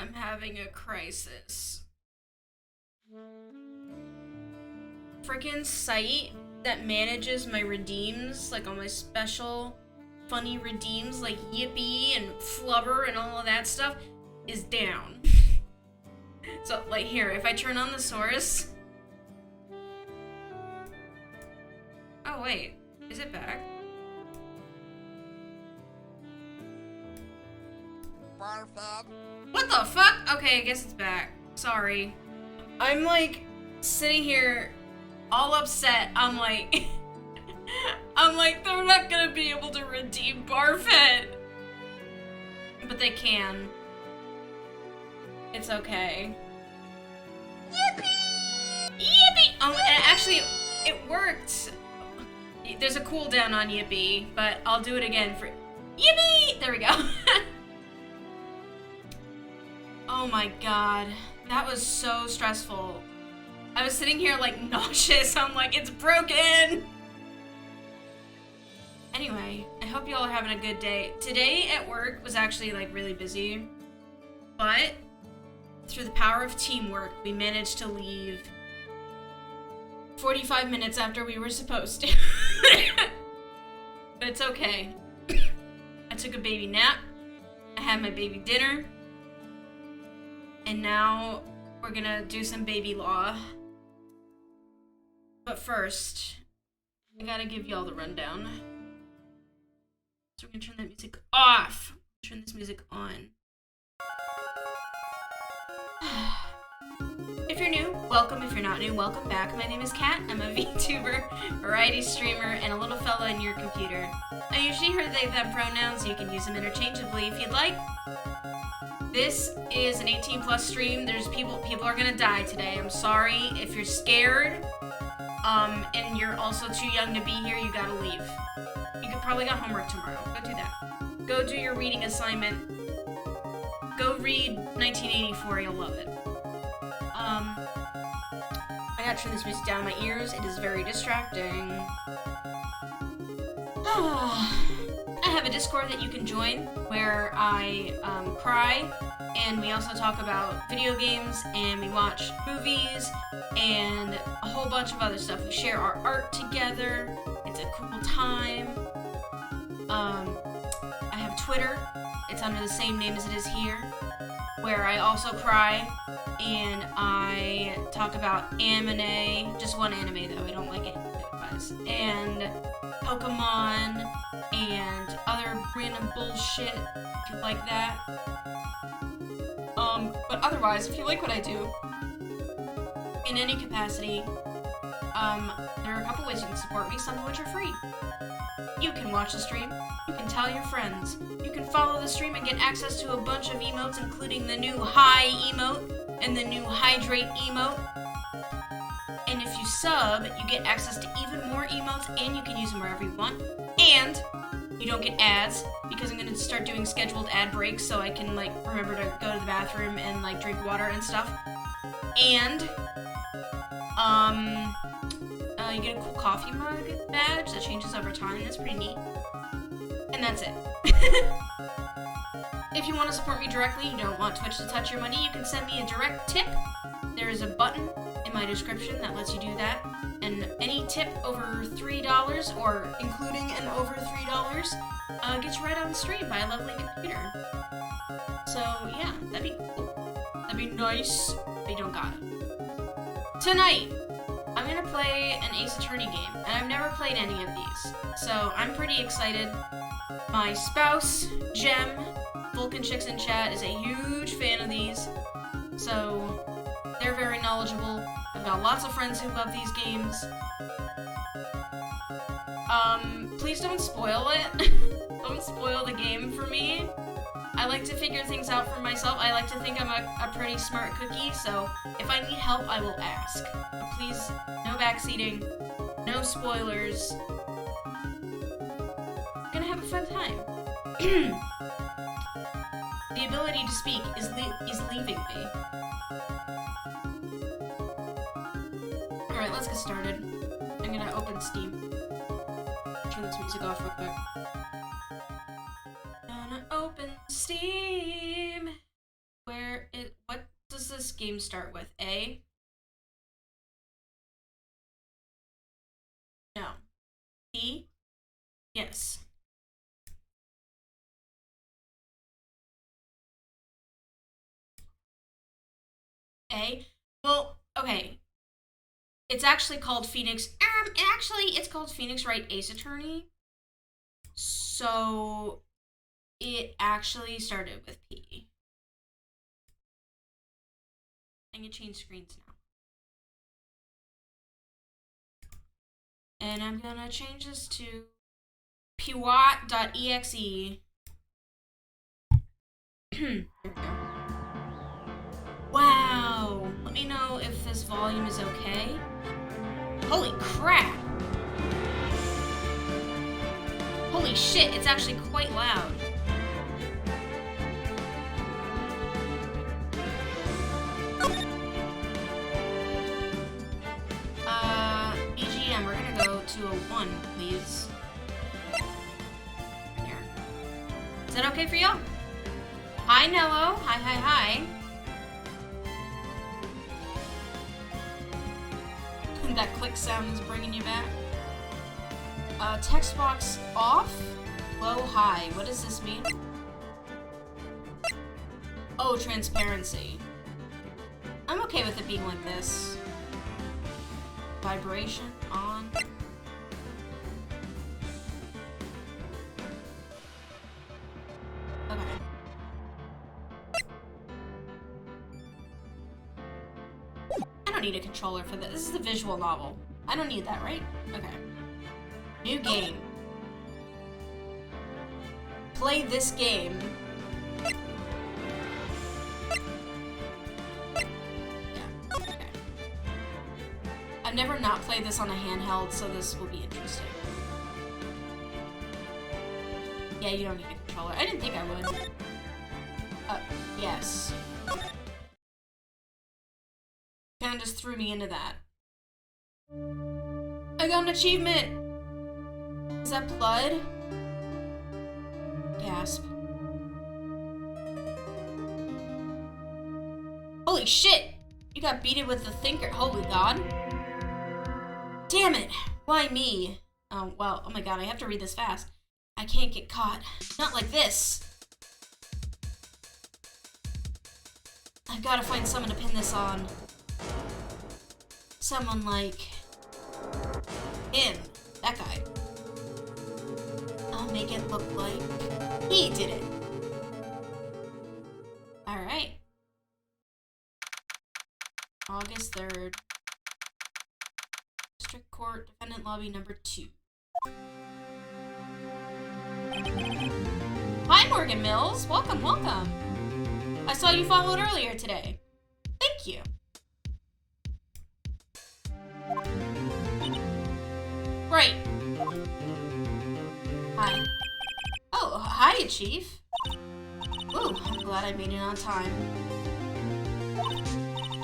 I'm having a crisis. Freaking site that manages my redeems, like all my special funny redeems like Yippee and Flubber and all of that stuff, is down. So, like, here, if I turn on the source... Oh, wait. Is it back? Perfect. What the fuck? Okay, I guess it's back. Sorry. I'm, like, sitting here all upset. I'm like... I'm like, they're not gonna be able to redeem Barfet. But they can. It's okay. Yippee! Yippee! Oh, and actually, it worked. There's a cooldown on Yippee, but I'll do it again for... Yippee! There we go. Oh my god. That was so stressful. I was sitting here, like, nauseous. I'm like, it's broken! Anyway, I hope y'all are having a good day. Today at work was actually, like, really busy. But, through the power of teamwork, we managed to leave 45 minutes after we were supposed to. But it's okay. I took a baby nap. I had my baby dinner. And now we're gonna do some baby law. But first, I gotta give y'all the rundown. So we're gonna turn that music off. Turn this music on. If you're new, welcome. If you're not new, welcome back. My name is Kat. I'm a VTuber, variety streamer, and a little fella in your computer. I usually heard they them pronouns, so you can use them interchangeably if you'd like. This is an 18+ stream. There's people are gonna die today. I'm sorry. If you're scared, and you're also too young to be here, you gotta leave. You could probably got homework tomorrow. Go do that. Go do your reading assignment. Go read 1984. You'll love it. I gotta turn this music down in my ears. It is very distracting. I have a Discord that you can join where I cry, and we also talk about video games, and we watch movies, and a whole bunch of other stuff. We share our art together. It's a cool time. I have Twitter. It's under the same name as it is here, where I also cry, and I talk about anime. Just one anime, though. I don't like anime, guys. And Pokemon, and other random bullshit, if you like that. But otherwise, if you like what I do, in any capacity, there are a couple ways you can support me, some of which are free. You can watch the stream, you can tell your friends, you can follow the stream and get access to a bunch of emotes, including the new High emote, and the new Hydrate emote. And if you sub, you get access to even more emotes, and you can use them wherever you want. And you don't get ads, because I'm gonna start doing scheduled ad breaks so I can, like, remember to go to the bathroom and, like, drink water and stuff. And, you get a cool coffee mug badge that changes over time. That's pretty neat. And that's it. If you want to support me directly, you don't want Twitch to touch your money, you can send me a direct tip. There is a button in my description that lets you do that. And any tip over $3, or including an over $3, gets you right on the stream by a lovely computer. So, yeah, that'd be cool. That'd be nice, but you don't got it. Tonight, I'm gonna play an Ace Attorney game, and I've never played any of these, so I'm pretty excited. My spouse, Jem, Vulcan Chicks in chat, is a huge fan of these, so they're very knowledgeable. I've got lots of friends who love these games. Please don't spoil it. Don't spoil the game for me. I like to figure things out for myself. I like to think I'm a pretty smart cookie, so if I need help, I will ask. But please, no backseating, no spoilers. Gonna have a fun time. The ability to speak is leaving me. Alright, let's get started. I'm gonna open Steam. Turn this music off real quick. Gonna open Steam. Where this game start with? A? No. B? Yes. A? Well, okay. It's actually called Phoenix. It's called Phoenix Wright Ace Attorney. So it actually started with P. I can change screens now. And I'm gonna change this to pwat.exe. There we go. Wow. Let me know if this volume is okay. Holy crap. Holy shit, it's actually quite loud. BGM, we're gonna go to a 1, please. Here. Is that okay for y'all? Hi, Nello. Hi. That click sound is bringing you back. Text box off, low, high. What does this mean? Oh, transparency. I'm okay with it being like this. Vibration on. Okay. I don't need a controller for this. This is a visual novel. I don't need that, right? Okay. New game. Play this game. Yeah, okay. I've never not played this on a handheld, so this will be interesting. Yeah, you don't need a controller. I didn't think I would. Yes. Kinda just threw me into that. I got an achievement! Is that blood? Gasp. Holy shit! You got beaten with the thinker. Holy god. Damn it! Why me? Oh, well, oh my god, I have to read this fast. I can't get caught. Not like this. I've gotta find someone to pin this on. Someone like him. That guy. I'll make it look like he did it. Alright. August 3rd. District Court, Defendant Lobby number 2. Hi, Morgan Mills. Welcome, welcome. I saw you followed earlier today. Thank you. Right. Hi. Oh, hiya, Chief. Ooh, I'm glad I made it on time.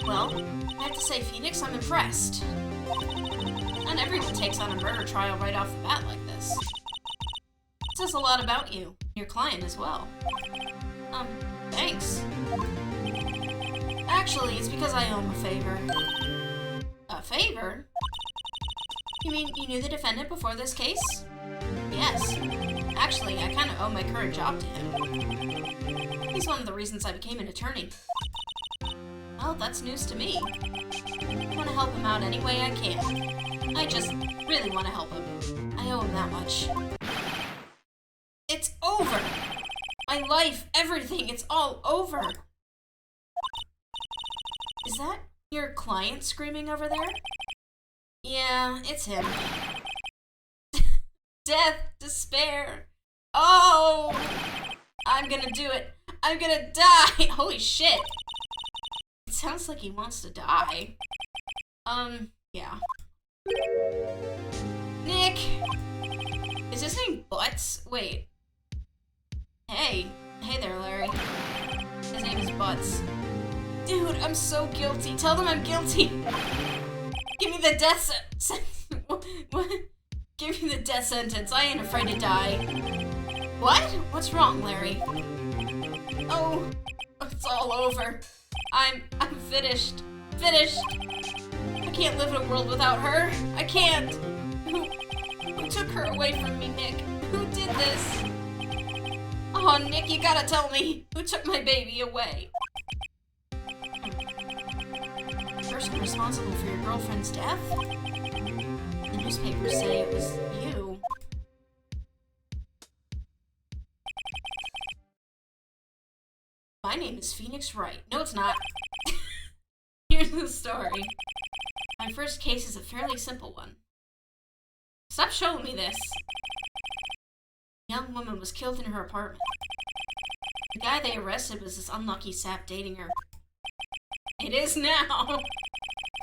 Well, I have to say, Phoenix, I'm impressed. Not everyone takes on a murder trial right off the bat like this. It says a lot about you, your client as well. Thanks. Actually, it's because I owe him a favor. A favor? You mean you knew the defendant before this case? Yes. Actually, I kind of owe my current job to him. He's one of the reasons I became an attorney. Well, that's news to me. I want to help him out any way I can. I just really want to help him. I owe him that much. It's over! My life, everything, it's all over! Is that your client screaming over there? Yeah, it's him. Death, despair. Oh! I'm gonna do it. I'm gonna die! Holy shit. It sounds like he wants to die. Yeah. Nick! Is his name Butts? Wait. Hey. Hey there, Larry. His name is Butts. Dude, I'm so guilty. Tell them I'm guilty. Give me the death sentence. What? Give me the death sentence. I ain't afraid to die. What? What's wrong, Larry? Oh, it's all over. I'm finished. Finished. I can't live in a world without her. I can't. Who took her away from me, Nick? Who did this? Oh, Nick, you gotta tell me. Who took my baby away? The person responsible for your girlfriend's death? The newspapers say it was you. My name is Phoenix Wright. No, it's not. Here's the story. My first case is a fairly simple one. Stop showing me this. A young woman was killed in her apartment. The guy they arrested was this unlucky sap dating her. It is now!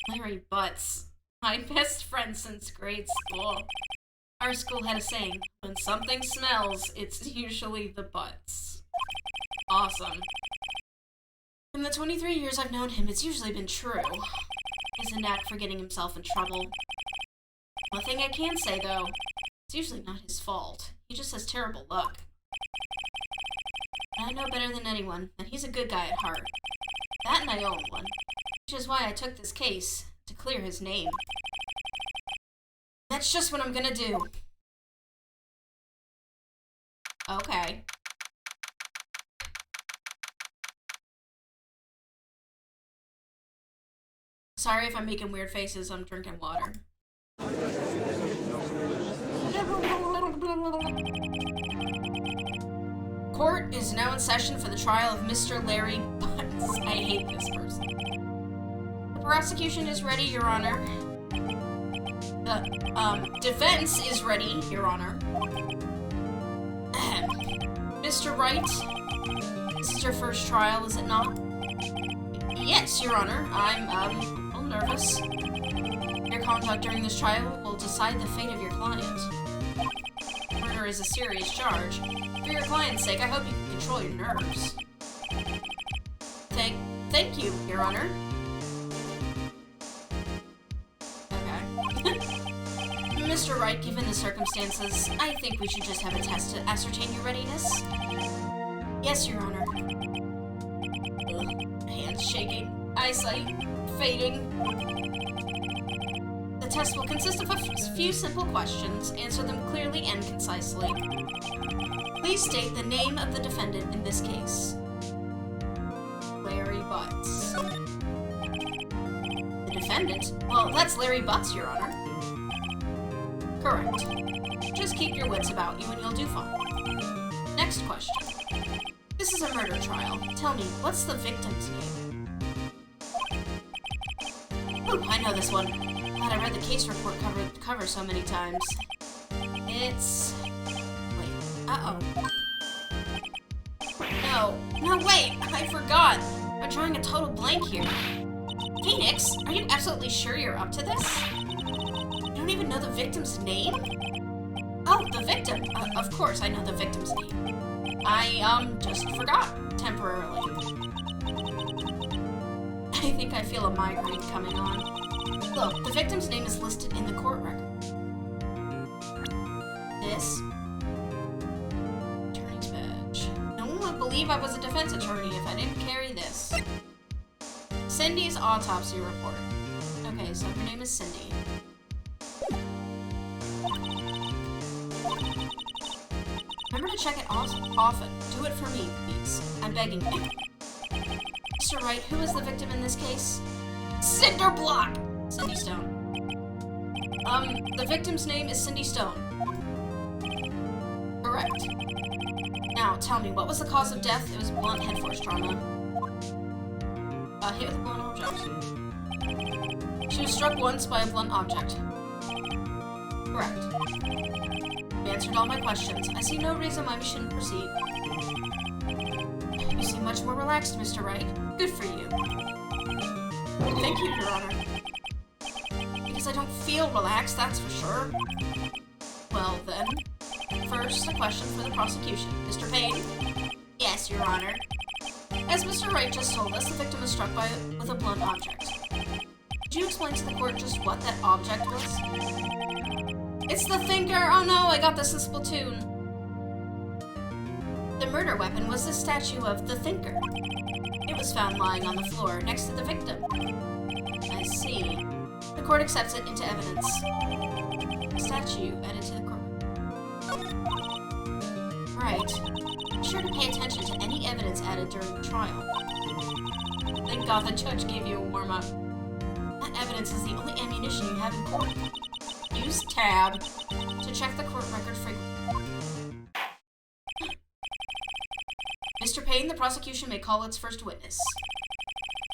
Larry Butts. My best friend since grade school. Our school had a saying, when something smells, it's usually the butts. Awesome. In the 23 years I've known him, it's usually been true. He has a knack for getting himself in trouble. One thing I can say, though, it's usually not his fault. He just has terrible luck. I know better than anyone that he's a good guy at heart. That and I own one. Which is why I took this case, to clear his name. That's just what I'm gonna do. Okay. Sorry if I'm making weird faces, I'm drinking water. Court is now in session for the trial of Mr. Larry Butts. I hate this person. The prosecution is ready, Your Honor. The, defense is ready, Your Honor. Mr. Wright, this is your first trial, is it not? Yes, Your Honor. I'm, a little nervous. Your conduct during this trial will decide the fate of your client. Murder is a serious charge. For your client's sake, I hope you can control your nerves. Thank you, Your Honor. Okay. Mr. Wright, given the circumstances, I think we should just have a test to ascertain your readiness. Yes, Your Honor. Ugh. Hands shaking, eyesight fading. The test will consist of a few simple questions. Answer them clearly and concisely. Please state the name of the defendant in this case. Larry Butts. The defendant? Well, that's Larry Butts, Your Honor. Correct. Just keep your wits about you and you'll do fine. Next question. This is a murder trial. Tell me, what's the victim's name? Ooh, I know this one. God, I read the case report cover so many times. It's... Wait. Uh-oh. No, wait! I forgot! I'm drawing a total blank here. Phoenix, are you absolutely sure you're up to this? You don't even know the victim's name? Oh, the victim! Of course I know the victim's name. I, just forgot. Temporarily. I think I feel a migraine coming on. Look, the victim's name is listed in the court record. This... Attorney's badge. No one would believe I was a defense attorney if I didn't carry this. Cindy's autopsy report. Okay, so her name is Cindy. Remember to check it often. Do it for me, please. I'm begging you. Mr. Wright, who is the victim in this case? Cinder Block! Cindy Stone. The victim's name is Cindy Stone. Correct. Now, tell me, what was the cause of death? It was blunt head force trauma. Hit with a blunt object. She was struck once by a blunt object. Correct. You answered all my questions. I see no reason why we shouldn't proceed. You seem much more relaxed, Mr. Wright. Good for you. Thank you, Your Honor. Because I don't feel relaxed, that's for sure. Well, then. First, a question for the prosecution. Mr. Payne? Yes, Your Honor. As Mr. Wright just told us, the victim was struck with a blunt object. Could you explain to the court just what that object was? It's the thinker! Oh no, I got this in Splatoon. The murder weapon was the statue of the thinker. It was found lying on the floor next to the victim. I see. The court accepts it into evidence. Statue added to the court. Right. Be sure to pay attention to any evidence added during the trial. Thank God the judge gave you a warm-up. That evidence is the only ammunition you have in court. Use tab to check the court record frequently. Mr. Payne, the prosecution may call its first witness.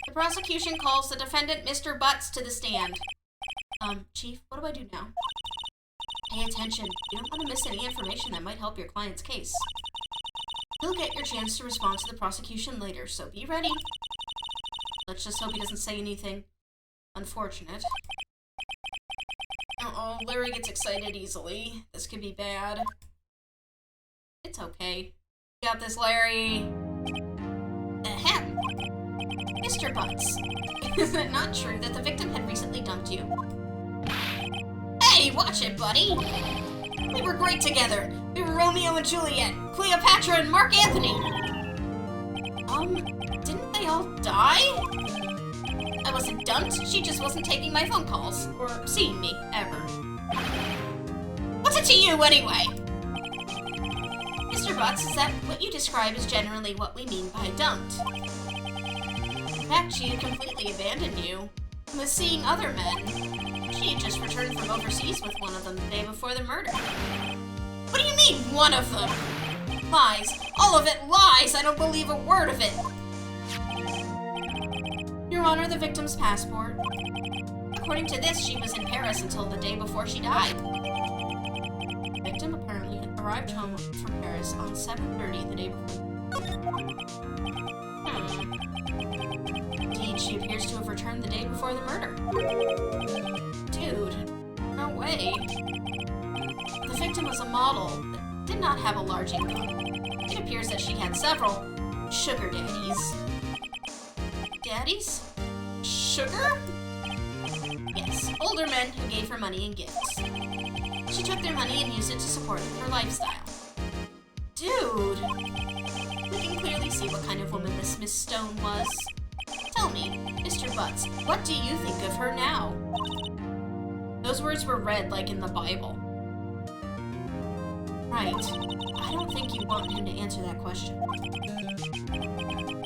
The prosecution calls the defendant, Mr. Butts, to the stand. Chief, what do I do now? Pay attention. You don't want to miss any information that might help your client's case. You'll get your chance to respond to the prosecution later, so be ready. Let's just hope he doesn't say anything unfortunate. Uh-oh, Larry gets excited easily. This could be bad. It's okay. You got this, Larry. Ahem. Mr. Butts, is it not true that the victim had recently dumped you? Hey, watch it, buddy! We were great together. We were Romeo and Juliet, Cleopatra and Mark Anthony. Didn't they all die? I wasn't dumped, she just wasn't taking my phone calls, or seeing me, ever. What's it to you, anyway? Mr. Butts, is that what you describe as generally what we mean by dumped? In fact, she had completely abandoned you, and was seeing other men. She had just returned from overseas with one of them the day before the murder. What do you mean, one of them? Lies. All of it lies! I don't believe a word of it! Your Honor, the victim's passport. According to this, she was in Paris until the day before she died. The victim apparently arrived home from Paris on 7:30 the day before. Indeed, she appears to have returned the day before the murder. Dude, no way. The victim was a model, but did not have a large income. It appears that she had several sugar daddies. Daddies? Sugar? Yes, older men who gave her money and gifts. She took their money and used it to support her lifestyle. Dude! We can clearly see what kind of woman this Miss Stone was. Tell me, Mr. Butts, what do you think of her now? Those words were read like in the Bible. Right. I don't think you want him to answer that question.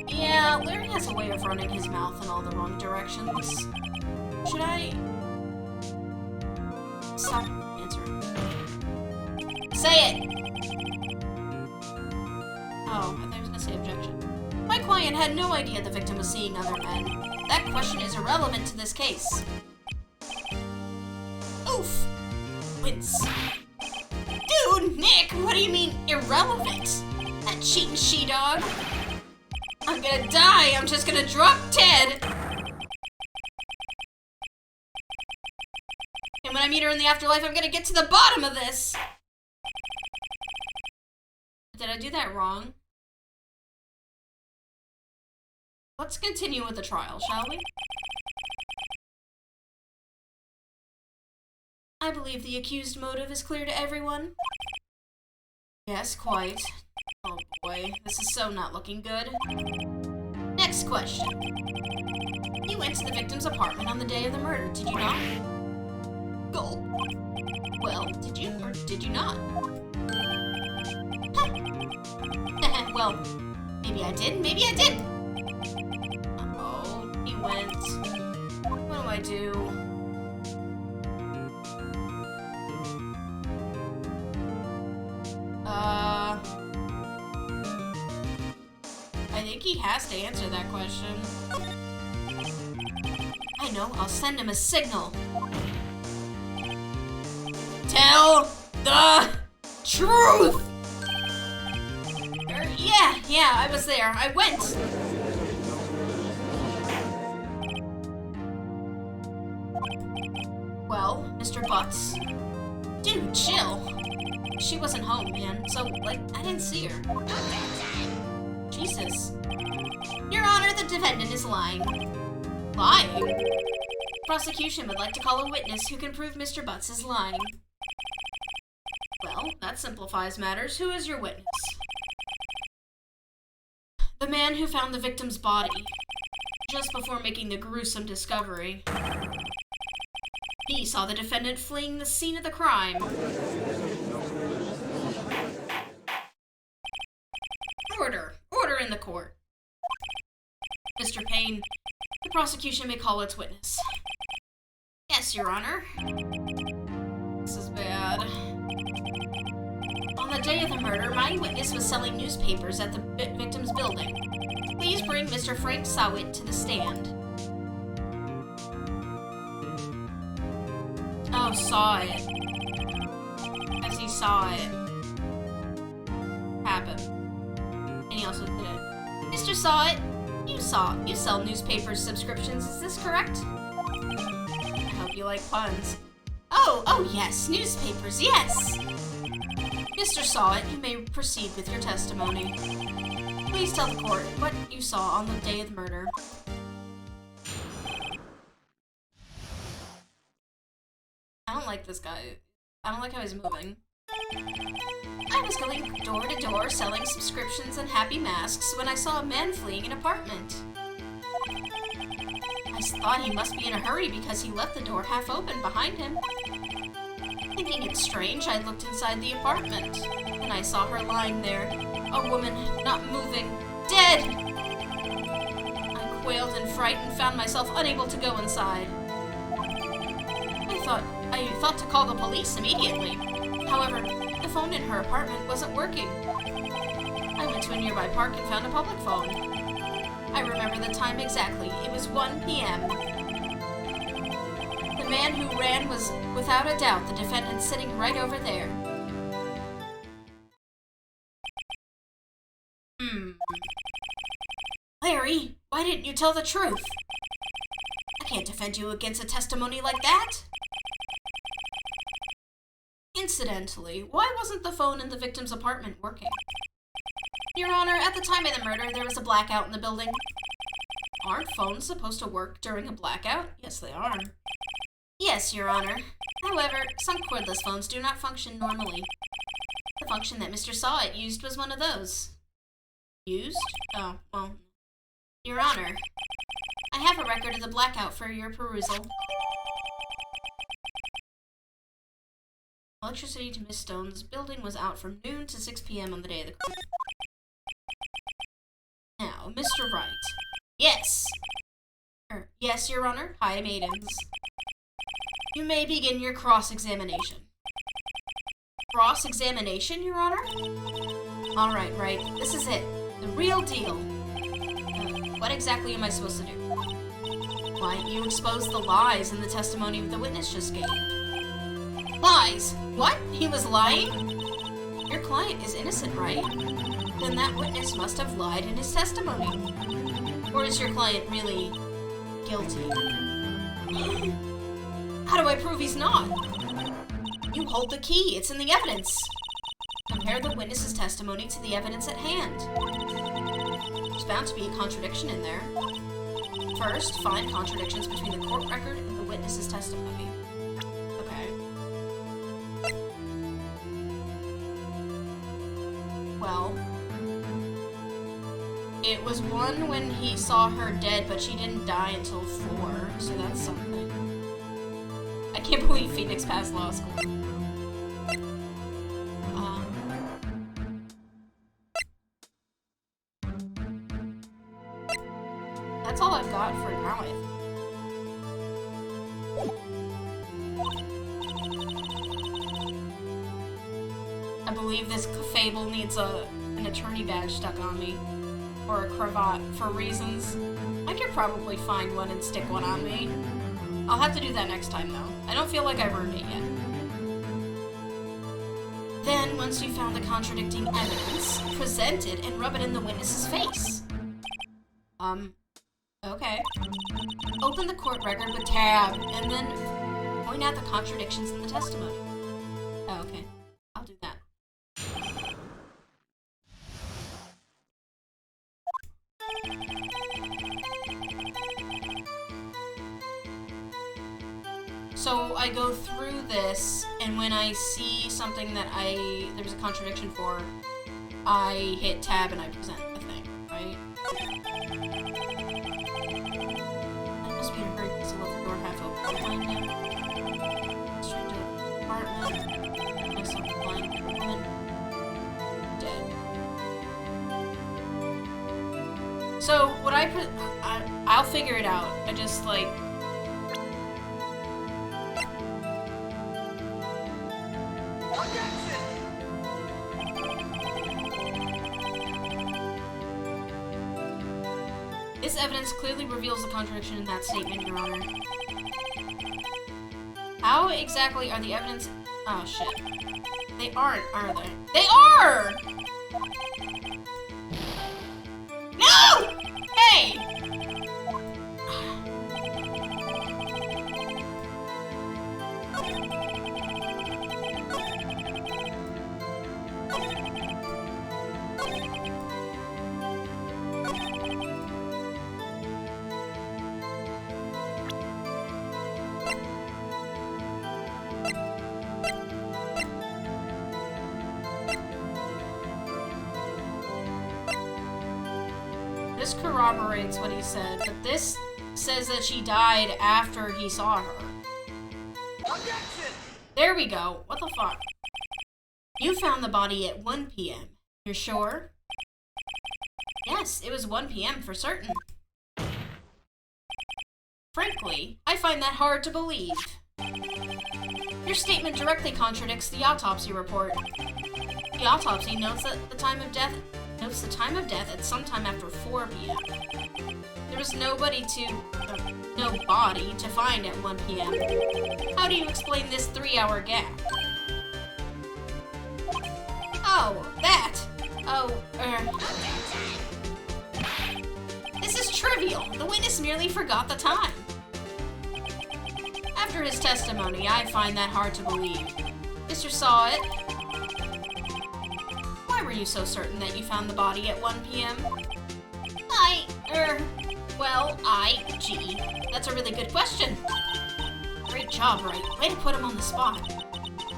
Yeah, Larry has a way of running his mouth in all the wrong directions. Should I... stop answering? Say it! Oh, I thought he was gonna say objection. My client had no idea the victim was seeing other men. That question is irrelevant to this case. Oof! Wince. Dude, Nick, what do you mean irrelevant? That cheating she-dog. I'm gonna die, I'm just gonna drop Ted. And when I meet her in the afterlife, I'm gonna get to the bottom of this. Did I do that wrong? Let's continue with the trial, shall we? I believe the accused motive is clear to everyone. Yes, quite. Oh boy, this is so not looking good. Next question. You went to the victim's apartment on the day of the murder, did you not? Gulp. Well, did you or did you not? Well, maybe I did, maybe I didn't. Uh-oh, he went. What do I do? I think he has to answer that question. I know, I'll send him a signal. Tell the truth! Yeah, I was there. I went. Well, Mr. Butts. Dude, chill. She wasn't home, man, so, like, I didn't see her. Jesus. Your Honor, the defendant is lying. Lying? Prosecution would like to call a witness who can prove Mr. Butts is lying. Well, that simplifies matters. Who is your witness? The man who found the victim's body, just before making the gruesome discovery. He saw the defendant fleeing the scene of the crime. Order in the court. Mr. Payne, the prosecution may call its witness. Yes, Your Honor. This is bad. On the day of the murder, my witness was selling newspapers at the victim's building. Please bring Mr. Frank Sawit to the stand. Oh, saw it. As he saw it happen. And he also did it. Mr. Sawit, you sell newspaper subscriptions, is this correct? I hope you like puns. Oh yes, newspapers, yes! Mr. Sawit, you may proceed with your testimony. Please tell the court what you saw on the day of the murder. I don't like this guy. I don't like how he's moving. I was going door to door selling subscriptions and happy masks when I saw a man fleeing an apartment. I thought he must be in a hurry because he left the door half open behind him. Thinking it strange, I looked inside the apartment, and I saw her lying there, a woman not moving, dead! I quailed in fright and found myself unable to go inside. I thought to call the police immediately. However, the phone in her apartment wasn't working. I went to a nearby park and found a public phone. I remember the time exactly. It was 1 p.m. The man who ran was, without a doubt, the defendant sitting right over there. Larry, why didn't you tell the truth? I can't defend you against a testimony like that. Incidentally, why wasn't the phone in the victim's apartment working? Your Honor, at the time of the murder, there was a blackout in the building. Aren't phones supposed to work during a blackout? Yes, they are. Yes, Your Honor. However, some cordless phones do not function normally. The function that Mr. Sawit used was one of those. Used? Oh, well. Your Honor, I have a record of the blackout for your perusal. Electricity to Miss Stone's building was out from noon to 6 p.m. on the day of the crime. Now, Mr. Wright. Yes! Yes, Your Honor. High maidens. You may begin your cross-examination. Cross-examination, Your Honor? Alright, Wright. This is it. The real deal. What exactly am I supposed to do? Why, you expose the lies in the testimony the witness just gave. Lies? What? He was lying? Your client is innocent, right? Then that witness must have lied in his testimony. Or is your client really guilty? How do I prove he's not? You hold the key. It's in the evidence. Compare the witness's testimony to the evidence at hand. There's bound to be a contradiction in there. First, find contradictions between the court record and the witness's testimony. Okay. Well, it was one when he saw her dead, but she didn't die until 4, so that's something. I can't believe Phoenix passed law school. That's all I've got for now, I think. I believe this fable needs an attorney badge stuck on me. Or a cravat for reasons. I could probably find one and stick one on me. I'll have to do that next time, though. I don't feel like I've earned it yet. Then, once you found the contradicting evidence, present it and rub it in the witness's face. Okay. Open the court record with tab, and then point out the contradictions in the testimony. Oh, okay. I'll do that. So I go through this, and when I see something that there's a contradiction for, I hit tab and I present the thing, right? apartment. I saw the blind woman. Dead. So, what I'll figure it out. I just, like... This evidence clearly reveals the contradiction in that statement, Your Honor. How exactly are the evidence... Oh, shit. They aren't, are they? They are! No! Hey! This corroborates what he said, but this says that she died after he saw her. Objection! There we go. What the fuck? You found the body at 1 p.m. You're sure? Yes, it was 1 p.m. for certain. Frankly, I find that hard to believe. Your statement directly contradicts the autopsy report. The autopsy notes that the time of death at sometime after 4 p.m. There was no body to find at 1 p.m. How do you explain this 3-hour gap? Oh, that! This is trivial. The witness merely forgot the time. After his testimony, I find that hard to believe. Mr. Saw It. Why were you so certain that you found the body at 1 p.m.? Gee, that's a really good question. Great job, Wright. Way to put him on the spot.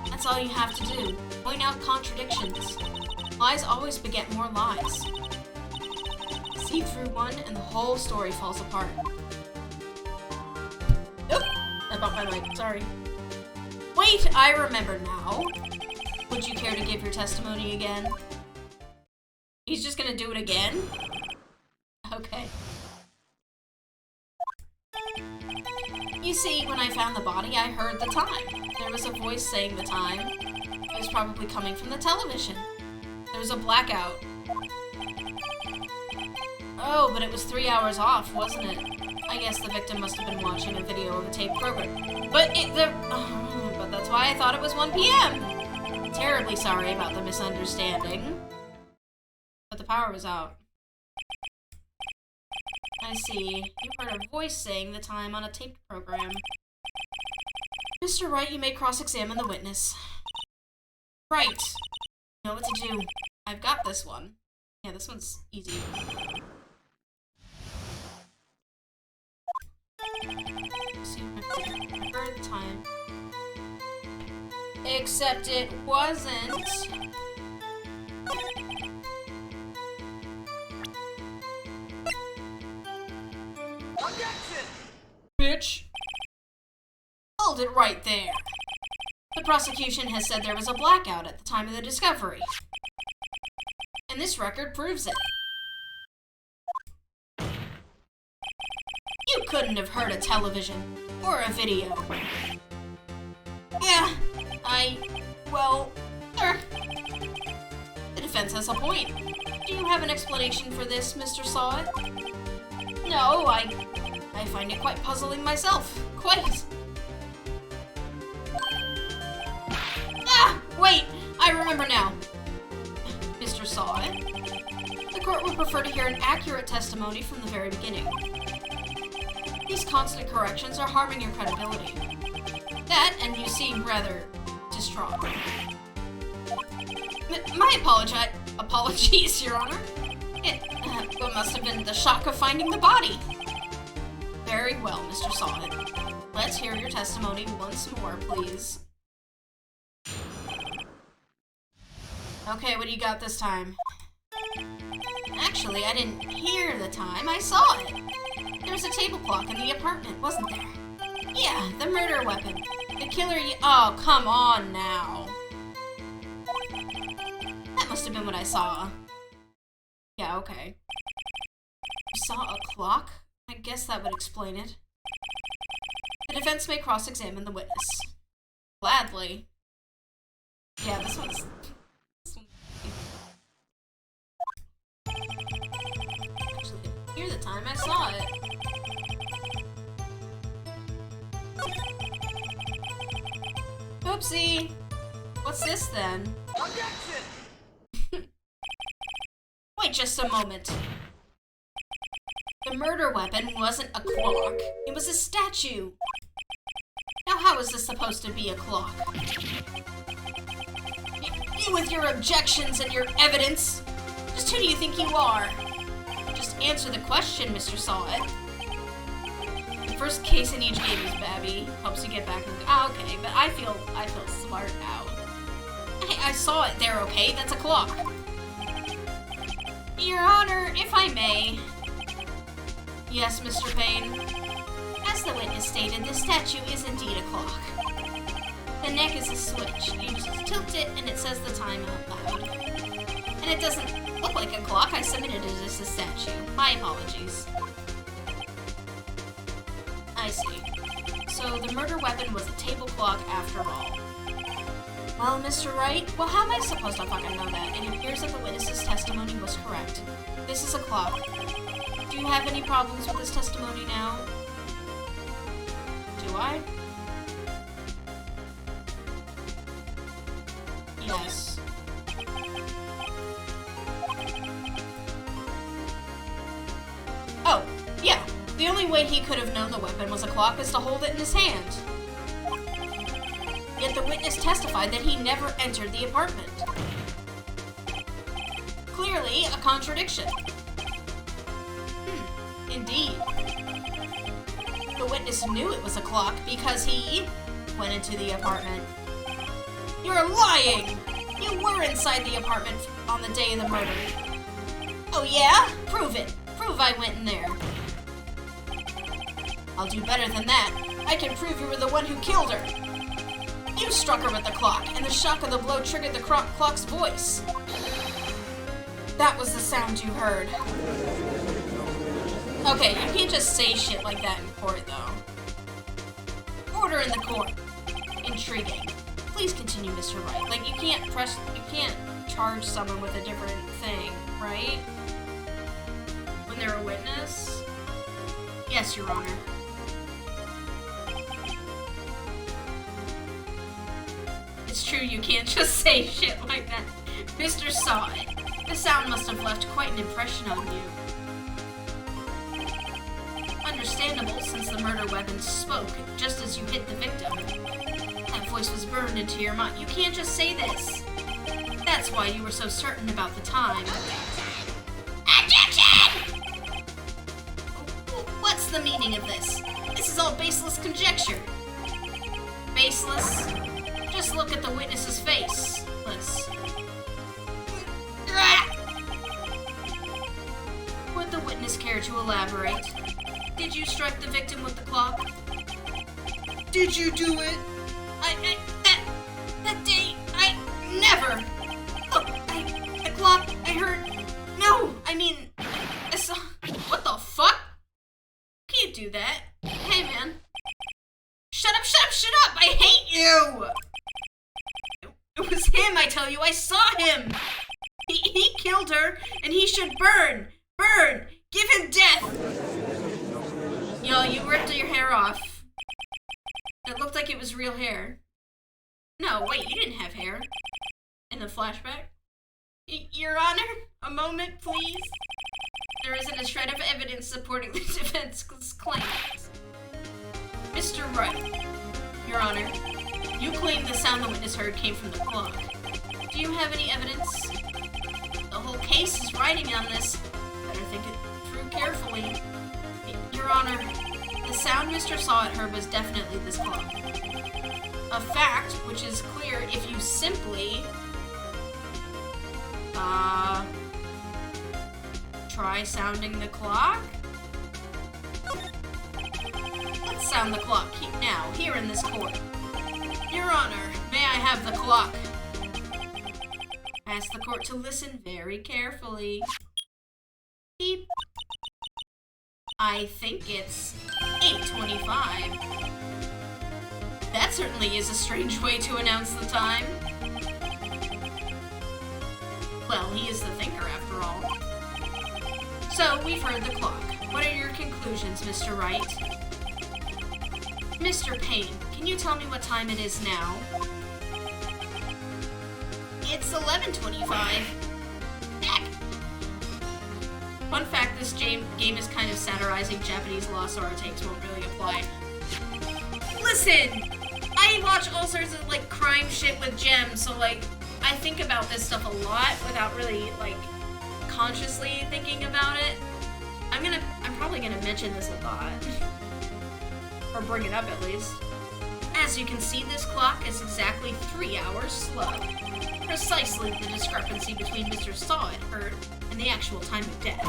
That's all you have to do. Point out contradictions. Lies always beget more lies. See through one and the whole story falls apart. Nope, I bumped my mic, sorry. Wait, I remember now. Would you care to give your testimony again? He's just gonna do it again? Okay. You see, when I found the body, I heard the time. There was a voice saying the time. It was probably coming from the television. There was a blackout. Oh, but it was 3 hours off, wasn't it? I guess the victim must have been watching a video of a tape program. But that's why I thought it was 1 p.m. Terribly sorry about the misunderstanding. But the power was out. I see. You heard a voice saying the time on a taped program. Mr. Wright, you may cross-examine the witness. Right. You know what to do. I've got this one. Yeah, this one's easy. See, I heard the time. Except it wasn't. Bitch. Hold it right there. The prosecution has said there was a blackout at the time of the discovery. And this record proves it. You couldn't have heard a television or a video. Yeah, the defense has a point. Do you have an explanation for this, Mr. Saw It? No, I find it quite puzzling myself. Quite. Ah! Wait! I remember now. Mr. Saw It. The court would prefer to hear an accurate testimony from the very beginning. These constant corrections are harming your credibility. That, and you seem rather distraught. My apologies, Your Honor. It must have been the shock of finding the body. Very well, Mr. Saw It. Let's hear your testimony once more, please. Okay, what do you got this time? Actually, I didn't hear the time, I saw it. There was a table clock in the apartment, wasn't there? Yeah, the murder weapon. The killer oh, come on now. That must have been what I saw. Yeah, okay. You saw a clock? I guess that would explain it. The defense may cross-examine the witness. Gladly. Yeah, this one's... Actually, here the time I saw it. Oopsie! What's this then? Wait just a moment. The murder weapon wasn't a clock. It was a statue. Now how is this supposed to be a clock? You with your objections and your evidence. Just who do you think you are? Just answer the question, Mr. Sawit. The first case in each game is Babby. Helps you get back in the... Ah, okay, but I feel smart now. Hey, I saw it there, okay? That's a clock. Your Honor, if I may. Yes, Mr. Payne. As the witness stated, the statue is indeed a clock. The neck is a switch. You just tilt it and it says the time out loud. And it doesn't look like a clock. I submitted it as a statue. My apologies. I see. So the murder weapon was a table clock after all. Well, Mr. Wright, well, how am I supposed to fucking know that? It appears that the witness's testimony was correct. This is a clock. Do you have any problems with this testimony now? Do I? Yes. Oh, yeah. The only way he could have known the weapon was a clock is to hold it in his hand. Yet the witness testified that he never entered the apartment. Clearly, a contradiction. Indeed. The witness knew it was a clock because he went into the apartment. You're lying! You were inside the apartment on the day of the murder. Oh yeah? Prove it. Prove I went in there. I'll do better than that. I can prove you were the one who killed her. You struck her with the clock, and the shock of the blow triggered the clock's voice. That was the sound you heard. Okay, you can't just say shit like that in court, though. Order in the court. Intriguing. Please continue, Mr. Wright. Like, you can't charge someone with a different thing, right? When they're a witness? Yes, Your Honor. It's true, you can't just say shit like that. Mr. Sawit, the sound must have left quite an impression on you. Understandable, since the murder weapon spoke just as you hit the victim. That voice was burned into your mind. You can't just say this. That's why you were so certain about the time. Objection! What's the meaning of this? This is all baseless conjecture. Baseless? Just look at the witness's face. Would the witness care to elaborate? Did you strike the victim with the clock? Did you do it? That day, I never. Look, the clock, I heard. No, I mean, I saw. What the fuck? Can't do that. Hey, man. Shut up, shut up, shut up! I hate you! It was him, I tell you, I saw him! He killed her, and he should burn! Burn! Give him death! Yo, you ripped your hair off. It looked like it was real hair. No, wait, you didn't have hair. In the flashback? Your Honor, a moment, please. There isn't a shred of evidence supporting the defense's claims. Mr. Wright, Your Honor, you claim the sound the witness heard came from the clock. Do you have any evidence? The whole case is riding on this. Better think it through carefully. Your Honor, the sound Mr. Sawit heard was definitely this clock. A fact which is clear if you simply try sounding the clock? Let's sound the clock now, here in this court. Your Honor, may I have the clock? I ask the court to listen very carefully. Beep. I think it's 8:25. That certainly is a strange way to announce the time. Well, he is the thinker after all. So, we've heard the clock. What are your conclusions, Mr. Wright? Mr. Payne, can you tell me what time it is now? It's 11:25. Heck. Fun fact, this game is kind of satirizing Japanese law, so our takes won't really apply. Listen! I watch all sorts of, like, crime shit with gems, so, like, I think about this stuff a lot without really, like, consciously thinking about it. I'm probably gonna mention this a lot. Or bring it up, at least. As you can see, this clock is exactly 3 hours slow. Precisely the discrepancy between Mr. Saw It heard and the actual time of death.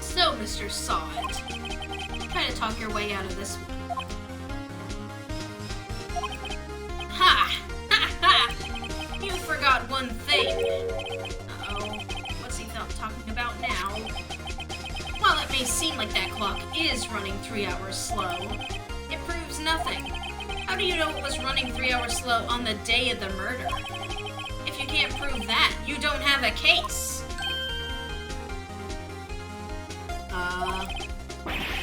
So, Mr. Saw It, try to talk your way out of this one. Ha! Ha ha! You forgot one thing. Uh-oh. What's he talking about now? While it may seem like that clock is running 3 hours slow, it proves nothing. How do you know it was running 3 hours slow on the day of the murder? If you can't prove that, you don't have a case.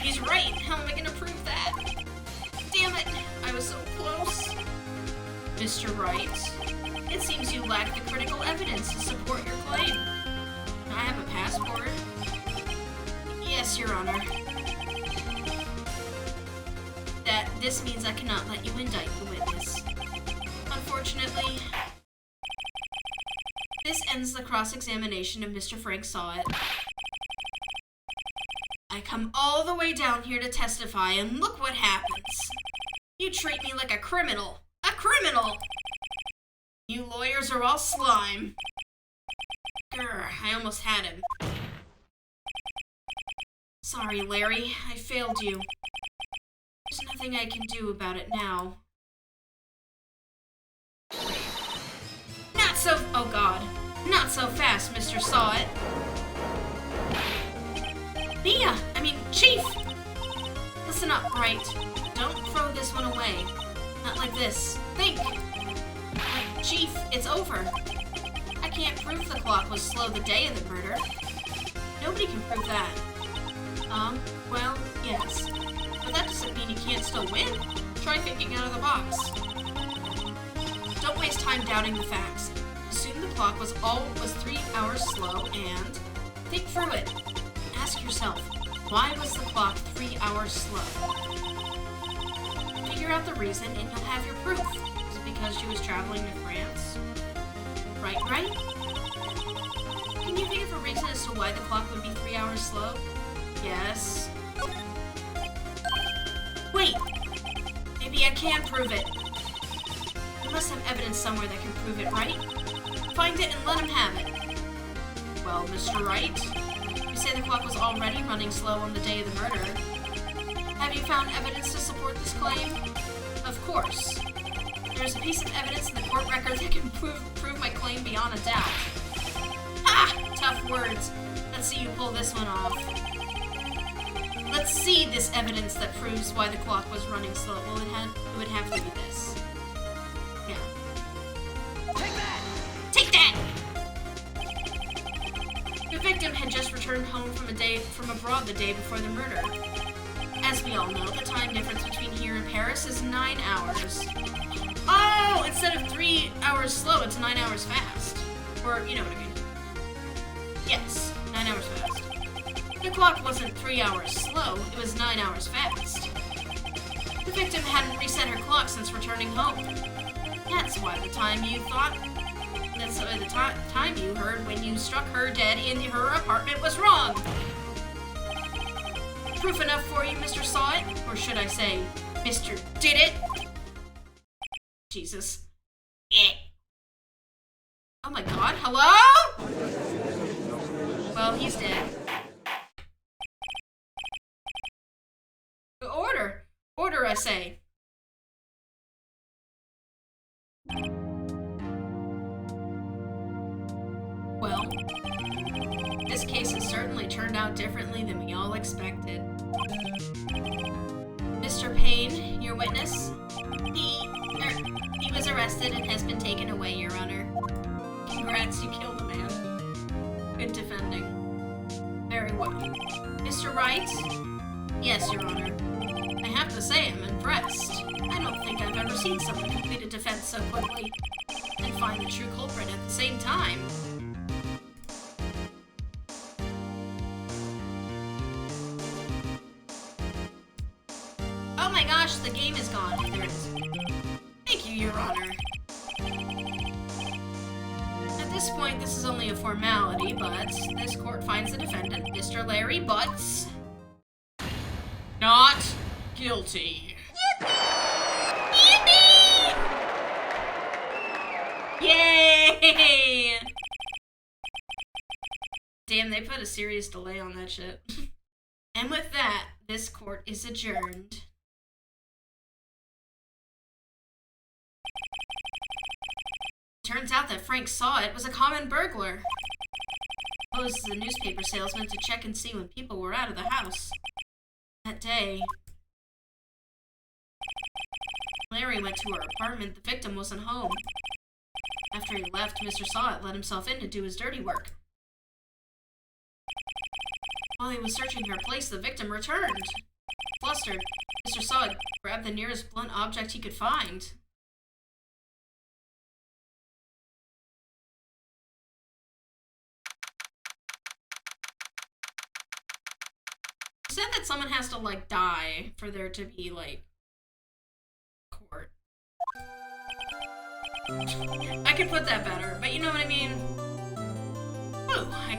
He's right. How am I gonna prove that? Damn it, I was so close. Mr. Wright, it seems you lack the critical evidence to support your claim. I have a passport. Yes, Your Honor. This means I cannot let you indict the witness. Unfortunately, this ends the cross-examination of Mr. Frank Saw It. I come all the way down here to testify, and look what happens. You treat me like a criminal. A criminal! You lawyers are all slime. Grr, I almost had him. Sorry, Larry. I failed you. There's nothing I can do about it now. Not so— oh god. Not so fast, Mr. Saw It. Chief! Listen up, Wright. Don't throw this one away. Not like this. Think! Chief, it's over. I can't prove the clock was slow the day of the murder. Nobody can prove that. Well, yes. But that doesn't mean you can't still win. Try thinking out of the box. Don't waste time doubting the facts. Assume the clock was 3 hours slow and think through it. Ask yourself, why was the clock 3 hours slow? Figure out the reason and you'll have your proof. Is it because she was traveling to France? Right? Can you think of a reason as to why the clock would be 3 hours slow? Yes. Wait! Maybe I can prove it. You must have evidence somewhere that can prove it, right? Find it and let him have it. Well, Mr. Wright, you say the clock was already running slow on the day of the murder. Have you found evidence to support this claim? Of course. There's a piece of evidence in the court record that can prove my claim beyond a doubt. Ha! Tough words. Let's see you pull this one off. Let's see this evidence that proves why the clock was running slow. Well, it would have to be this. Yeah. Take that! Take that! The victim had just returned home from abroad the day before the murder. As we all know, the time difference between here and Paris is 9 hours. Oh! Instead of 3 hours slow, it's 9 hours fast. Or, you know what I mean. Yes, 9 hours fast. The clock wasn't 3 hours slow, it was 9 hours fast. The victim hadn't reset her clock since returning home. That's why the time you heard when you struck her dead in her apartment was wrong. Proof enough for you, Mr. Saw It? Or should I say, Mr. Did It? Jesus. Oh my god, hello? Well, he's dead. Or I say? Well, this case has certainly turned out differently than we all expected. Mr. Payne, your witness, he was arrested and has been taken away, Your Honor. Congrats, you killed a man. Good defending. Very well. Mr. Wright? Yes, Your Honor. I have to say I'm impressed. I don't think I've ever seen someone complete a defense so quickly and find the true culprit at the same time. Oh my gosh, the game is gone. There it is. Thank you, Your Honor. At this point, this is only a formality, but this court finds the defendant, Mr. Larry Butts, not guilty. Yippee! Yay! Damn, they put a serious delay on that shit. And with that, this court is adjourned. Turns out that Frank saw it was a common burglar. Posed as a newspaper salesman to check and see when people were out of the house. That day, Larry went to her apartment. The victim wasn't home. After he left, Mr. Sawit let himself in to do his dirty work. While he was searching her place, the victim returned. Flustered, Mr. Sawit grabbed the nearest blunt object he could find. You said that someone has to, like, die for there to be, like, court. I could put that better, but you know what I mean? Whew, I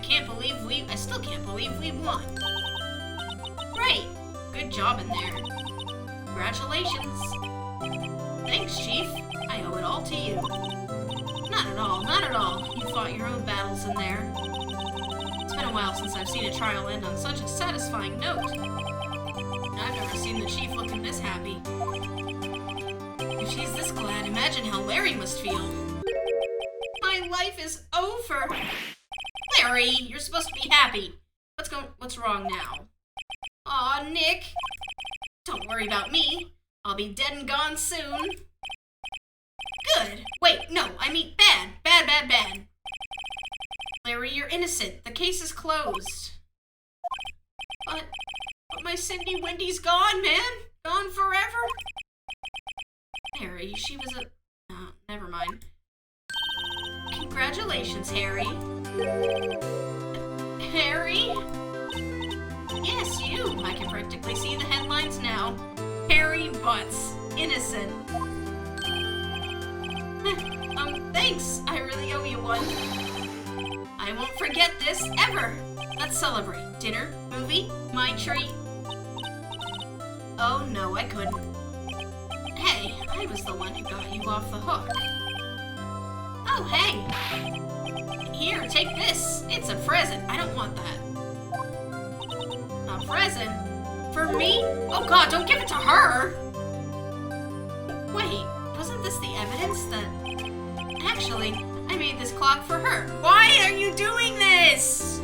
still can't believe we won. Great! Good job in there. Congratulations. Thanks, Chief. I owe it all to you. Not at all, not at all. You fought your own battles in there. It's been a while since I've seen a trial end on such a satisfying note. I've never seen the Chief looking this happy. If she's this glad, imagine how Larry must feel. My life is over. Larry, you're supposed to be happy. What's wrong now? Aw, Nick. Don't worry about me. I'll be dead and gone soon. Good. Wait, no, I mean bad. Bad, bad, bad. Larry, you're innocent. The case is closed. But my Cindy Wendy's gone, man. Gone forever. Harry, she was a... Oh, never mind. Congratulations, Harry. Harry? Yes, you. I can practically see the headlines now. Harry Butts. Innocent. Thanks. I really owe you one. I won't forget this, ever. Let's celebrate. Dinner, movie, my treat. Oh, no, I couldn't. Hey, I was the one who got you off the hook. Oh, hey. Here, take this. It's a present. I don't want that. A present? For me? Oh god, don't give it to her! Wait, wasn't this the evidence that... Actually, I made this clock for her. Why are you doing this?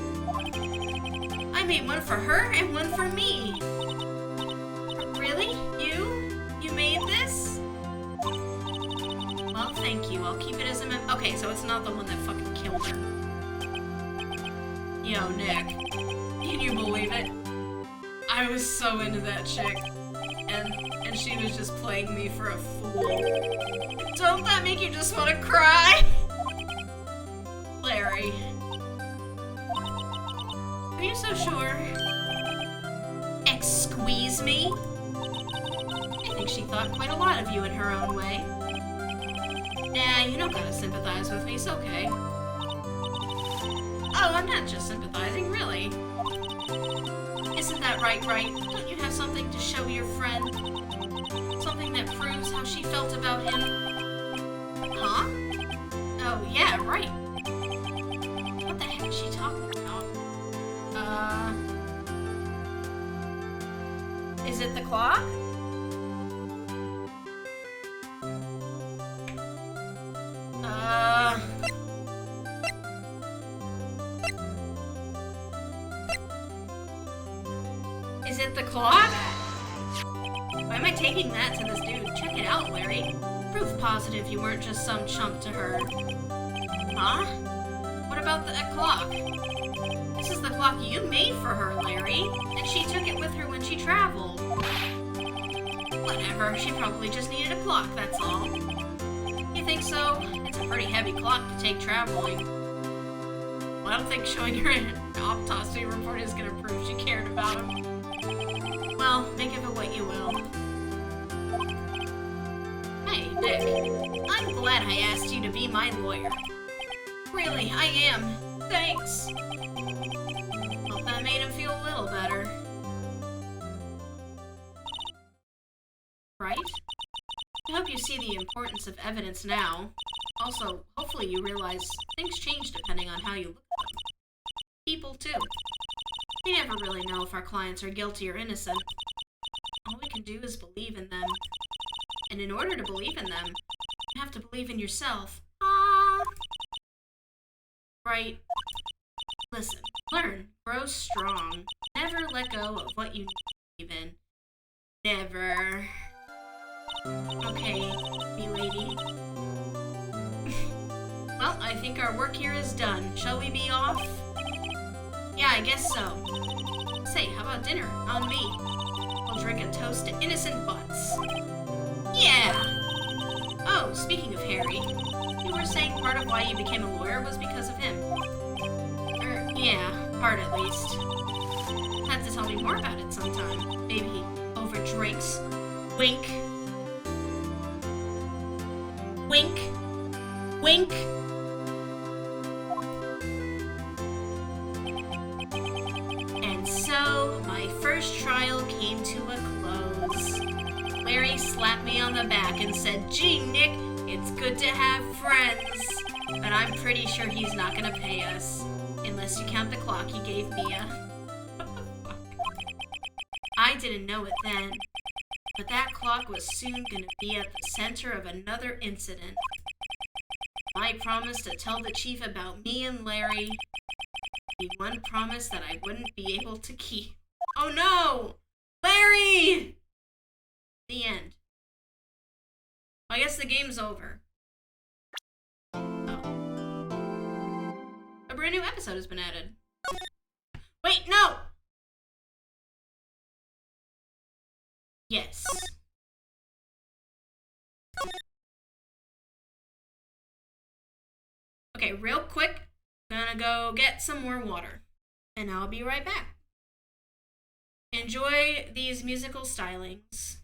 I made one for her and one for me. Really? You made this? Well, thank you. I'll keep it as a okay, so it's not the one that fucking killed her. Yo, Nick. Can you believe it? I was so into that chick. And she was just playing me for a fool. Don't that make you just want to cry? Larry. Are you so sure? Excuse me? I think she thought quite a lot of you in her own way. Nah, you don't gotta sympathize with me, it's okay. Oh, I'm not just sympathizing, really. Isn't that right, Wright? Don't you have something to show your friend? Something that proves how she felt about him? Huh? Oh, yeah, right. What the heck is she talking about? Is it the clock? Is it the clock? Why am I taking that to this dude? Check it out, Larry. Proof positive you weren't just some chump to her. Huh? What about the clock? This is the clock you made for her, Larry. And she took it with her when she traveled. Whatever, she probably just needed a clock, that's all. You think so? It's a pretty heavy clock to take traveling. Well, I don't think showing her an autopsy report is gonna prove she cared about him. Well, make of it what you will. Hey, Dick. I'm glad I asked you to be my lawyer. Really, I am. Thanks. Hope that made him feel a little better. Right? I hope you see the importance of evidence now. Also, hopefully you realize things change depending on how you look at them. People, too. We never really know if our clients are guilty or innocent. All we can do is believe in them. And in order to believe in them, you have to believe in yourself. Right? Listen, learn, grow strong. Never let go of what you believe in. Never. Okay, lady. Well, I think our work here is done. Shall we be off? Yeah, I guess so. Say, how about dinner? On me. We'll drink a toast to innocent butts. Yeah! Oh, speaking of Harry, you were saying part of why you became a lawyer was because of him. Yeah, part at least. Have to tell me more about it sometime. Maybe over drinks. Wink. Wink. Wink. And so, my first trial came to a close. Larry slapped me on the back and said, "Gee, Nick, it's good to have friends." But I'm pretty sure he's not gonna pay us. Unless you count the clock he gave Mia. I didn't know it then, but that clock was soon gonna be at the center of another incident. My promise to tell the chief about me and Larry, the one promise that I wouldn't be able to keep. Oh no! Larry! The end. I guess the game's over. A brand new episode has been added. Wait, no! Yes. Okay, real quick, gonna go get some more water. And I'll be right back. Enjoy these musical stylings.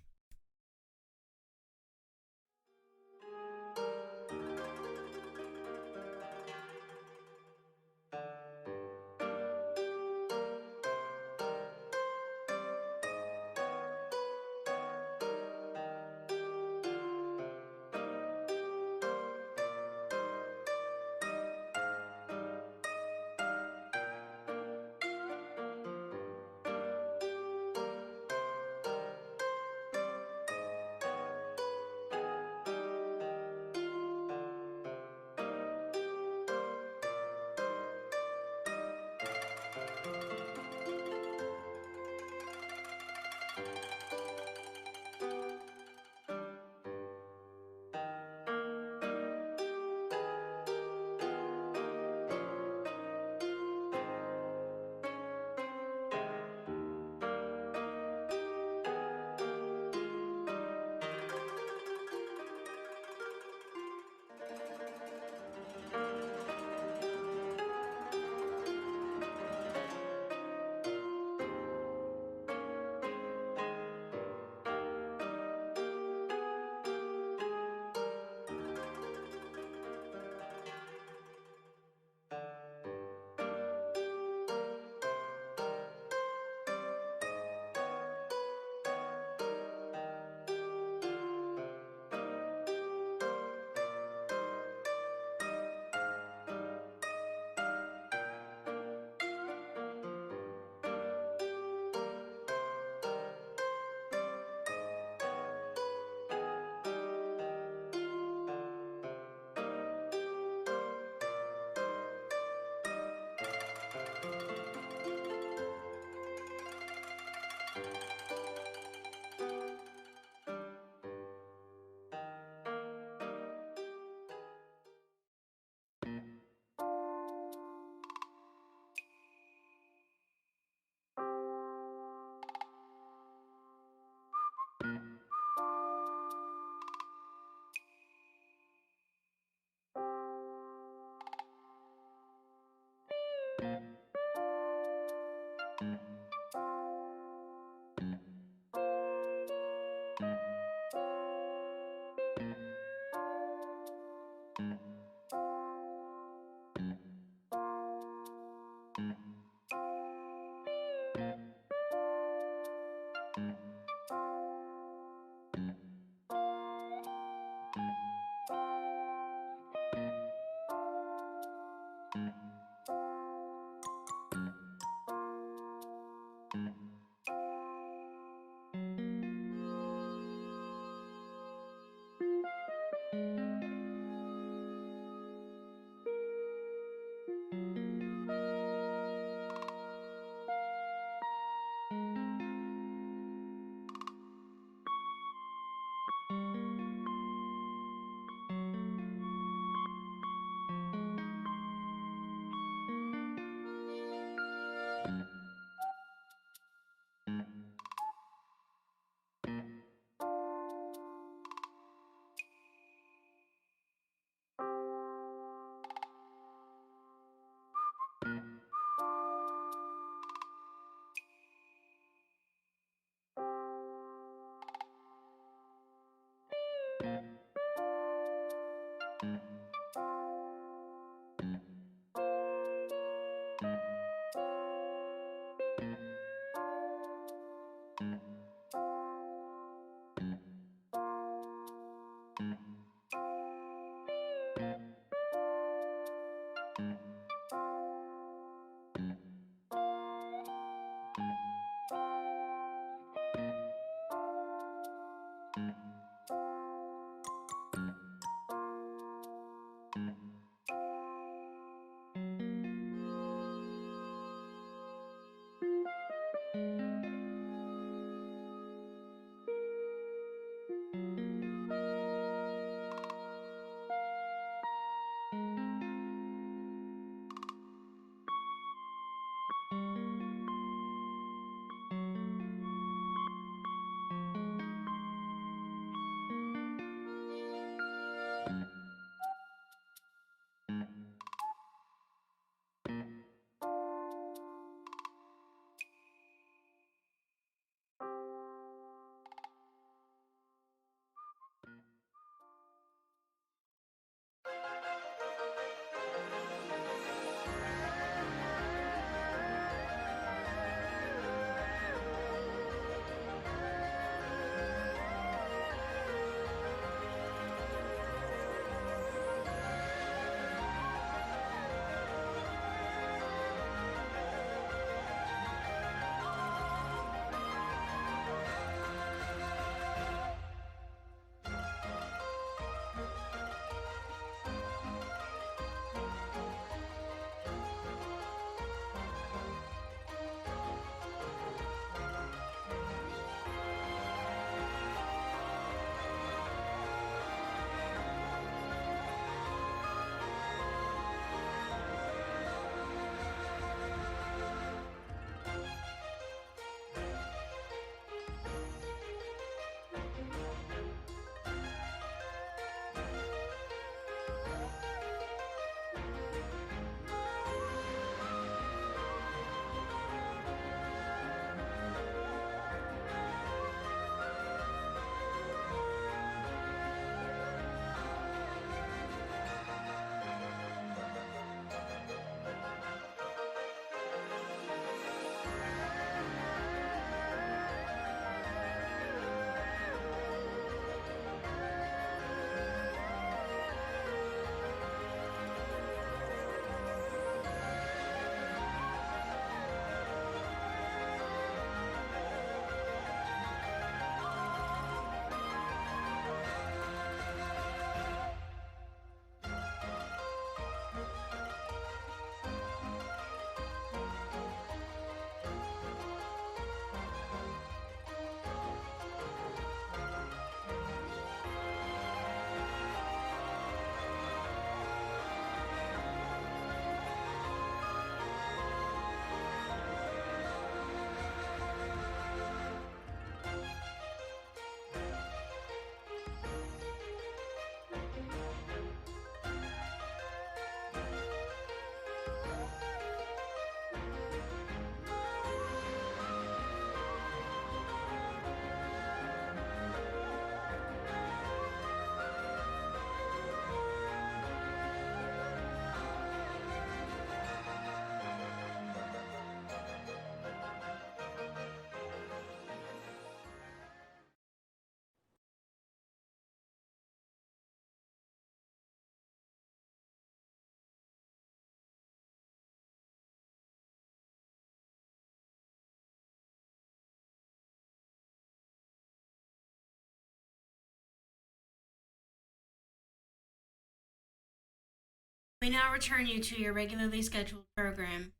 We now return you to your regularly scheduled program.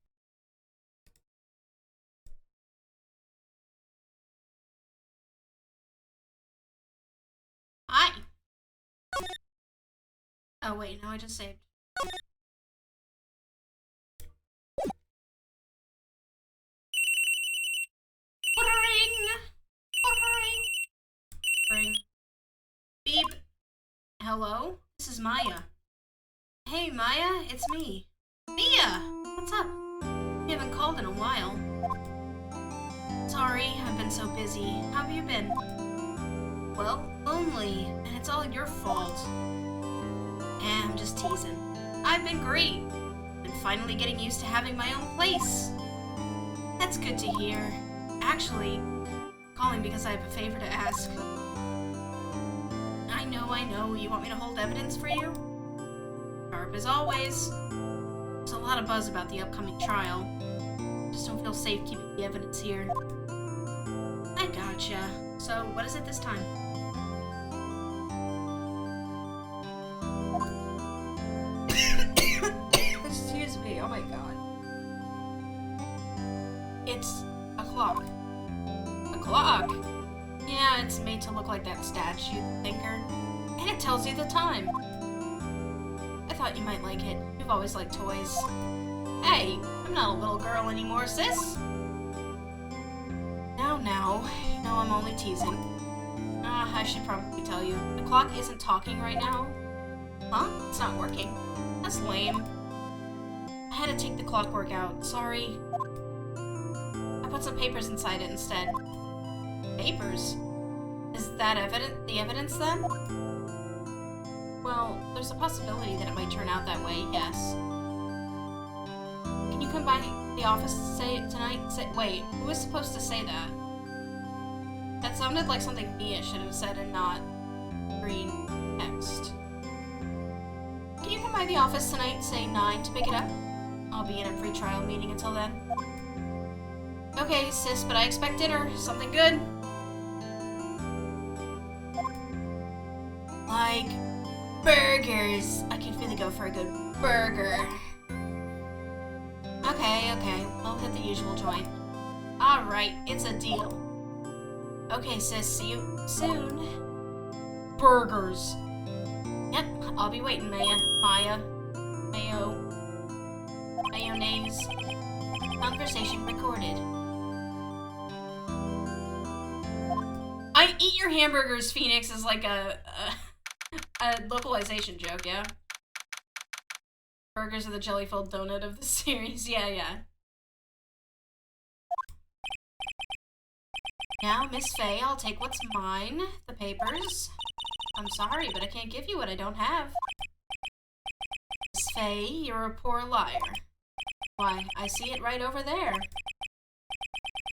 Hi! Oh wait, no, I just saved. Ring! Ring. Beep. Hello? This is Maya. Hey, Maya, it's me. Mia! What's up? You haven't called in a while. Sorry, I've been so busy. How have you been? Well, lonely, and it's all your fault. I'm just teasing. I've been great. Been finally getting used to having my own place. That's good to hear. Actually, calling because I have a favor to ask. I know. You want me to hold evidence for you? Sharp as always. There's a lot of buzz about the upcoming trial. Just don't feel safe keeping the evidence here. I gotcha. So, what is it this time? Excuse me, oh my god. It's a clock. A clock? Yeah, it's made to look like that statue, the thinker. And it tells you the time. I thought you might like it. You've always liked toys. Hey, I'm not a little girl anymore, sis. Now. You know I'm only teasing. I should probably tell you. The clock isn't talking right now. Huh? It's not working. That's lame. I had to take the clockwork out. Sorry. I put some papers inside it instead. Papers? Is that the evidence then? Well, there's a possibility that it might turn out that way, yes. Can you come by the office tonight? Wait, who was supposed to say that? That sounded like something Mia should have said and not green text. Can you come by the office tonight, say 9, to pick it up? I'll be in a pre-trial meeting until then. Okay, sis, but I expect dinner. Something good. Like burgers. I could really go for a good burger. Okay. I'll hit the usual joint. Alright, it's a deal. Okay, sis, see you soon. Burgers. Yep, I'll be waiting, Maya. Mayonnaise. Conversation recorded. I eat your hamburgers, Phoenix, is like a localization joke, yeah? Burgers are the jelly-filled donut of the series, yeah. Now, Miss Faye, I'll take what's mine. The papers. I'm sorry, but I can't give you what I don't have. Miss Faye, you're a poor liar. Why, I see it right over there.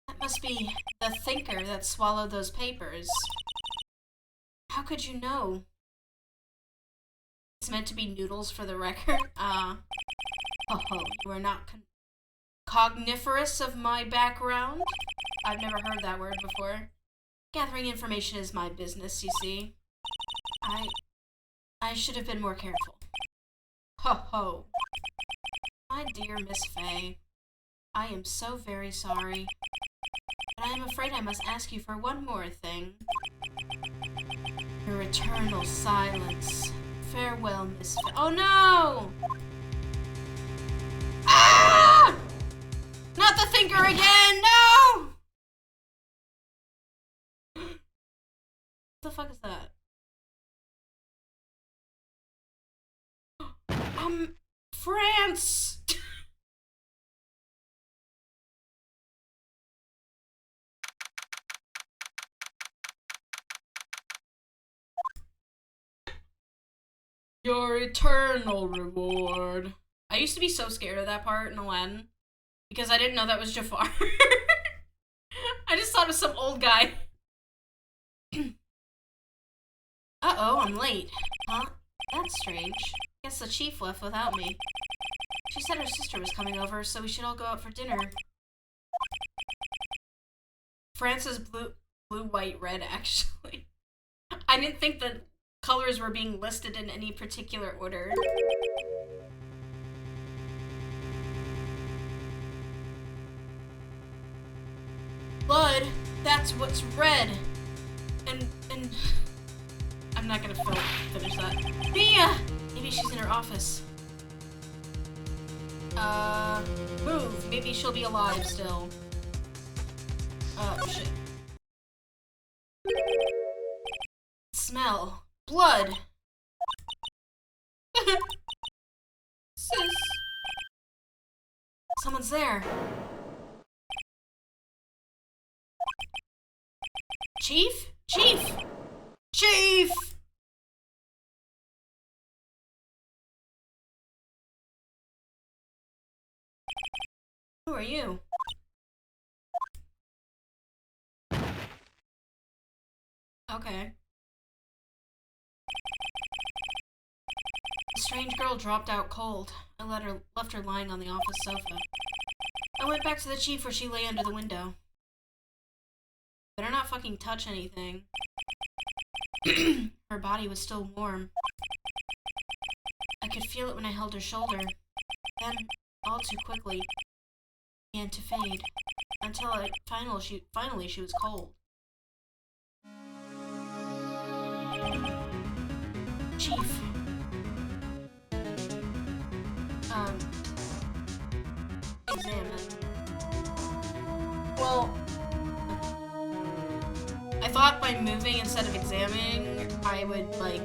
That must be the thinker that swallowed those papers. How could you know? It's meant to be noodles for the record. You are not cogniferous of my background? I've never heard that word before. Gathering information is my business, you see. I should have been more careful. Ho. My dear Miss Faye, I am so very sorry. But I am afraid I must ask you for one more thing. Your eternal silence. Farewell, Miss Faye. Oh no! Ah! Not the thinker again! No! What the fuck is that? France! Your eternal reward. I used to be so scared of that part in Aladdin because I didn't know that was Jafar. I just thought it was some old guy. Uh-oh, I'm late. Huh? That's strange. Guess the chief left without me. She said her sister was coming over, so we should all go out for dinner. France's blue, white, red, actually. I didn't think the colors were being listed in any particular order. blood. That's what's red. And I'm not gonna finish that. Mia! Maybe she's in her office. Move. Maybe she'll be alive still. Shit. Smell. Blood. Sis. Someone's there. Chief? Chief! Chief! Who are you? Okay. A strange girl dropped out cold. I left her lying on the office sofa. I went back to the chief where she lay under the window. Better not fucking touch anything. Her body was still warm. I could feel it when I held her shoulder. Then, all too quickly, began to fade, until finally she was cold. Chief. Examine. Well, I thought by moving instead of examining, I would, like,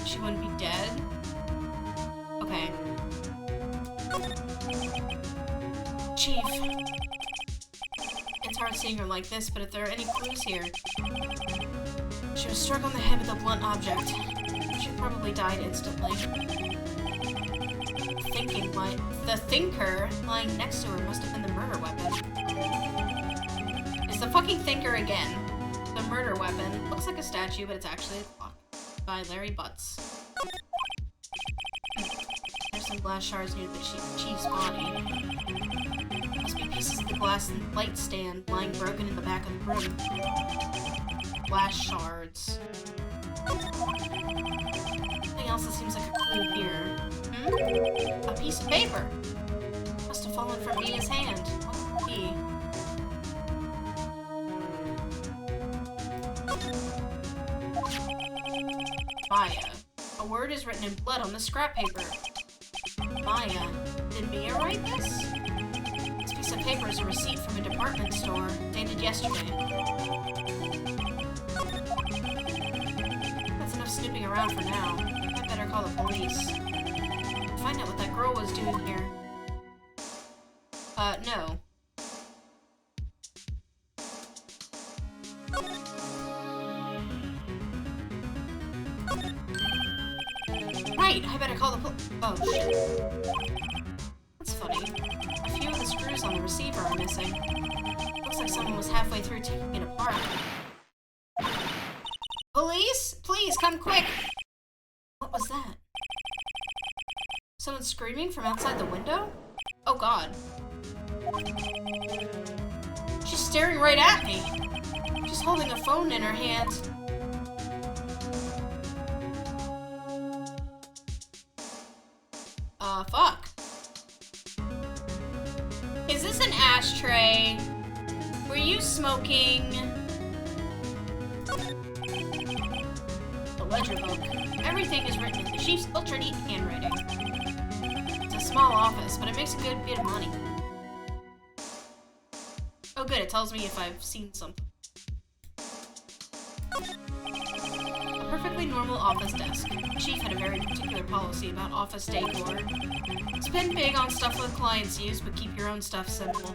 she wouldn't be dead. Okay. Chief. It's hard seeing her like this, but if there are any clues here. She was struck on the head with a blunt object. She probably died instantly. The thinker lying next to her must have been the murder weapon. It's the fucking thinker again. The murder weapon. Looks like a statue, but it's actually a clock. By Larry Butts. There's some glass shards near the chief's body. Must be pieces of the glass light stand lying broken in the back of the room. Glass shards. Something else that seems like a clue here. A piece of paper. Must have fallen from Mia's hand. What could it be? Maya. A word is written in blood on the scrap paper. Maya. Did Mia write this? This piece of paper is a receipt from a department store, dated yesterday. That's enough snooping around for now. I better call the police. Find out what that girl was doing here. No. Right, I better call the oh, shit. That's funny. A few of the screws on the receiver are missing. Looks like someone was halfway through taking it apart. Police? Please, come quick! What was that? Someone screaming from outside the window? Oh god. She's staring right at me. She's holding a phone in her hand. Fuck. Is this an ashtray? Were you smoking? The ledger book. Everything is written in the chief's ultra-neat handwriting. It's a small office, but it makes a good bit of money. Oh good, it tells me if I've seen something. A perfectly normal office desk. The chief had a very particular policy about office decor. Spend big on stuff that clients use, but keep your own stuff simple.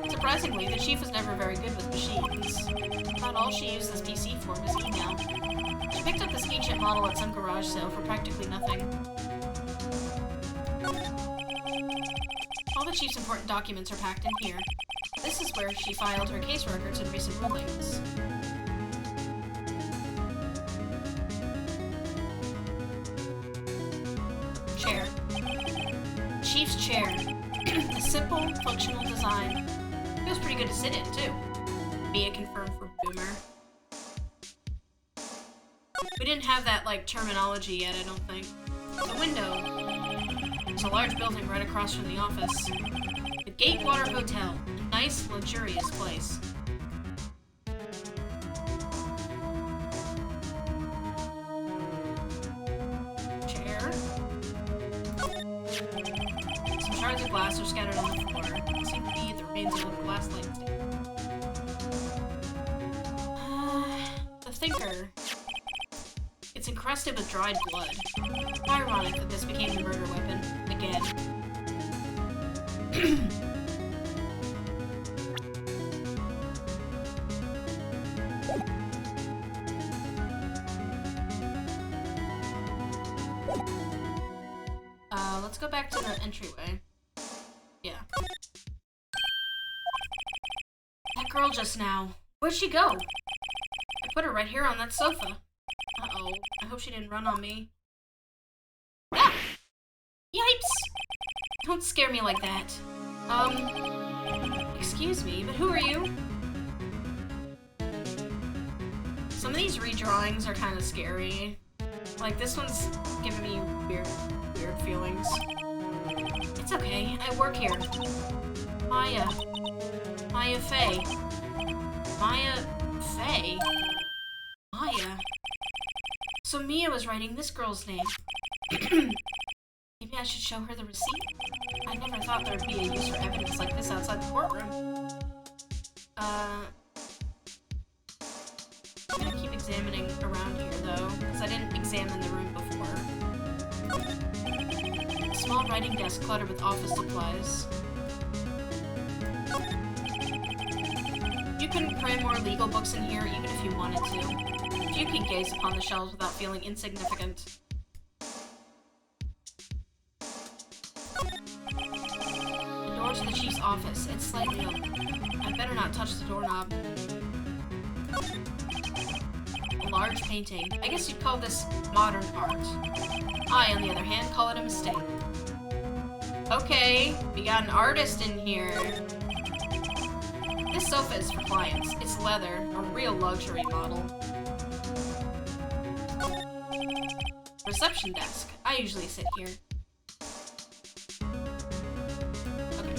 Surprisingly, the chief was never very good with machines. About all she used this PC for was email. She picked up this ancient model at some garage sale for practically nothing. All the chief's important documents are packed in here. This is where she filed her case records and recent rulings. Chair. Chief's chair. A simple, functional design. Feels pretty good to sit in, too. Mia confirmed for Boomer. We didn't have that, like, terminology yet, I don't think. The window. There's a large building right across from the office. Water Hotel. A nice, luxurious place. Chair. Some shards of glass are scattered on the floor. Seem to be the remains of a glass light stick. The thinker. It's encrusted with dried blood. Ironic that this became the murder weapon again. Let's go back to the entryway. Yeah. That girl just now. Where'd she go? I put her right here on that sofa. Uh-oh. I hope she didn't run on me. Ah! Yipes! Don't scare me like that. Excuse me, but who are you? Some of these redrawings are kind of scary. Like, this one's giving me weird feelings. It's okay, I work here. Maya Fey. Maya Fey? Maya? So Mia was writing this girl's name. Maybe I should show her the receipt? I never thought there'd be a use for evidence like this outside the courtroom. I'm gonna keep examining around here, though, because I didn't examine the room before. A small writing desk cluttered with office supplies. You couldn't cram more legal books in here, even if you wanted to. You can gaze upon the shelves without feeling insignificant. The door to the chief's office. It's slightly open. I better not touch the doorknob. A large painting. I guess you'd call this modern art. I, on the other hand, call it a mistake. Okay, we got an artist in here. This sofa is for clients. It's leather, a real luxury model. Reception desk. I usually sit here. Okay.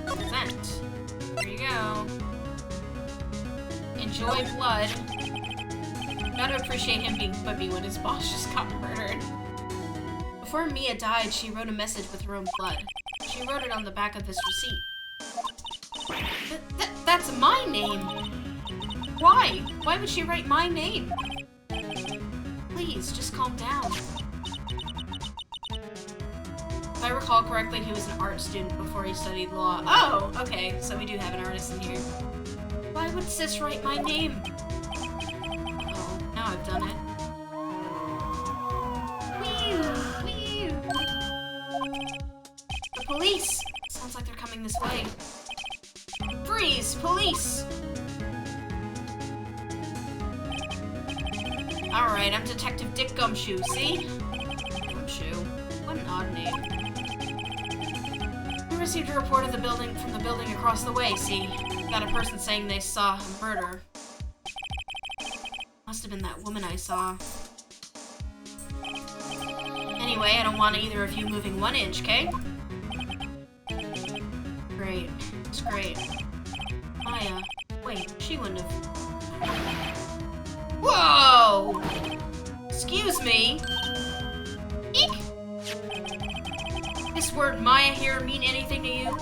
Present. Here you go. Enjoy blood. Gotta appreciate him being quippy when his boss just got murdered. Before Mia died, she wrote a message with her own blood. She wrote it on the back of this receipt. That's my name! Why? Why would she write my name? Please, just calm down. If I recall correctly, he was an art student before he studied law. Oh, okay, so we do have an artist in here. Why would Sis write my name? Oh, now I've done it. Whee! The police! Sounds like they're coming this way. Freeze! Police! Alright, I'm Detective Dick Gumshoe, see? Gumshoe? What an odd name. We received a report of the building from the building across the way, see? Got a person saying they saw a murder. Must have been that woman I saw. Anyway, I don't want either of you moving 1 inch, okay? Great. It's great. Maya. Wait, she wouldn't have... Whoa! Excuse me? Eek! This word Maya here mean anything to you?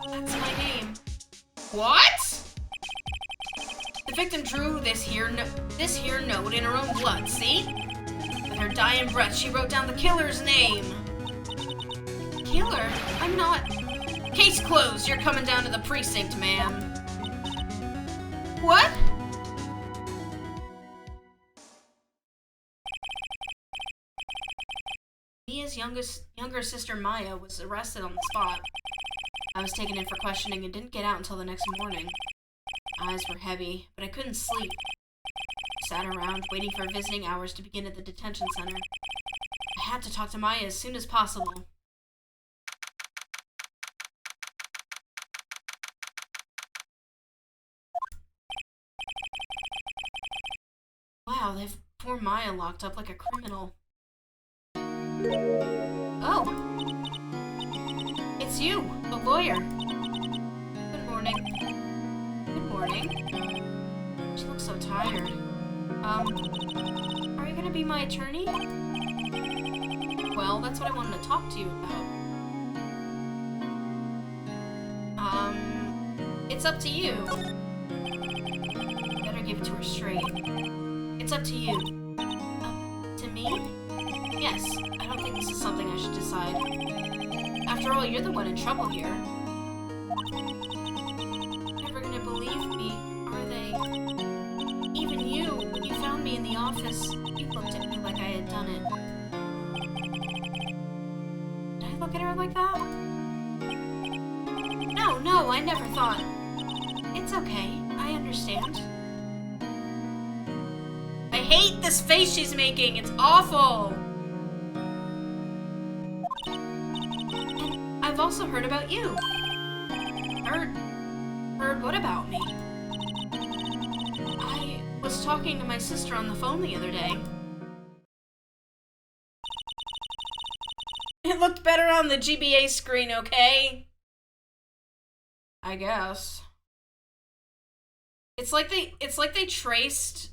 That's my name. What? The victim drew this here note in her own blood, see? With her dying breath, she wrote down the killer's name. Killer? I'm not... Case closed. You're coming down to the precinct, ma'am. What? Mia's younger sister Maya was arrested on the spot. I was taken in for questioning and didn't get out until the next morning. My eyes were heavy, but I couldn't sleep. I sat around waiting for visiting hours to begin at the detention center. I had to talk to Maya as soon as possible. Wow, they've Poor Maya locked up like a criminal. Oh. It's you, the lawyer. Good morning. Good morning. She looks so tired. Are you gonna be my attorney? Well, that's what I wanted to talk to you about. It's up to you. Better give it to her straight. It's up to you. Up to me? Yes, I don't think this is something I should decide. After all, you're the one in trouble here. Never gonna believe me, are they? Even you, when you found me in the office, you looked at me like I had done it. Did I look at her like that? No, I never thought. It's okay, I understand. I hate this face she's making, it's awful! And I've also heard about you. Heard what about me? I was talking to my sister on the phone the other day. It looked better on the GBA screen, okay? I guess. It's like they traced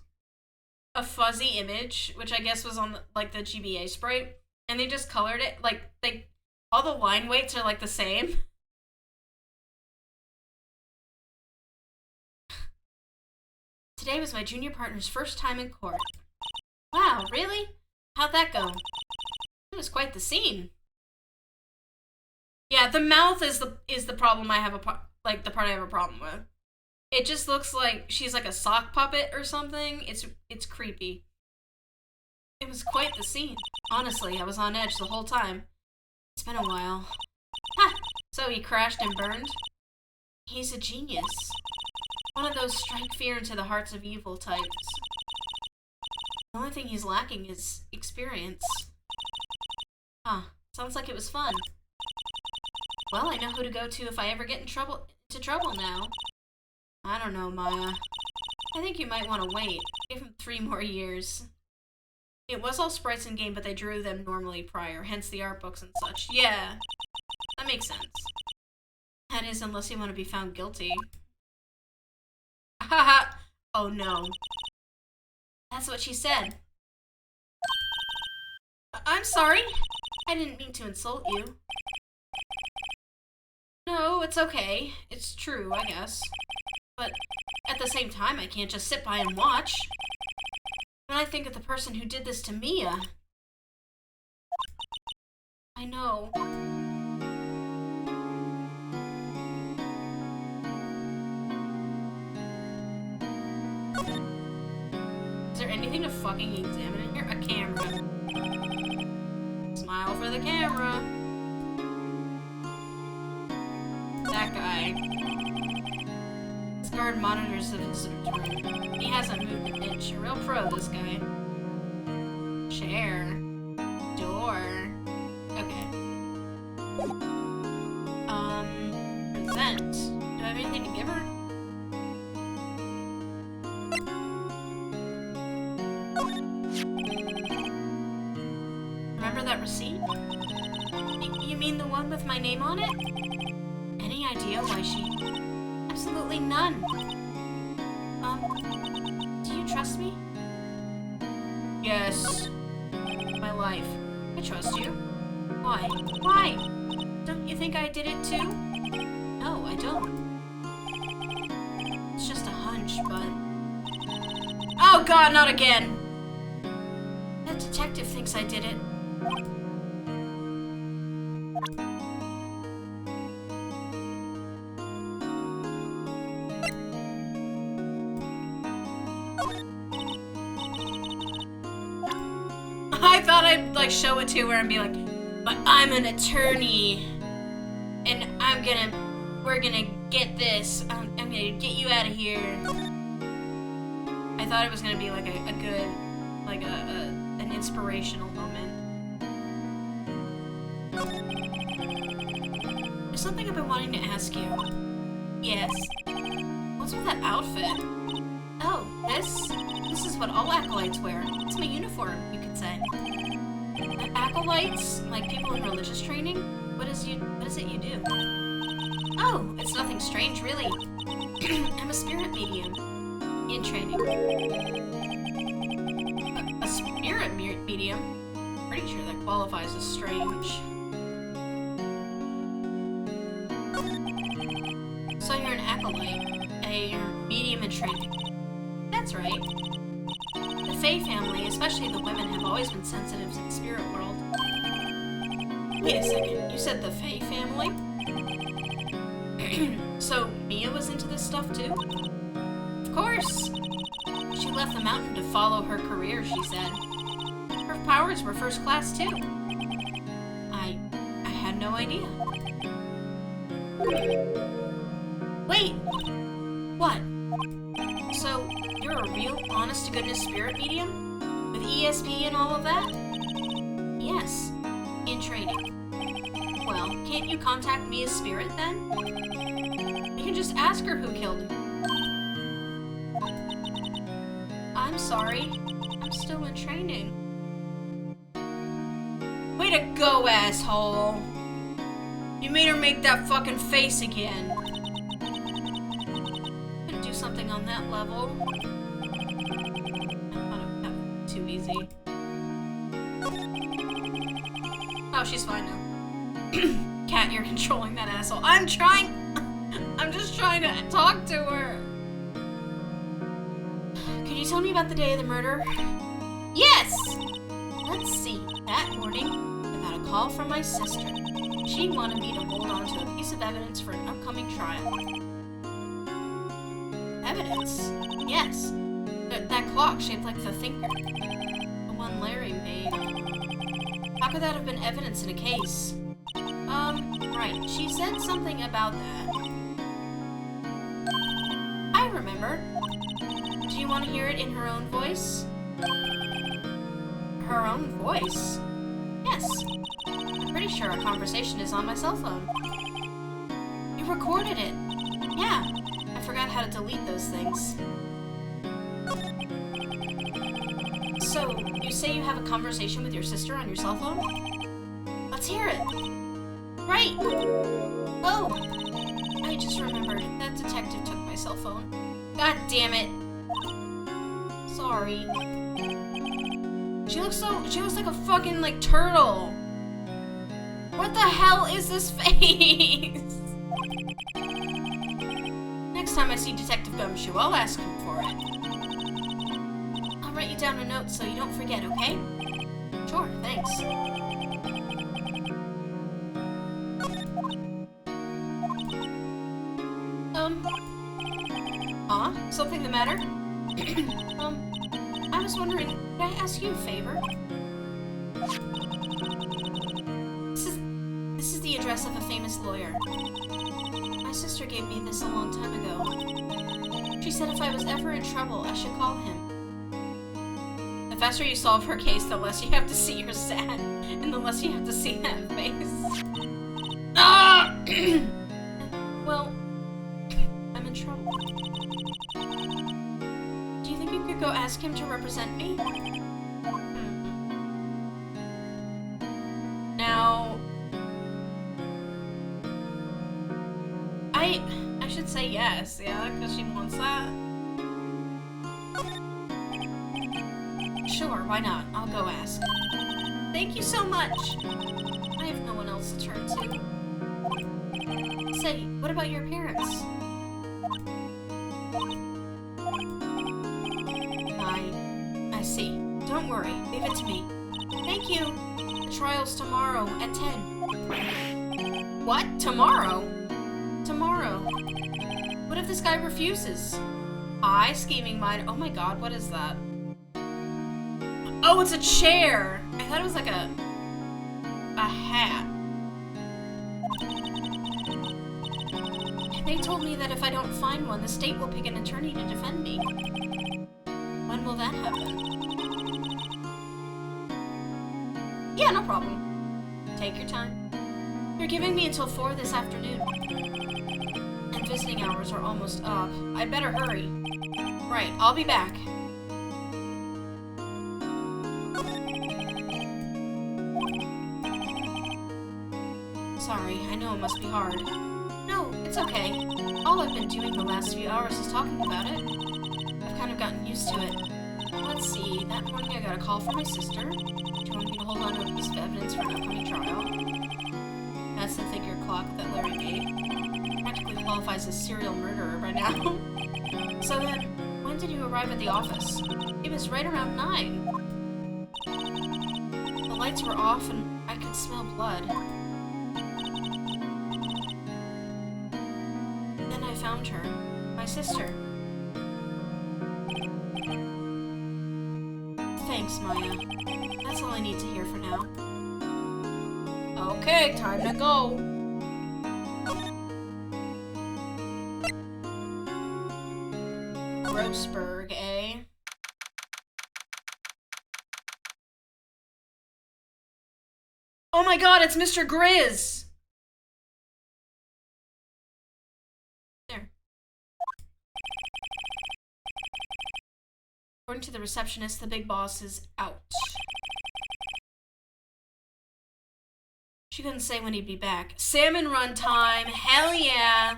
a fuzzy image, which I guess was on the GBA sprite, and they just colored it all the line weights are like the same. Today was my junior partner's first time in court. Wow, really? How'd that go? It was quite the scene. Yeah, the mouth is the problem I have the part I have a problem with. It just looks like she's like a sock puppet or something. It's creepy. It was quite the scene. Honestly, I was on edge the whole time. It's been a while. Ha! So he crashed and burned? He's a genius. One of those strike fear into the hearts of evil types. The only thing he's lacking is experience. Huh. Sounds like it was fun. Well, I know who to go to if I ever get into trouble now. I don't know, Maya. I think you might want to wait. Give him 3 more years. It was all sprites in game, but they drew them normally prior, hence the art books and such. Yeah, that makes sense. That is, unless you want to be found guilty. Haha! Oh no. That's what she said. I'm sorry. I didn't mean to insult you. No, it's okay. It's true, I guess. But at the same time, I can't just sit by and watch. When I think of the person who did this to Mia... I know. Is there anything to fucking examine in here? A camera. Smile for the camera. That guy. This guard monitors the visitor's room. He hasn't moved an inch. A real pro, this guy. Chair. Door. Okay. Present. Do I have anything to give her? Remember that receipt? You mean the one with my name on it? Any idea why she... Absolutely none. Do you trust me? Yes. My life. I trust you. Why? Why? Don't you think I did it too? No, I don't. It's just a hunch, but... Oh god, not again! That detective thinks I did it. I thought I'd like show it to her and be like, but I'm an attorney, and we're gonna get this. I'm gonna get you out of here. I thought it was gonna be like a good, like an inspirational moment. There's something I've been wanting to ask you. Yes. What's with that outfit? Oh, this? This is what all acolytes wear. It's my uniform, you could say. Acolytes? Like people in religious training? What is it you do? Oh, it's nothing strange, really. I'm a spirit medium. In training. A spirit medium? Pretty sure that qualifies as strange. So you're an acolyte, a medium in training. That's right. The Fae family, especially the women, have always been sensitive to the spirit world. Wait a second, you said the Fae family? So Mia was into this stuff too? Of course! She left the mountain to follow her career, she said. Her powers were first class too. I had no idea. Wait! What? So, you're a real, honest-to-goodness spirit medium? With ESP and all of that? Yes. In training. Well, can't you contact Mia's spirit then? You can just ask her who killed him. I'm sorry. I'm still in training. Way to go, asshole! You made her make that fucking face again. Couldn't do something on that level. I thought that was too easy. Oh, she's fine now. Cat, you're controlling that asshole. I'm just trying to talk to her. Could you tell me about the day of the murder? Yes! Let's see. That morning, I got a call from my sister. She wanted me to hold on to a piece of evidence for an upcoming trial. Evidence? Yes. That clock shaped like the Thinker. The one Larry made. How could that have been evidence in a case? Right. She said something about that. I remember. Do you want to hear it in her own voice? Her own voice? Yes. I'm pretty sure our conversation is on my cell phone. You recorded it. Yeah. I forgot how to delete those things. So, you say you have a conversation with your sister on your cell phone? Let's hear it. Right. Oh. I just remembered. That detective took my cell phone. God damn it. Sorry. She looks like a fucking, like, turtle. What the hell is this face? Next time I see Detective Gumshoe, I'll ask him for it. I'll write you down a note so you don't forget, okay? Sure, thanks. Something the matter? I was wondering, could I ask you a favor? This is the address of a famous lawyer. My sister gave me this a long time ago. She said if I was ever in trouble, I should call him. The faster you solve her case, the less you have to see her sad, and the less you have to see that face. Ah! Well, I'm in trouble. Do you think you could go ask him to represent me? Now, I should say yes, yeah, because she wants that. Sure, why not? I'll go ask. Thank you so much. I have no one else to turn to. Say, what about your parents? I see. Don't worry. Leave it to me. Thank you. The trial's tomorrow at 10. What? Tomorrow? Tomorrow. What if this guy refuses? Scheming mind. Oh my god, what is that? Oh, it's a chair! I thought it was like a hat. They told me that if I don't find one, the state will pick an attorney to defend me. When will that happen? Yeah, no problem. Take your time. You're giving me until 4 this afternoon. And visiting hours are almost up. I'd better hurry. Right, I'll be back. sorry. I know it must be hard. No, it's okay. All I've been doing the last few hours is talking about it. I've kind of gotten used to it. Let's see, that morning I got a call from my sister. She wanted me to hold on to a piece of evidence for an upcoming trial. That's the figure clock that Larry made. Practically qualifies as serial murderer by now. So then, when did you arrive at the office? It was right around 9. The lights were off and I could smell blood. Then I found her, my sister. Thanks, Maya. That's all I need to hear for now. Okay, time to go. Grossberg, eh? Oh my god, it's Mr. Grizz! There. According to the receptionist, the big boss is out. She couldn't say when he'd be back. Salmon run time! Hell yeah!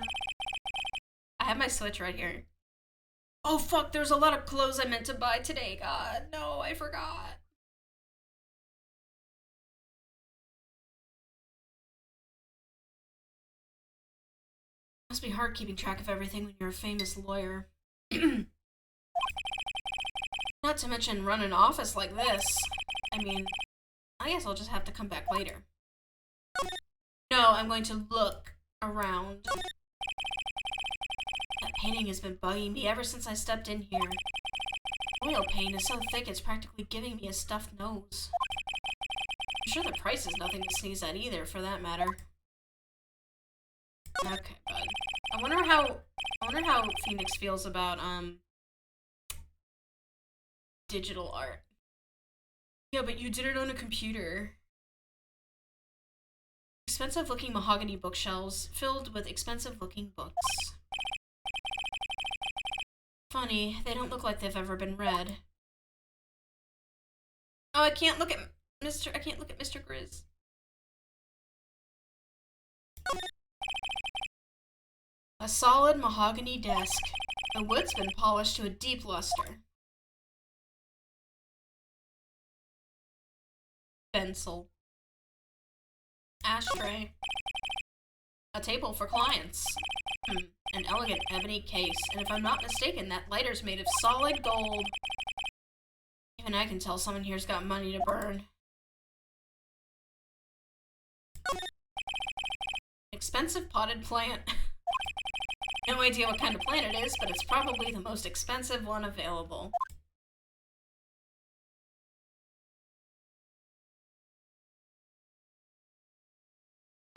I have my Switch right here. Oh fuck, there's a lot of clothes I meant to buy today, God. No, I forgot. Must be hard keeping track of everything when you're a famous lawyer. Not to mention run an office like this. I mean, I guess I'll just have to come back later. No, I'm going to look around. That painting has been bugging me ever since I stepped in here. Oil paint is so thick it's practically giving me a stuffed nose. I'm sure the price is nothing to sneeze at either, for that matter. Okay, bud. I wonder how Phoenix feels about digital art. Yeah, but you did it on a computer. Expensive looking mahogany bookshelves filled with expensive looking books. Funny, they don't look like they've ever been read. Oh, I can't look at Mr. Grizz. A solid mahogany desk. The wood's been polished to a deep luster. Pencil. Ashtray. A table for clients. An elegant ebony case, and if I'm not mistaken, that lighter's made of solid gold. Even I can tell someone here's got money to burn. Expensive potted plant. No idea what kind of plant it is, but it's probably the most expensive one available.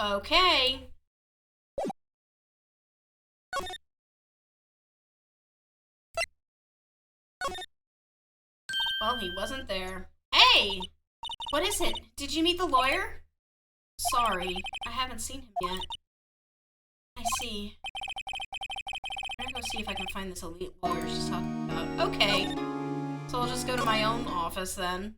Okay. Well, he wasn't there. Hey! What is it? Did you meet the lawyer? Sorry, I haven't seen him yet. I see. I'm gonna go see if I can find this elite lawyer she's talking about. Okay. So I'll just go to my own office then.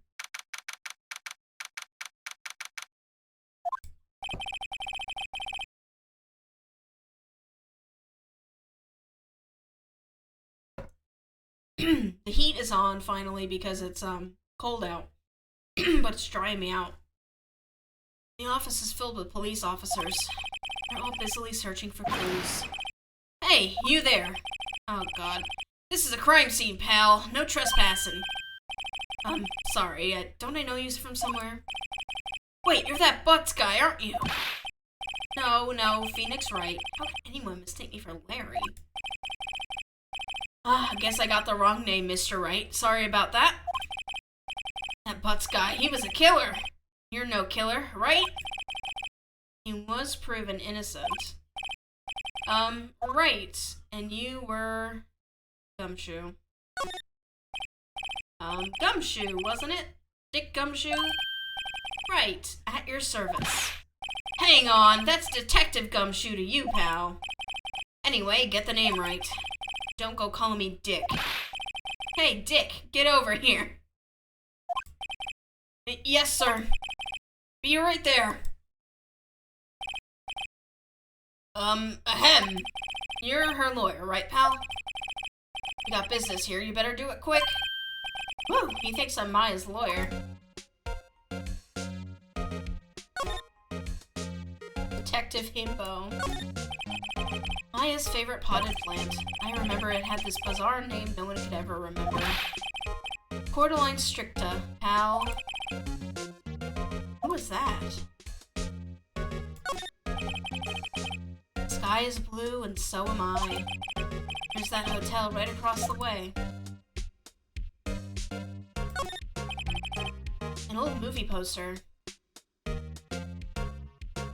The heat is on finally because it's cold out. But it's drying me out. The office is filled with police officers. They're all busily searching for clues. Hey, you there! Oh god. This is a crime scene, pal. No trespassing. Sorry, don't I know you from somewhere? Wait, you're that Butts guy, aren't you? No, Phoenix Wright. How can anyone mistake me for Larry? I guess I got the wrong name, Mr. Wright. Sorry about that. That Butts guy, he was a killer. You're no killer, right? He was proven innocent. Right. And you were... Gumshoe. Gumshoe, wasn't it? Dick Gumshoe? Right. At your service. Hang on, that's Detective Gumshoe to you, pal. Anyway, get the name right. Don't go calling me Dick. Hey, Dick, get over here. Yes, sir. Be right there. Ahem. You're her lawyer, right, pal? You got business here, you better do it quick. Whew, he thinks I'm Maya's lawyer. Detective Himbo. Maya's favorite potted plant. I remember it had this bizarre name no one could ever remember. Cordyline stricta, pal. What was that? Sky is blue and so am I. There's that hotel right across the way. An old movie poster.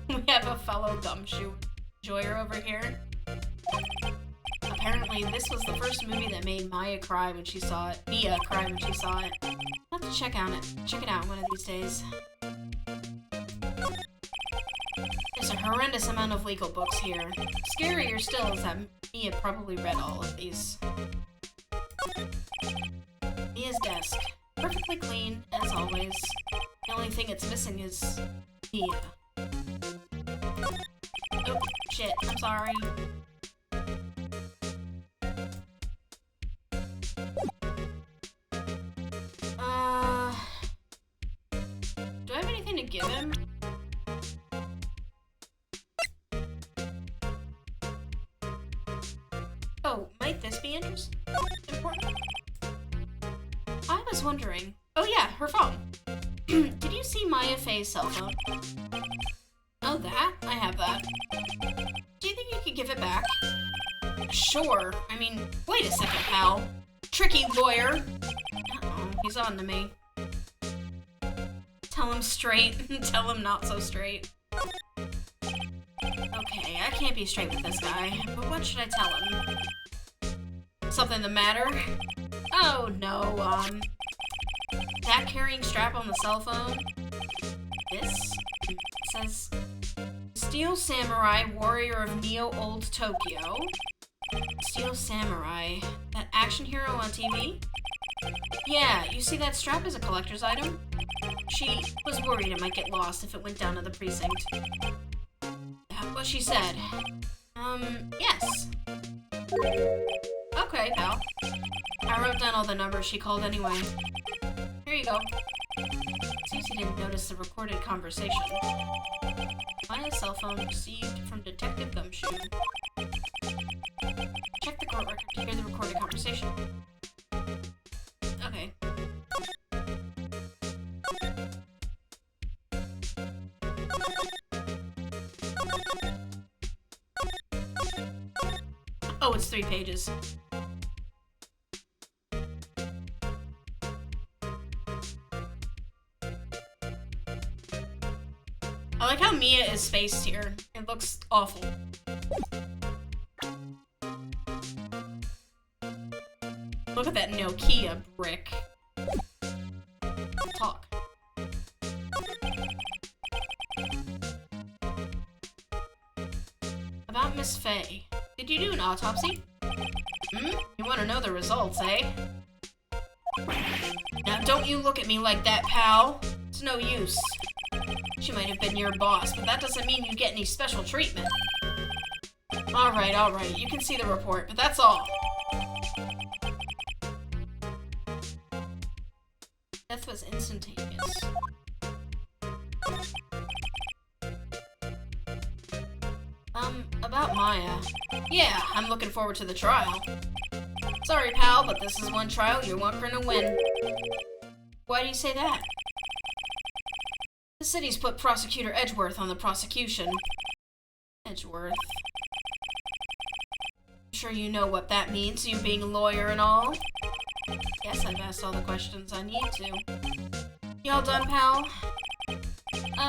We have a fellow gumshoe enjoyer over here. Apparently, this was the first movie that made Mia cry when she saw it. I'll have to check it out one of these days. There's a horrendous amount of legal books here. Scarier still is that Mia probably read all of these. Mia's desk. Perfectly clean, as always. The only thing it's missing is Mia. Oh, shit, I'm sorry. Do I have anything to give him? Oh, might this be important? I was wondering. Oh yeah, her phone. Did you see Maya Faye's cell phone? Oh, that? I have that. Do you think you could give it back? Sure. I mean, wait a second, pal. Tricky lawyer. Uh-oh, he's on to me. Tell him straight. Tell him not so straight. Okay, I can't be straight with this guy, but what should I tell him? Something the matter? Oh, no, that carrying strap on the cell phone? This? It says, Steel Samurai, warrior of Neo-Old Tokyo. Steel Samurai? That action hero on TV? Yeah, you see that strap is a collector's item? She was worried it might get lost if it went down to the precinct. That's what she said. Yes. Okay, pal. I wrote down all the numbers she called anyway. Here you go. Seems he didn't notice the recorded conversation. Maya's cell phone received from Detective Gumshoe. Check the court record to hear the recorded conversation. Okay. Oh, it's 3 pages. I like how Mia is spaced here. It looks awful. Look at that Nokia brick. Talk. About Miss Faye. Did you do an autopsy? You want to know the results, eh? Now don't you look at me like that, pal. It's no use. She might have been your boss, but that doesn't mean you get any special treatment. Alright, you can see the report, but that's all. Death was instantaneous. About Maya. Yeah, I'm looking forward to the trial. Sorry, pal, but this is one trial you weren't gonna win. Why do you say that? The city's put Prosecutor Edgeworth on the prosecution. Edgeworth. I'm sure you know what that means, you being a lawyer and all. Guess I've asked all the questions I need to. You all done, pal?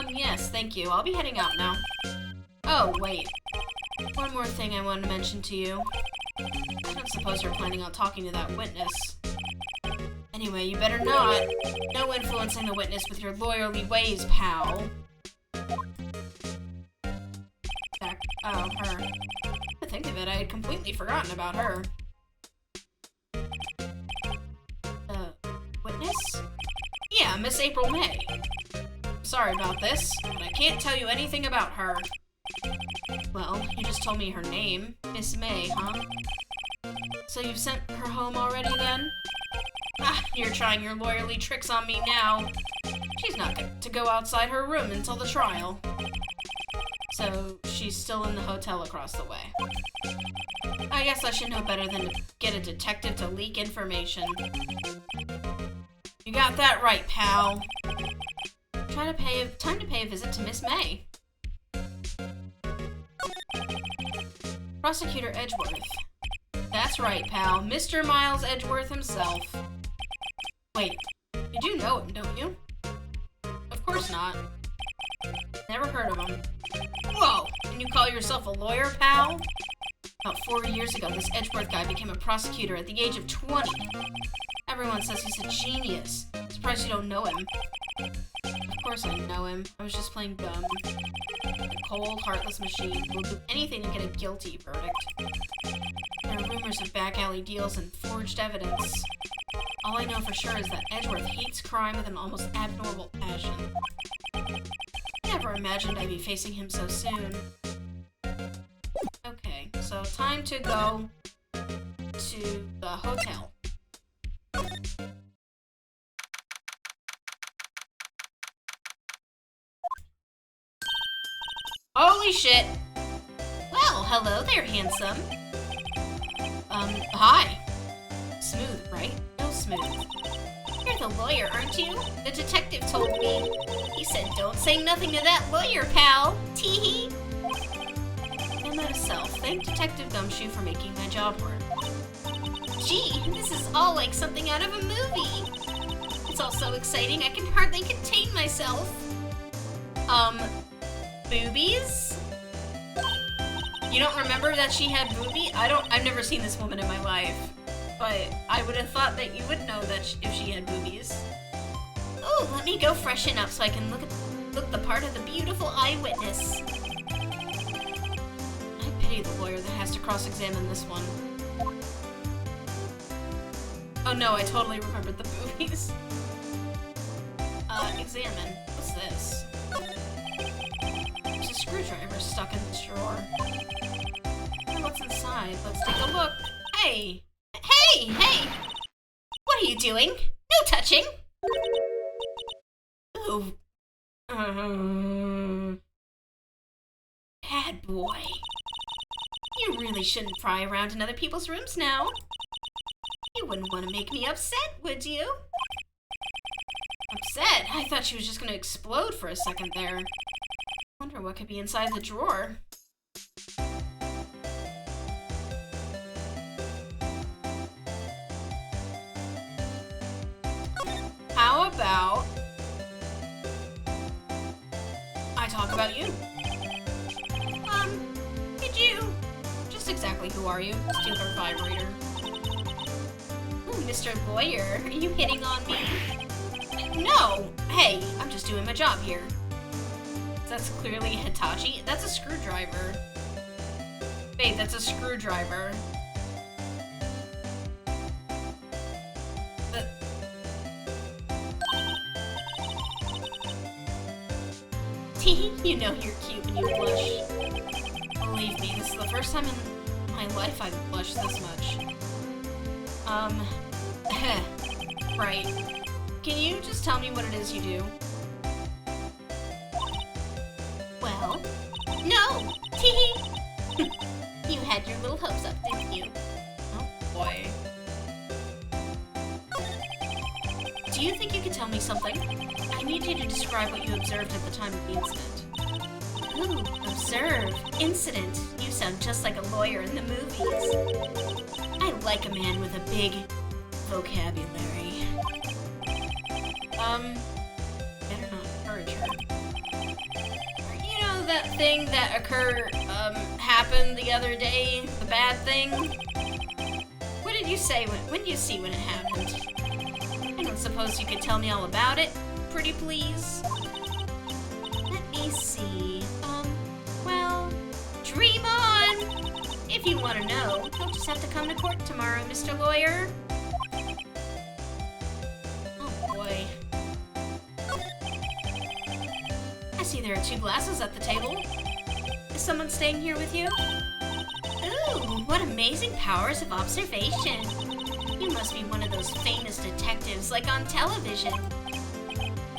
Yes, thank you. I'll be heading out now. Oh, wait. One more thing I wanted to mention to you. I don't suppose you're planning on talking to that witness. Anyway, you better not. No influencing the witness with your lawyerly ways, pal. Her. To think of it, I had completely forgotten about her. Witness? Yeah, Miss April May. Sorry about this, but I can't tell you anything about her. Well, you just told me her name. Miss May, huh? So you've sent her home already, then? Ah, you're trying your lawyerly tricks on me now. She's not to go outside her room until the trial. So, she's still in the hotel across the way. I guess I should know better than to get a detective to leak information. You got that right, pal. Time to pay a visit to Miss May. Prosecutor Edgeworth. That's right, pal. Mr. Miles Edgeworth himself. Wait, you do know him, don't you? Of course not. Never heard of him. Whoa! And you call yourself a lawyer, pal? About 4 years ago, this Edgeworth guy became a prosecutor at the age of 20. Everyone says he's a genius. Surprised you don't know him. Of course I know him. I was just playing dumb. A cold, heartless machine who will do anything to get a guilty verdict. There are rumors of back alley deals and forged evidence. All I know for sure is that Edgeworth hates crime with an almost abnormal passion. Never imagined I'd be facing him so soon. Okay, so time to go to the hotel. Holy shit! Well, hello there, handsome. Hi. Smooth, right? No smooth. You're the lawyer, aren't you? The detective told me. He said don't say nothing to that lawyer, pal. Tee-hee. No matter self, thank Detective Gumshoe for making my job hard. Gee, this is all like something out of a movie. It's all so exciting I can hardly contain myself. Boobies? You don't remember that she had boobies? I've never seen this woman in my life. But I would have thought that you would know that if she had boobies. Oh, let me go freshen up so I can look the part of the beautiful eyewitness. I pity the lawyer that has to cross-examine this one. Oh no, I totally remembered the boobies. Examine. What's this? There's a screwdriver stuck in this drawer. Oh, what's inside? Let's take a look. Hey! Hey! Hey! What are you doing? No touching! Ooh. Bad boy. You really shouldn't pry around in other people's rooms now. You wouldn't want to make me upset, would you? Upset? I thought she was just going to explode for a second there. Wonder what could be inside the drawer. How about I talk about you? Did you? Just exactly who are you? Steal her vibrator. Ooh, Mr. Lawyer, are you hitting on me? No! Hey, I'm just doing my job here. That's clearly Hitachi. That's a screwdriver. Babe, that's a screwdriver. You know you're cute when you blush. Believe me, this is the first time in my life I've blushed this much. Right. Can you just tell me what it is you do? Well, no! Tee-hee! You had your little hopes up, didn't you? Oh boy. Do you think you could tell me something? I need you to describe what you observed at the time of the incident. Ooh, observe. Incident. You sound just like a lawyer in the movies. I like a man with a big vocabulary. Better not encourage her. You know that thing that happened the other day? The bad thing? What did you say when did you see when it happened? I don't suppose you could tell me all about it, pretty please? Let me see. Well, dream on! If you want to know, you'll just have to come to court tomorrow, Mr. Lawyer. Oh boy. I see there are 2 glasses at the table. Is someone staying here with you? Ooh, what amazing powers of observation. You must be one of those famous detectives like on television.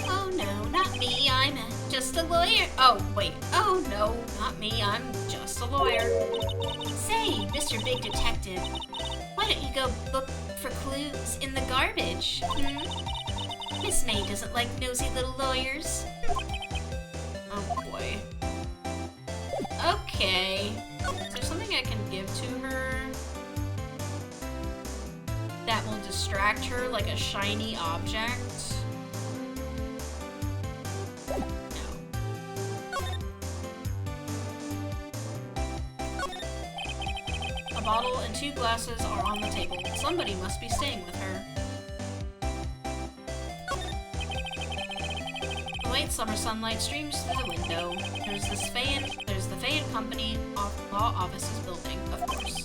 Oh no, not me, I'm just a lawyer. Oh, wait. Oh no, not me, I'm just a lawyer. Say, Mr. Big Detective, why don't you go look for clues in the garbage? Miss May doesn't like nosy little lawyers. Oh boy. Okay. Is there something I can give to her that will distract her like a shiny object? A bottle and 2 glasses are on the table. Somebody must be staying with her. The late summer sunlight streams through the window. There's the Fay & Company law offices building, of course.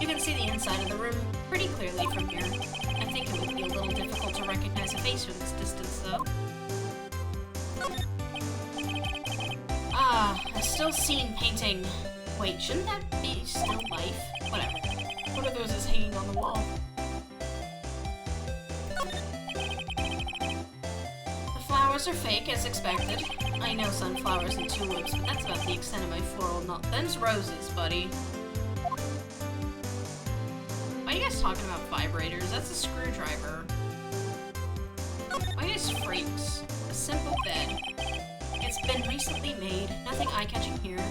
You can see the inside of the room pretty clearly from here. I think it would be a little difficult to recognize a face from this distance, though. Ah, a still scene painting. Wait, shouldn't that be still life? Whatever. One of those is hanging on the wall. The flowers are fake, as expected. I know sunflowers and tulips, but that's about the extent of my floral knowledge. Them's roses, buddy. Why are you guys talking about vibrators? That's a screwdriver. Why are you guys freaks? A simple bed. It's been recently made. Nothing eye-catching here.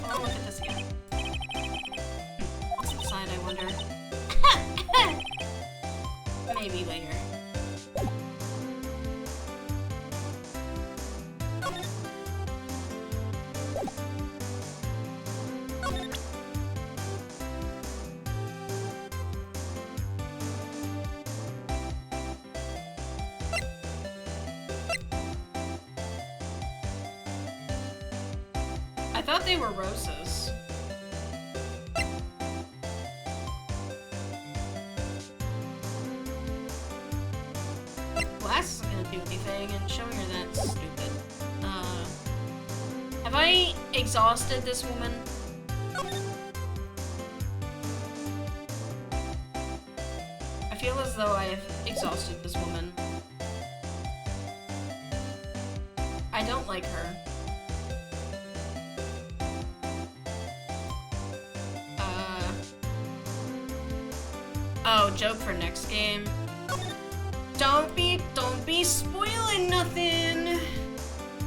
Oh, look at this again. What's inside, I wonder? Maybe later. I thought they were roses. Glass isn't gonna do anything, and showing her that's stupid. Have I exhausted this woman? I feel as though I have exhausted this woman. I don't like her. Oh, joke for next game. Don't be spoiling nothing.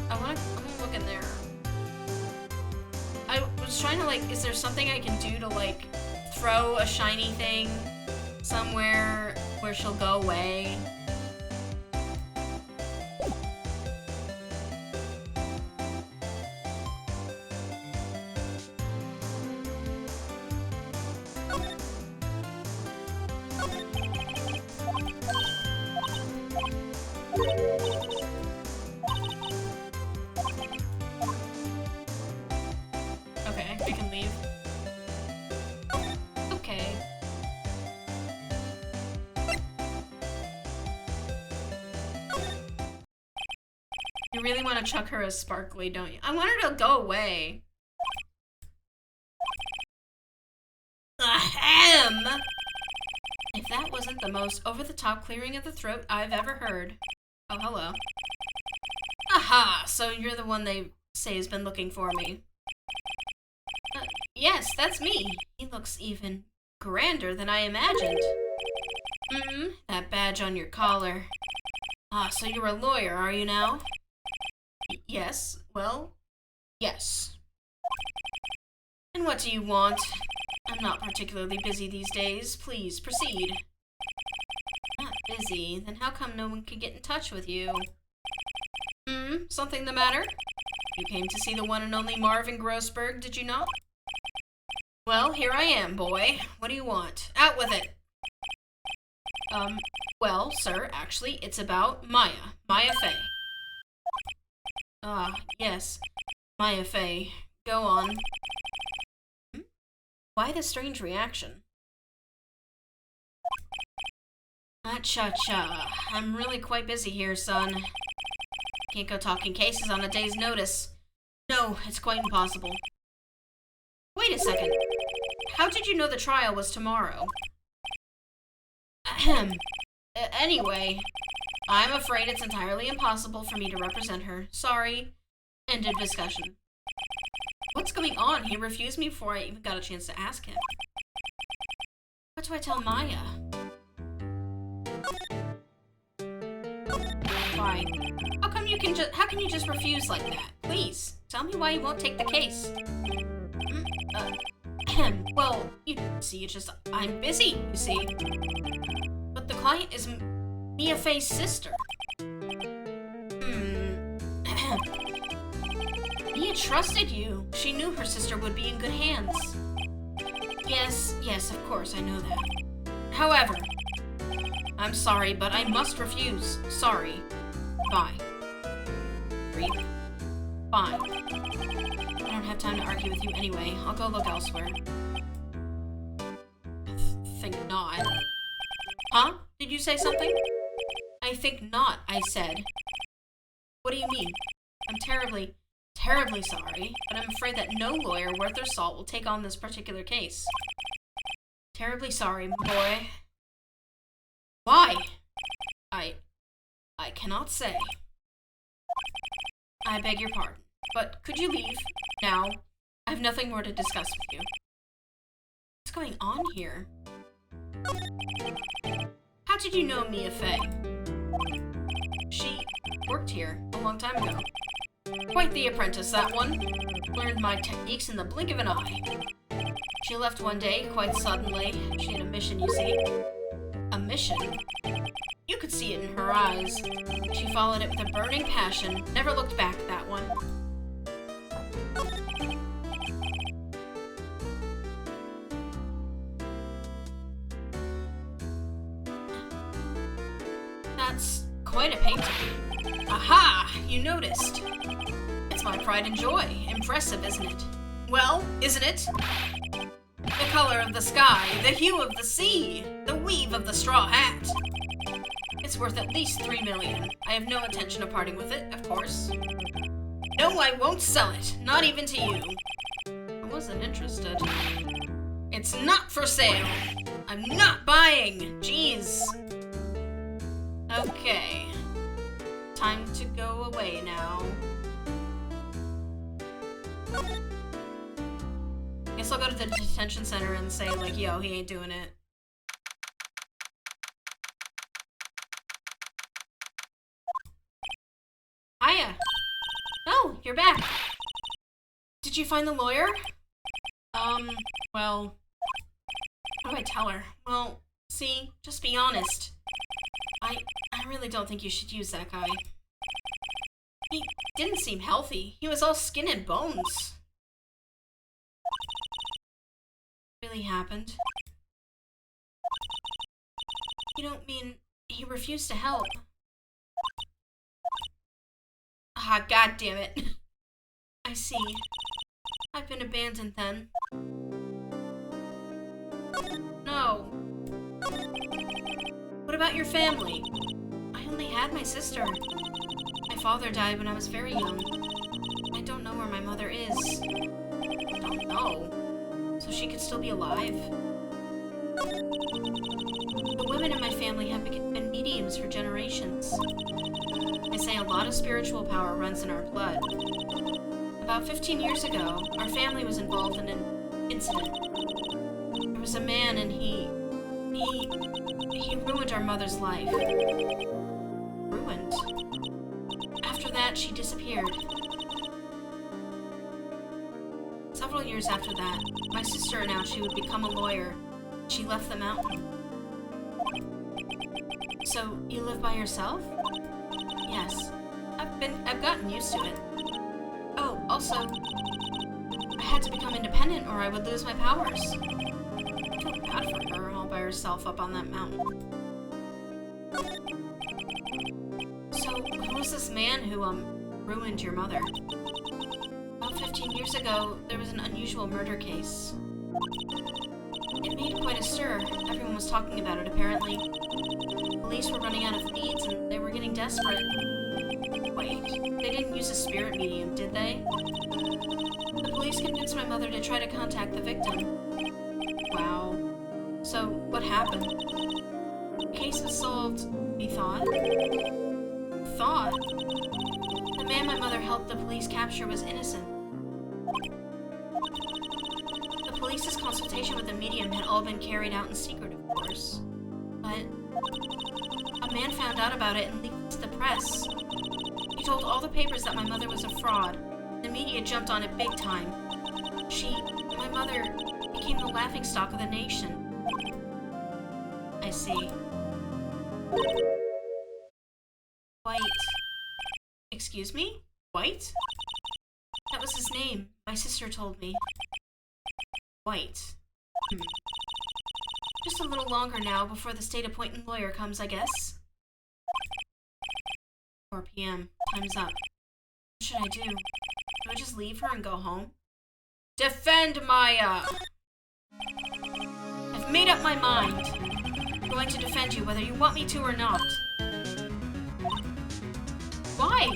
I'm gonna look in there. I was trying to, like, is there something I can do to, like, throw a shiny thing somewhere where she'll go away? Okay, I can leave. Okay. You really want to chuck her as sparkly, don't you? I want her to go away. Ahem! If that wasn't the most over-the-top clearing of the throat I've ever heard. Oh, hello. Aha! So you're the one they say has been looking for me. Yes, that's me. He looks even grander than I imagined. That badge on your collar. Ah, so you're a lawyer, are you now? Yes, well, yes. And what do you want? I'm not particularly busy these days. Please, proceed. Not busy? Then how come no one could get in touch with you? Something the matter? You came to see the one and only Marvin Grossberg, did you not? Well, here I am, boy. What do you want? Out with it! Well, sir, actually, it's about Maya. Maya Fey. Ah, yes. Maya Fey. Go on. Why the strange reaction? Cha-cha. I'm really quite busy here, son. Can't go talking cases on a day's notice. No, it's quite impossible. Wait a second. How did you know the trial was tomorrow? Ahem. Anyway, I'm afraid it's entirely impossible for me to represent her. Sorry. End of discussion. What's going on? He refused me before I even got a chance to ask him. What do I tell Maya? Why? How can you just refuse like that? Please, tell me why you won't take the case. Well, you see, I'm busy, you see. But the client is Mia Fey's sister. Mia trusted you. She knew her sister would be in good hands. Yes, of course, I know that. However, I'm sorry, but I must refuse. Sorry. Bye. Creep. Fine. I don't have time to argue with you anyway. I'll go look elsewhere. Think not. Huh? Did you say something? I think not, I said. What do you mean? I'm terribly sorry, but I'm afraid that no lawyer worth their salt will take on this particular case. Terribly sorry, boy. Why? I cannot say. I beg your pardon, but could you leave now? I have nothing more to discuss with you. What's going on here? How did you know Mia Fey? She worked here a long time ago. Quite the apprentice, that one. Learned my techniques in the blink of an eye. She left one day, quite suddenly. She had a mission, you see. A mission? You could see it in her eyes. She followed it with a burning passion, never looked back, that one. That's quite a painting. Aha! You noticed. It's my pride and joy. Impressive, isn't it? Well, isn't it? The color of the sky, the hue of the sea, the weave of the straw hat. It's worth at least 3 million. I have no intention of parting with it, of course. No, I won't sell it. Not even to you. I wasn't interested. It's not for sale. I'm not buying. Jeez. Okay. Time to go away now. Guess I'll go to the detention center and say, like, yo, he ain't doing it. Hiya. Oh, you're back. Did you find the lawyer? Well, what do I tell her? Well, see, just be honest. I really don't think you should use that guy. He didn't seem healthy. He was all skin and bones. Really happened. You don't mean he refused to help? Ah, god damn it. I see. I've been abandoned then. No. What about your family? I only had my sister. My father died when I was very young. I don't know where my mother is. I don't know. So she could still be alive? The women in my family have been mediums for generations. They say a lot of spiritual power runs in our blood. About 15 years ago, our family was involved in an incident. There was a man and he ruined our mother's life. Ruined. After that, she disappeared. Several years after that, my sister announced she would become a lawyer. She left the mountain. So, you live by yourself? Yes. I've gotten used to it. Oh, also, I had to become independent or I would lose my powers. I feel bad for her all by herself up on that mountain. So, who was this man who, ruined your mother? About 15 years ago, there was an unusual murder case. It made quite a stir. Everyone was talking about it, apparently. Police were running out of leads and they were getting desperate. Wait. They didn't use a spirit medium, did they? The police convinced my mother to try to contact the victim. Wow. So, what happened? The case was solved, we thought. Thought? The man my mother helped the police capture was innocent. The police's consultation with the medium had all been carried out in secret, of course. But a man found out about it and leaked it to the press. He told all the papers that my mother was a fraud. The media jumped on it big time. My mother, became the laughingstock of the nation. I see. White. Excuse me? White? That was his name. My sister told me. White. Just a little longer now before the state-appointed lawyer comes, I guess. 4 p.m. Time's up. What should I do? Do I just leave her and go home? Defend Maya! I've made up my mind. I'm going to defend you whether you want me to or not. Why?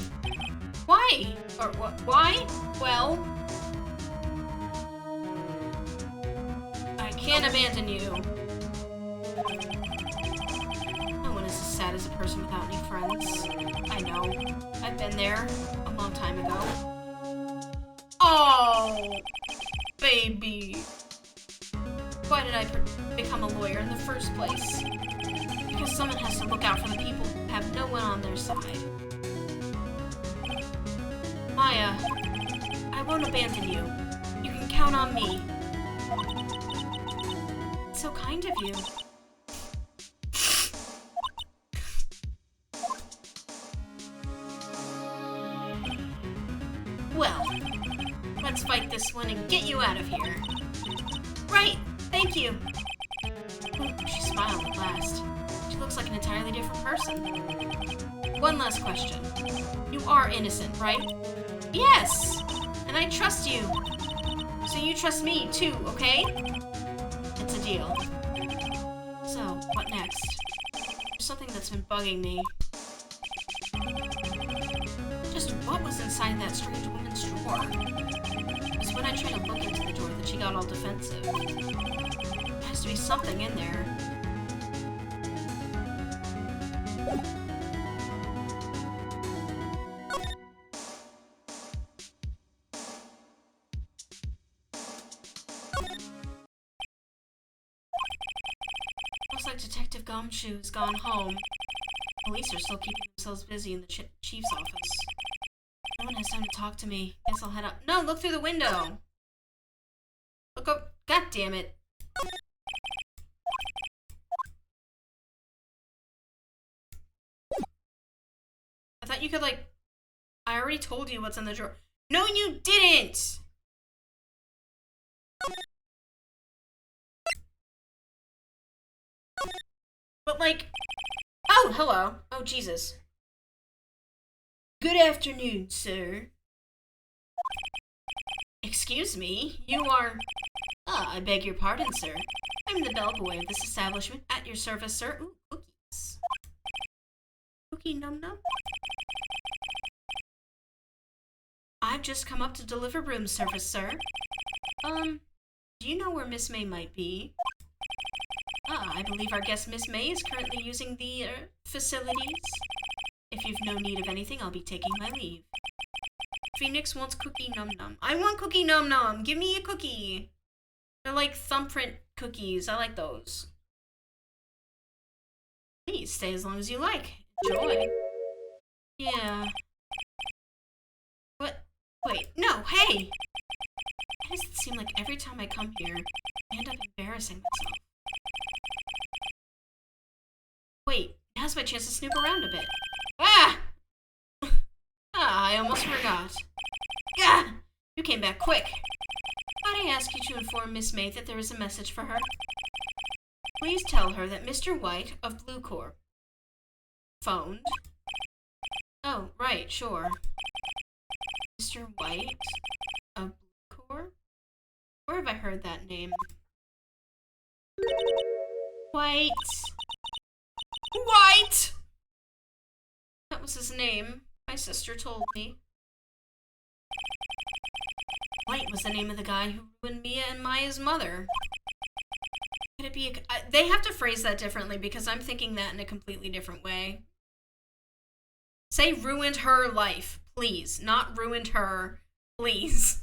Why? Or why? Well, I can't abandon you. No one is as sad as a person without any friends. I know. I've been there a long time ago. Oh, baby. Why did I become a lawyer in the first place? Because someone has to look out for the people who have no one on their side. Maya, I won't abandon you. You can count on me. It's so kind of you. Well, let's fight this one and get you out of here. Right, thank you. Ooh, she smiled at last. She looks like an entirely different person. One last question. You are innocent, right? Yes! And I trust you. So you trust me too, okay? It's a deal. So, what next? There's something that's been bugging me. Just what was inside that strange woman's drawer? It was when I tried to look into the door that she got all defensive. There has to be something in there. Looks like Detective Gumshoe's gone home. Police are still keeping themselves busy in the chief's office. No one has time to talk to me. Guess I'll head up. No, look through the window! Look up. God damn it. I thought you could, like... I already told you what's in the drawer. No, you didn't! But, like... Oh, hello. Oh, Jesus. Good afternoon, sir. Excuse me, you are... Ah, I beg your pardon, sir. I'm the bellboy of this establishment. At your service, sir. Ooh, cookies. Cookie num-num? I've just come up to deliver room service, sir. Do you know where Miss May might be? Ah, I believe our guest Miss May is currently using the, facilities. If you've no need of anything, I'll be taking my leave. Phoenix wants cookie num-num. I want cookie num-num! Give me a cookie! They're like thumbprint cookies. I like those. Please, stay as long as you like. Enjoy. Yeah. What? Wait, no, hey! Why does it seem like every time I come here, I end up embarrassing myself? Wait, now's my chance to snoop around a bit. Ah! Ah, I almost forgot. Gah! You came back quick. Might I ask you to inform Miss May that there is a message for her? Please tell her that Mr. White of Blue Corp phoned. Oh, right, sure. Mr. White of Blue Corp? Where have I heard that name? White! White! That was his name. My sister told me. Wright was the name of the guy who ruined Mia and Maya's mother. Could it be they have to phrase that differently because I'm thinking that in a completely different way. Say ruined her life, please. Not ruined her, please.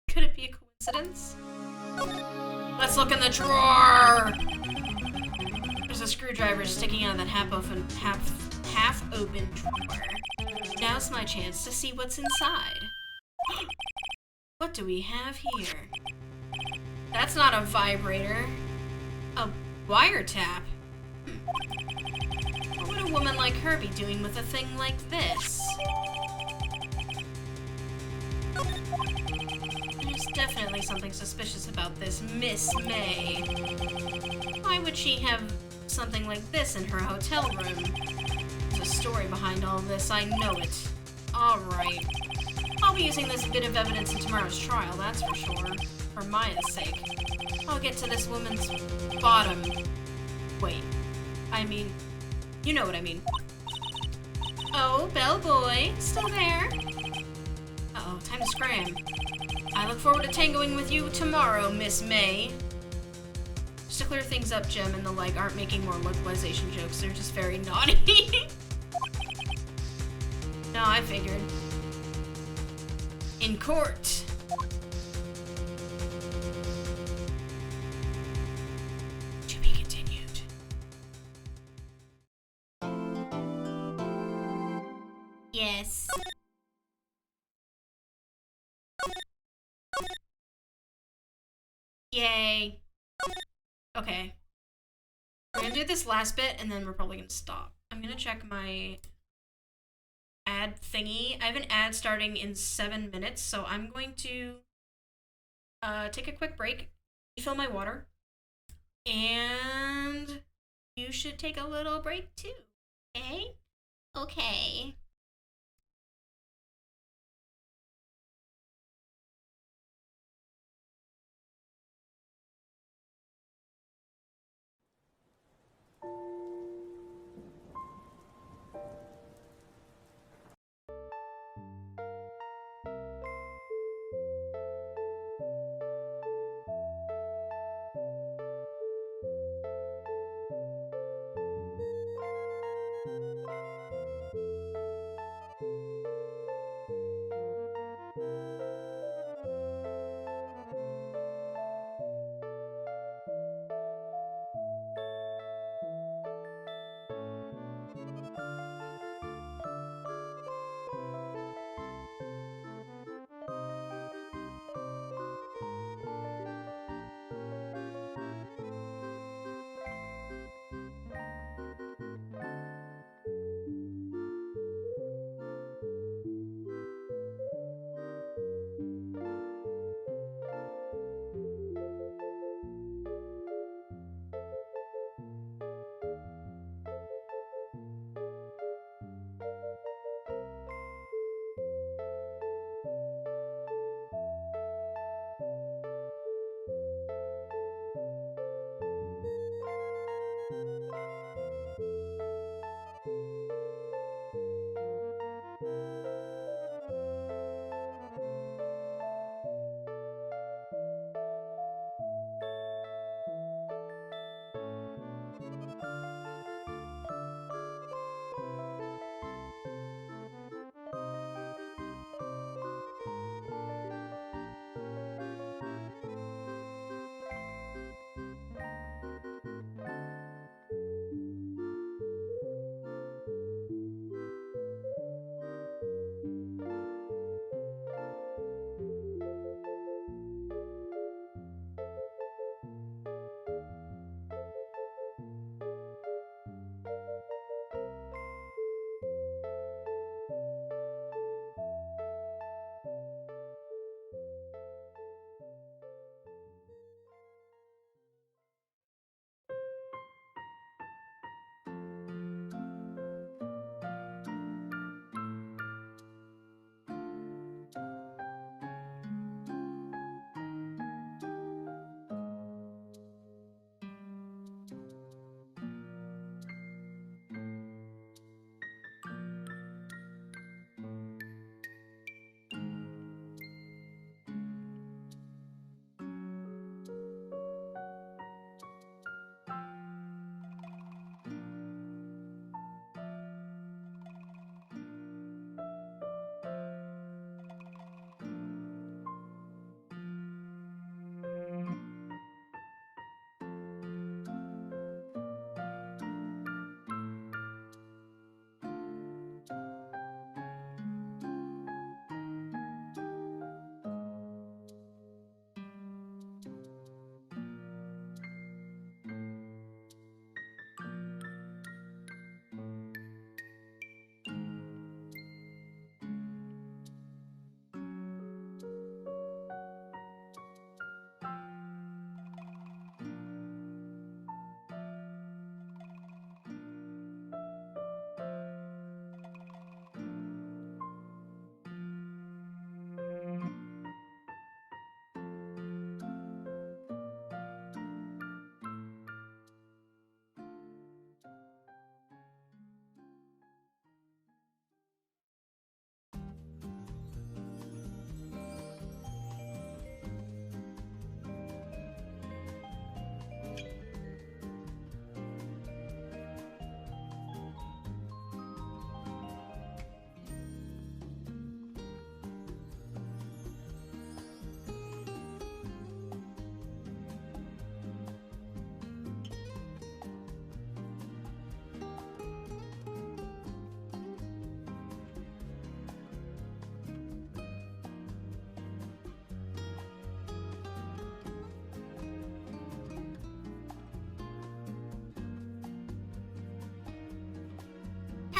Could it be a coincidence? Let's look in the drawer! There's a screwdriver sticking out of that half-open drawer. Now's my chance to see what's inside. What do we have here? That's not a vibrator. A wiretap. What would a woman like her be doing with a thing like this? There's definitely something suspicious about this Miss May. Why would she have something like this in her hotel room? There's a story behind all this, I know it. Alright. I'll be using this bit of evidence in tomorrow's trial, that's for sure. For Maya's sake. I'll get to this woman's bottom. Wait. I mean, you know what I mean. Oh, bellboy, still there? Uh-oh, time to scram. I look forward to tangoing with you tomorrow, Miss May. Just to clear things up, Jem and the like aren't making more localization jokes, they're just very naughty. No, I figured. In court. To be continued. Yes. Yay. Okay. We're gonna do this last bit and then we're probably gonna stop. I'm gonna check my ad thingy. I have an ad starting in 7 minutes, so I'm going to take a quick break, refill my water, and you should take a little break too. Okay? Okay.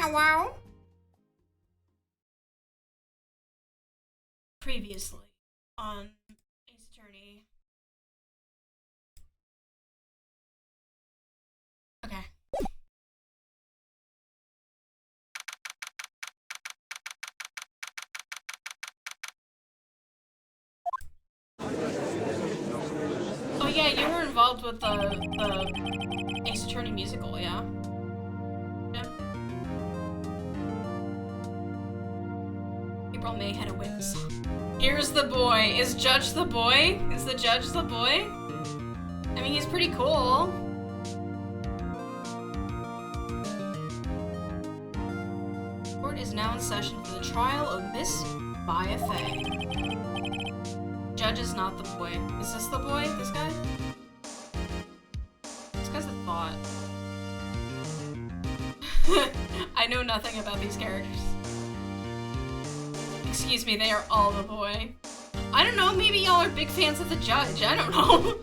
Hello? Previously on Ace Attorney. Okay. Oh yeah, you were involved with the Ace Attorney musical, yeah? Yeah. April May had a witness. Here's the boy. Is Judge the boy? Is the judge the boy? I mean, he's pretty cool. Court is now in session for the trial of Miss Maya Fey. Judge is not the boy. Is this the boy? This guy? This guy's a thought. I know nothing about these characters. Excuse me, they are all the boy. I don't know, maybe y'all are big fans of the judge. I don't know.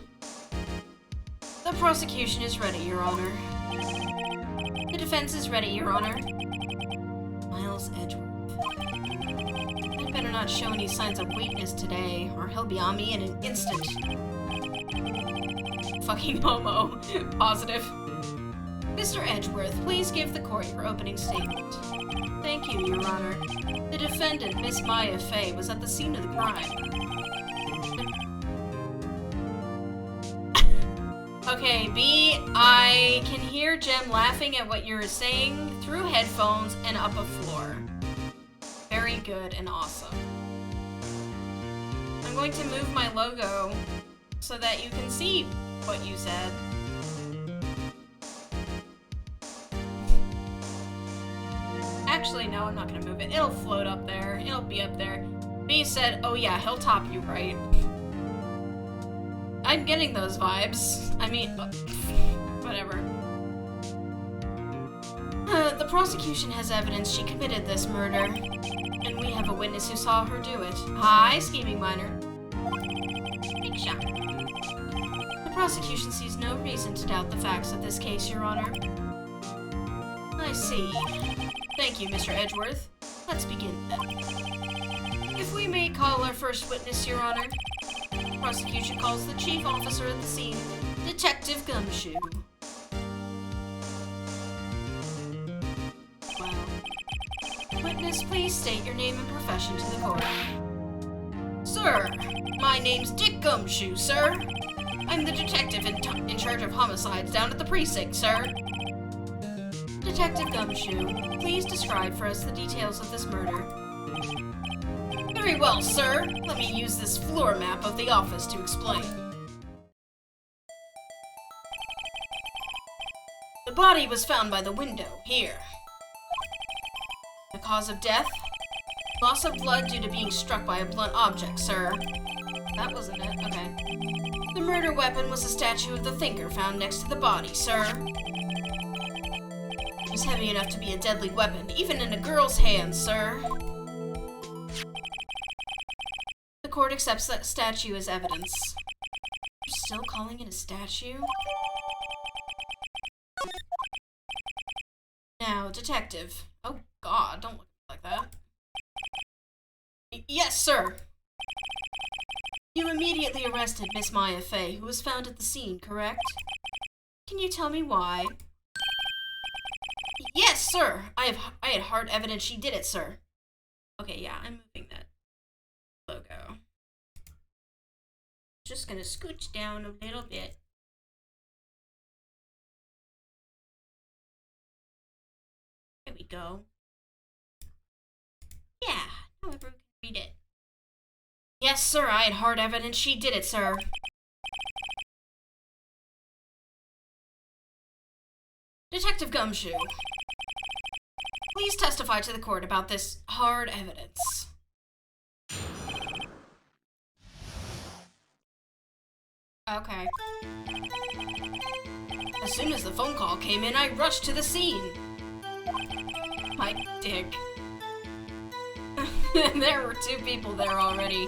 The prosecution is ready, Your Honor. The defense is ready, Your Honor. Miles Edgeworth. I'd better not show any signs of weakness today, or he'll be on me in an instant. Fucking homo. Positive. Mr. Edgeworth, please give the court your opening statement. Thank you, Your Honor. The defendant, Miss Maya Fey, was at the scene of the crime. Okay, B, I can hear Jem laughing at what you're saying through headphones and up a floor. Very good and awesome. I'm going to move my logo so that you can see what you said. Actually, no, I'm not gonna move it. It'll float up there. It'll be up there. B said, oh yeah, he'll top you, right? I'm getting those vibes. I mean, whatever. The prosecution has evidence she committed this murder, and we have a witness who saw her do it. Hi, scheming minor. Big shot. The prosecution sees no reason to doubt the facts of this case, Your Honor. I see. Thank you, Mr. Edgeworth. Let's begin then. If we may call our first witness, Your Honor. The prosecution calls the chief officer at the scene, Detective Gumshoe. Wow. Witness, please state your name and profession to the court. Sir, my name's Dick Gumshoe, sir. I'm the detective in charge of homicides down at the precinct, sir. Detective Gumshoe, please describe for us the details of this murder. Very well, sir. Let me use this floor map of the office to explain. The body was found by the window, here. The cause of death? Loss of blood due to being struck by a blunt object, sir. That wasn't it, okay. The murder weapon was a statue of the thinker found next to the body, sir. It was heavy enough to be a deadly weapon, even in a girl's hands, sir. The court accepts that statue as evidence. You're still calling it a statue? Now, detective. Oh god, don't look like that. Yes, sir. You immediately arrested Miss Maya Fey, who was found at the scene, correct? Can you tell me why? Yes, sir! I had hard evidence she did it, sir. Okay, yeah, I'm moving that logo. Just gonna scooch down a little bit. There we go. Yeah, now everyone can read it. Yes, sir, I had hard evidence she did it, sir. Detective Gumshoe, please testify to the court about this hard evidence. Okay. As soon as the phone call came in, I rushed to the scene. My dick. There were two people there already.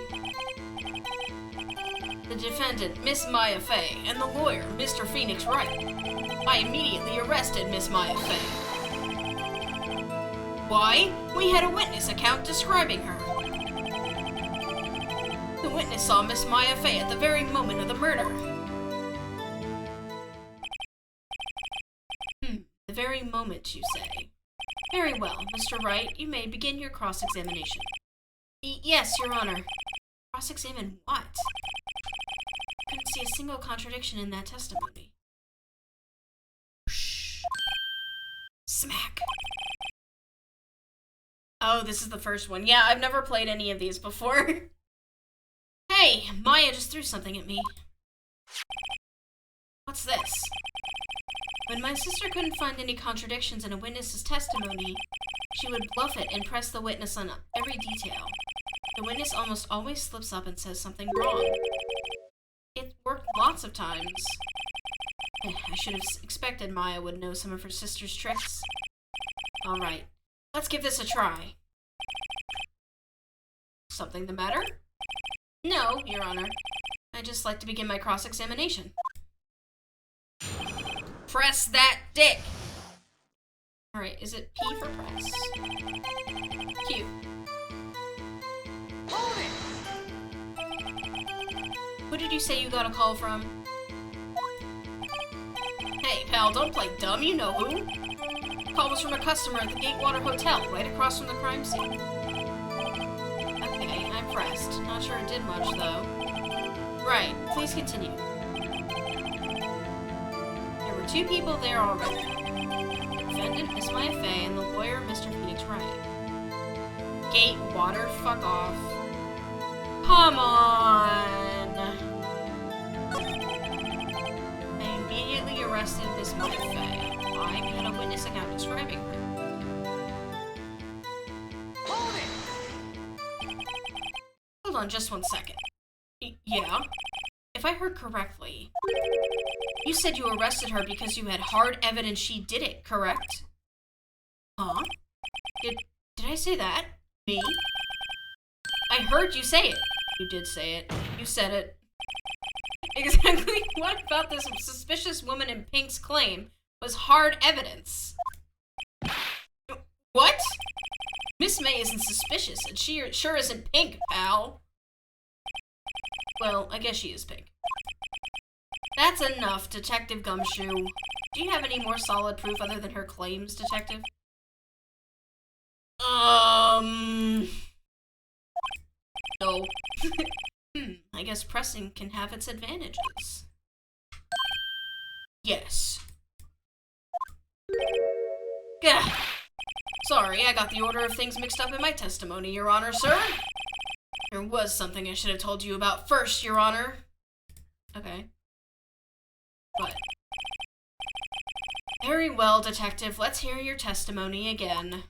The defendant, Miss Maya Fey, and the lawyer, Mr. Phoenix Wright. I immediately arrested Miss Maya Fey. Why? We had a witness account describing her. The witness saw Miss Maya Fey at the very moment of the murder. The very moment, you say? Very well, Mr. Wright, you may begin your cross-examination. Yes, Your Honor. Cross-examine what? I couldn't see a single contradiction in that testimony. Shh. Smack. Oh, this is the first one. Yeah, I've never played any of these before. Hey, Maya just threw something at me. What's this? When my sister couldn't find any contradictions in a witness's testimony, she would bluff it and press the witness on every detail. The witness almost always slips up and says something wrong. It worked lots of times. I should have expected Maya would know some of her sister's tricks. Alright, let's give this a try. Something the matter? No, Your Honor. I'd just like to begin my cross-examination. Press that dick! Alright, is it P for press? Q. Hold it! Who did you say you got a call from? Hey, pal, don't play dumb, you know who. The call was from a customer at the Gatewater Hotel, right across from the crime scene. Okay, I pressed. Not sure it did much, though. Right, please continue. There were two people there already. The defendant, Miss Maya Fey, and the lawyer, Mr. Phoenix Wright. Gatewater, fuck off. Come on! I immediately arrested Miss Maya Fey. I had a witness account describing her. Hold it! Hold on just one second. Yeah? If I heard correctly, you said you arrested her because you had hard evidence she did it, correct? Huh? Did I say that? Me? I heard you say it. You did say it. You said it. Exactly what about this suspicious woman in pink's claim was hard evidence? What? Miss May isn't suspicious, and she sure isn't pink, pal. Well, I guess she is pink. That's enough, Detective Gumshoe. Do you have any more solid proof other than her claims, Detective? No. I guess pressing can have its advantages. Yes. Gah. Sorry, I got the order of things mixed up in my testimony, Your Honor, sir. There was something I should have told you about first, Your Honor. Okay. What? Very well, Detective. Let's hear your testimony again.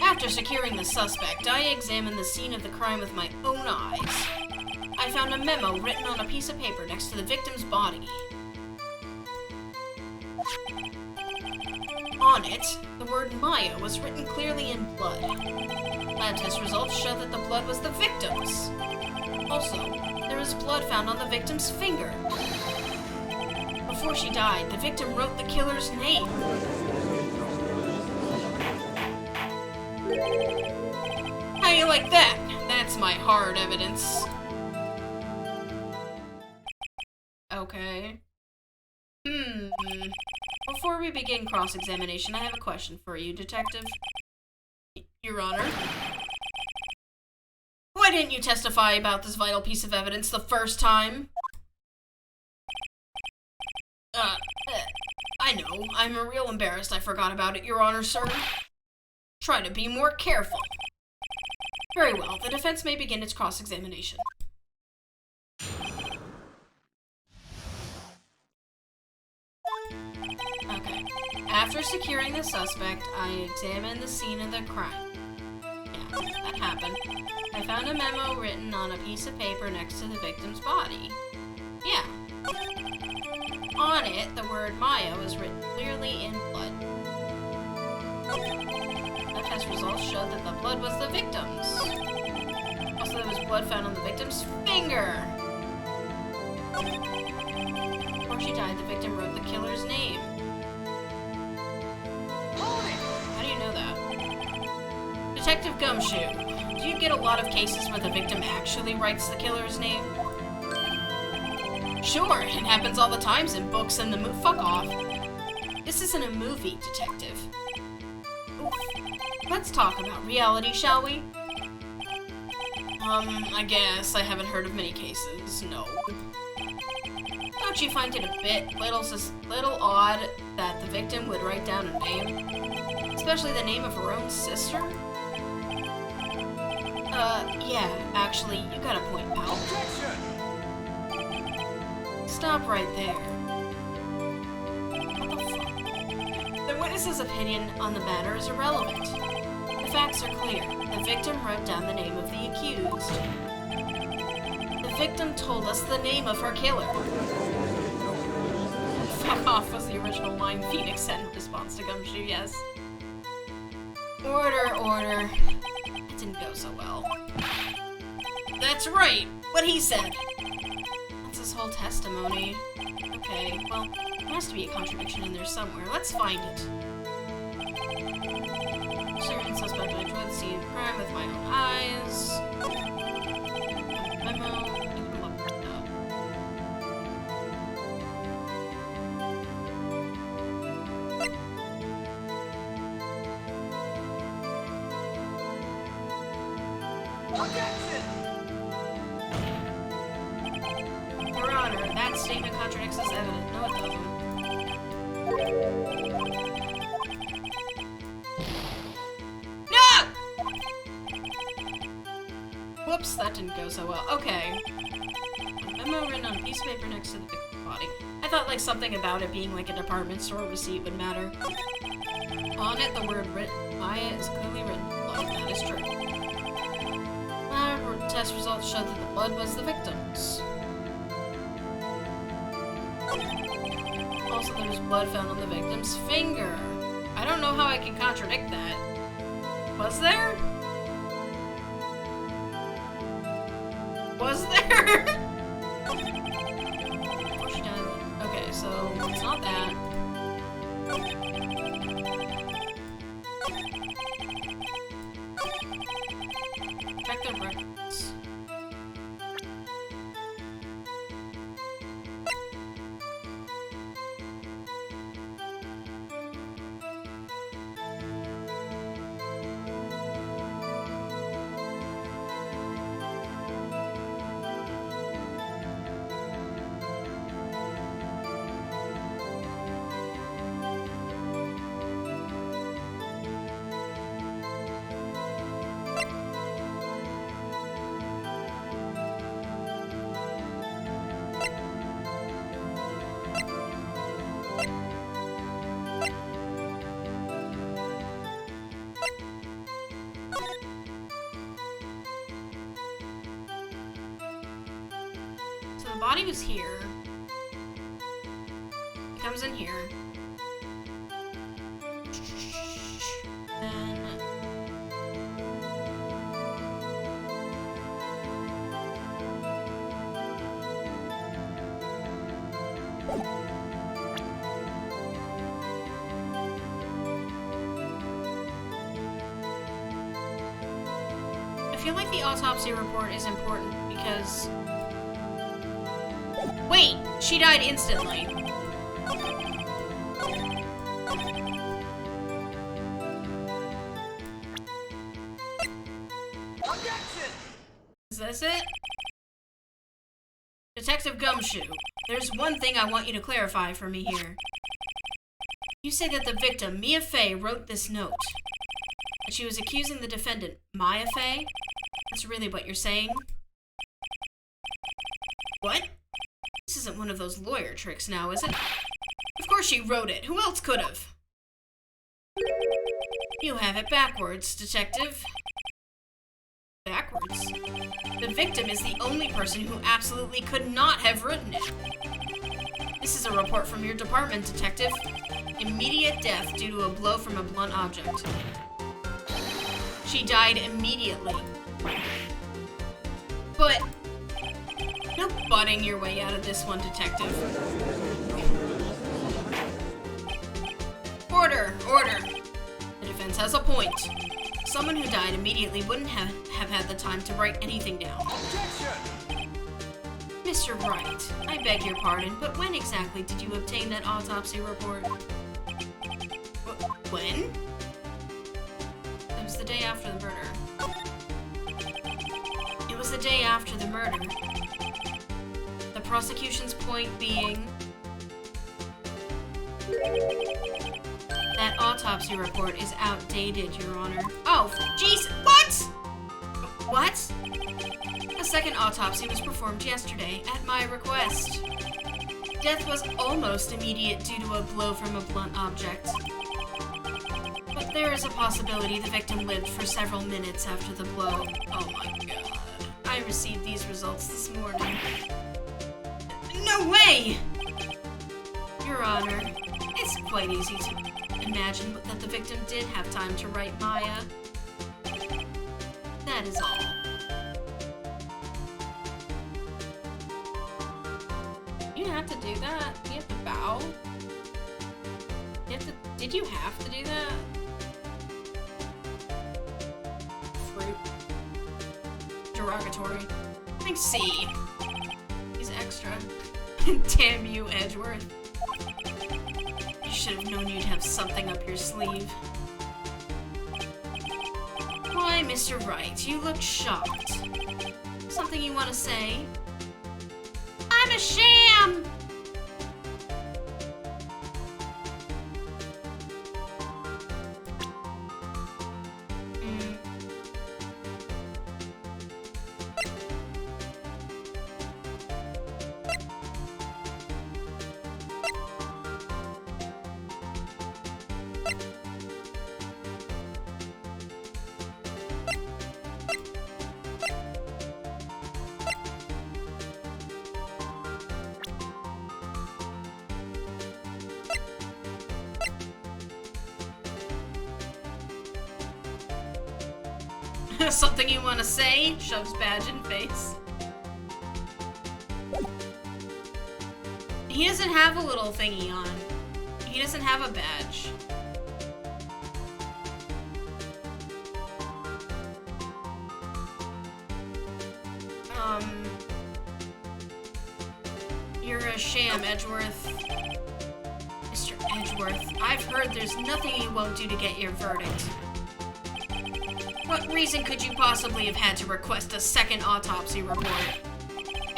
After securing the suspect, I examined the scene of the crime with my own eyes. I found a memo written on a piece of paper next to the victim's body. On it, the word Maya was written clearly in blood. Lab test results show that the blood was the victim's. Also, there was blood found on the victim's finger. Before she died, the victim wrote the killer's name. How you like that? That's my hard evidence. Okay. Before we begin cross-examination, I have a question for you, Detective. Your Honor. Why didn't you testify about this vital piece of evidence the first time? I know. I'm real embarrassed I forgot about it, Your Honor, sir. Try to be more careful. Very well. The defense may begin its cross-examination. Okay. After securing the suspect, I examined the scene of the crime. Yeah, that happened. I found a memo written on a piece of paper next to the victim's body. Yeah. On it, the word Maya was written clearly in blood. The test results showed that the blood was the victim's. Also, there was blood found on the victim's finger. Or Before she died, the victim wrote the killer's name. Hold it! How do you know that? Detective Gumshoe, do you get a lot of cases where the victim actually writes the killer's name? Sure, it happens all the times in books and the fuck off. This isn't a movie, detective. Oof. Let's talk about reality, shall we? I guess I haven't heard of many cases, no. Don't you find it a bit little odd that the victim would write down a name? Especially the name of her own sister? Yeah, actually, you got a point, pal. Objection! Stop right there. What the fuck? The witness's opinion on the matter is irrelevant. The facts are clear. The victim wrote down the name of the accused. The victim told us the name of her killer. Fuck off was the original line Phoenix said in response to Gumshoe, yes. Order, order. It didn't go so well. That's right! What he said! That's his whole testimony. Okay, well, there has to be a contradiction in there somewhere. Let's find it. Certain suspect I enjoyed the scene of crime with my own eyes. Memo. Objection! Your Honor, that statement contradicts this evidence. No, it doesn't. No! Whoops, that didn't go so well. Okay. A memo written on a piece of paper next to the victim's body. I thought like something about it being like a department store receipt would matter. On it, the word Maya is clearly written. Well, that is true. Test results showed that the blood was the victim's. Also, there was blood found on the victim's finger. I don't know how I can contradict that. Was there? Was there? Before she died. Okay, so it's not that. Check their records. The body was here. It comes in here. Then I feel like the autopsy report is important because wait, she died instantly. Objection! Is this it? Detective Gumshoe, there's one thing I want you to clarify for me here. You say that the victim, Mia Fey, wrote this note. That she was accusing the defendant, Maya Fey? That's really what you're saying? What? This isn't one of those lawyer tricks now, is it? Of course she wrote it. Who else could have? You have it backwards, detective. Backwards? The victim is the only person who absolutely could not have written it. This is a report from your department, detective. Immediate death due to a blow from a blunt object. She died immediately. But No butting your way out of this one, detective. Order! Order! The defense has a point. Someone who died immediately wouldn't have had the time to write anything down. Objection! Mr. Wright, I beg your pardon, but when exactly did you obtain that autopsy report? When? It was the day after the murder. It was the day after the murder. The prosecution's point being that autopsy report is outdated, Your Honor. Oh, jeez, what? What? A second autopsy was performed yesterday at my request. Death was almost immediate due to a blow from a blunt object. But there is a possibility the victim lived for several minutes after the blow. Oh my god. I received these results this morning. No way! Your Honor, it's quite easy to imagine that the victim did have time to write Maya. That is all. You have to do that? You have to bow? You have to... Did you have to do that? Fruit. Derogatory. I see. He's extra. Damn you, Edgeworth. You should have known you'd have something up your sleeve. Why, Mr. Wright, you look shocked. Something you want to say? I'm a sham! Something you want to say? Shoves badge in face. He doesn't have a little thingy on. He doesn't have a badge. You're a sham, Edgeworth. Mr. Edgeworth, I've heard there's nothing you won't do to get your verdict. What reason could you possibly have had to request a second autopsy report?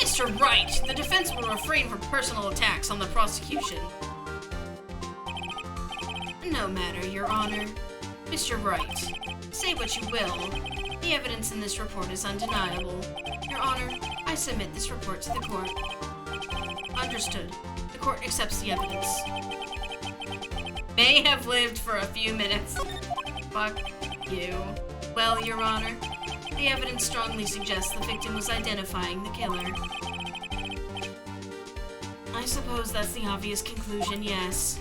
Mr. Wright, the defense will refrain from personal attacks on the prosecution. No matter, Your Honor. Mr. Wright, say what you will. The evidence in this report is undeniable. Your Honor, I submit this report to the court. Understood. The court accepts the evidence. May have lived for a few minutes. Fuck you. Well, Your Honor, the evidence strongly suggests the victim was identifying the killer. I suppose that's the obvious conclusion, yes.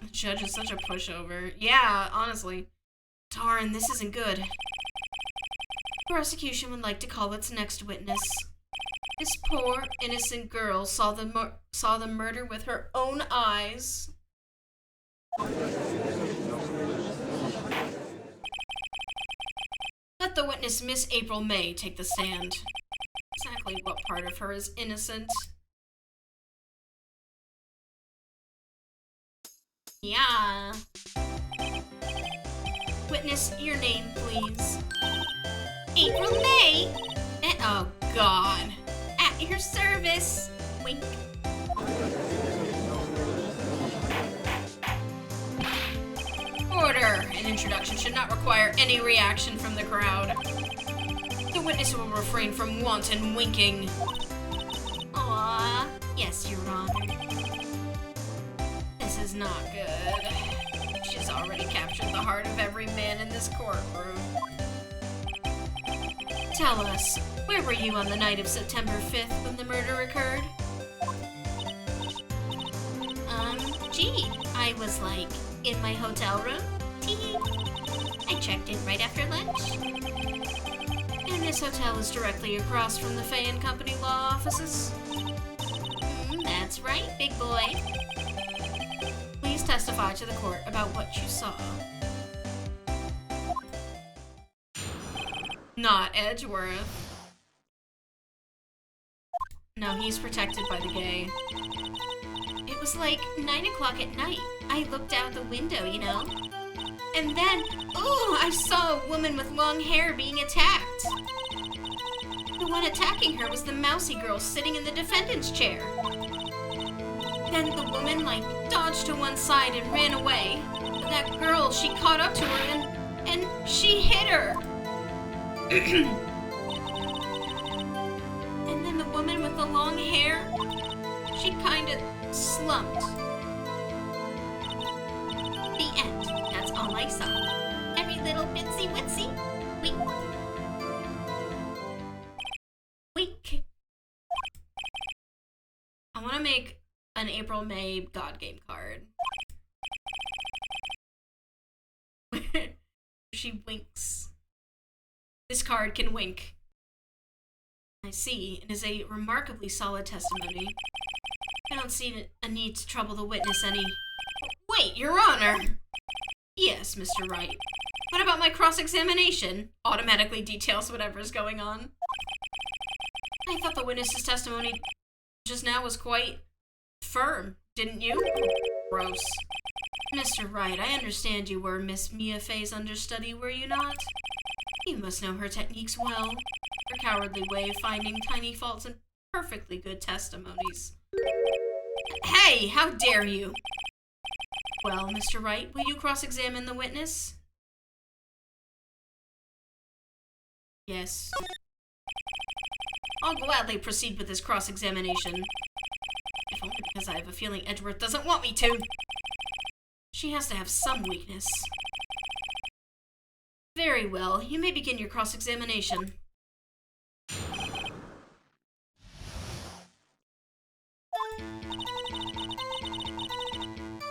The judge is such a pushover. Yeah, honestly. Darn, this isn't good. The prosecution would like to call its next witness. This poor, innocent girl saw the murder with her own eyes. Let the witness, Miss April May, take the stand. Exactly what part of her is innocent? Yeah. Witness, your name, please. April May! Oh, God. At your service. Wink. Order! An introduction should not require any reaction from the crowd. The witness will refrain from wanton winking. Aww. Yes, Your Honor. This is not good. She's already captured the heart of every man in this courtroom. Tell us, where were you on the night of September 5th when the murder occurred? Gee, I was like, in my hotel room. Tee. I checked in right after lunch. And this hotel is directly across from the Fay and Company law offices? That's right, big boy. Please testify to the court about what you saw. Not Edgeworth. No, he's protected by the gay. It was like 9 o'clock at night. I looked out the window, you know. And then, ooh, I saw a woman with long hair being attacked. The one attacking her was the mousy girl sitting in the defendant's chair. Then the woman, dodged to one side and ran away. But that girl, she caught up to her and she hit her. And then the woman with the long hair, she kinda slumped. The end. That's all I saw. Every little bitsy witsy. Wait. I want to make an April-May God Game card. She winks. This card can wink. I see. It is a remarkably solid testimony. I don't see a need to trouble the witness any... Wait, Your Honor! Yes, Mr. Wright. What about my cross-examination? Automatically details whatever's going on. I thought the witness's testimony just now was quite firm, didn't you? Gross. Mr. Wright, I understand you were Miss Mia Fay's understudy, were you not? You must know her techniques well. Her cowardly way of finding tiny faults in perfectly good testimonies. Hey, how dare you! Well, Mr. Wright, will you cross-examine the witness? Yes. I'll gladly proceed with this cross-examination. If only because I have a feeling Edgeworth doesn't want me to. She has to have some weakness. Very well, you may begin your cross-examination.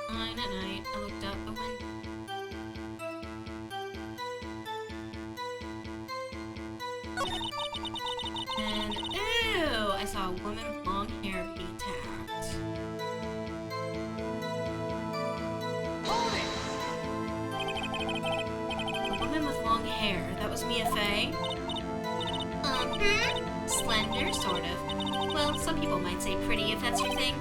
Night, I looked out the window. And, ew! I saw a woman with long hair being attacked. Hold it! A woman with long hair. That was Mia Fay? Slender, sort of. Well, some people might say pretty if that's your thing.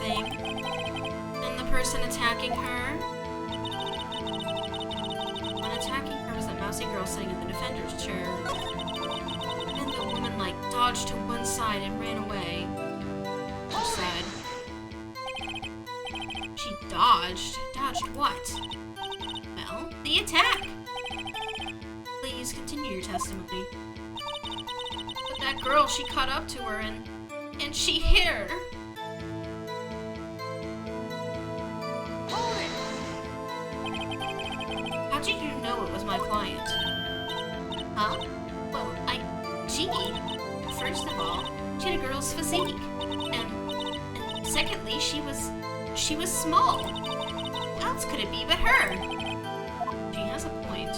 And the person attacking her? The one attacking her was that mousy girl sitting in the defender's chair. And the woman, dodged to one side and ran away. Which side? She dodged? Dodged what? Well, the attack! Please continue your testimony. But that girl, she caught up to her and she hit her. How did you know it was my client? Huh? Well, gee, first of all, she had a girl's physique. And secondly, she was small. Who else could it be but her? She has a point.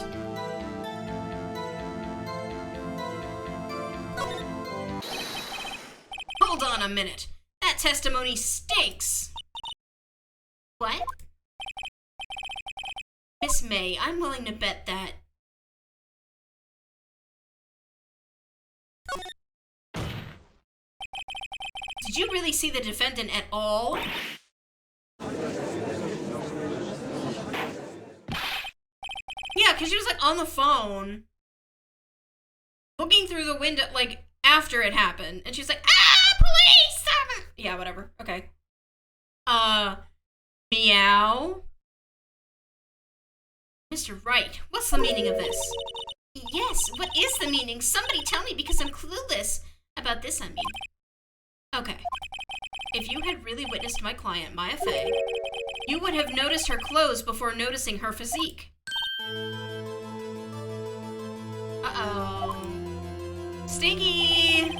Hold on a minute. That testimony stinks. What? Miss May, I'm willing to bet that... Did you really see the defendant at all? Yeah, because she was, on the phone. Looking through the window, after it happened. And she's like, ah, police! Stop it! Yeah, whatever. Okay. Meow? Mr. Wright, what's the meaning of this? Yes, what is the meaning? Somebody tell me because I'm clueless. About this, I mean. Okay. If you had really witnessed my client, Maya Fay, you would have noticed her clothes before noticing her physique. Uh-oh. Stinky!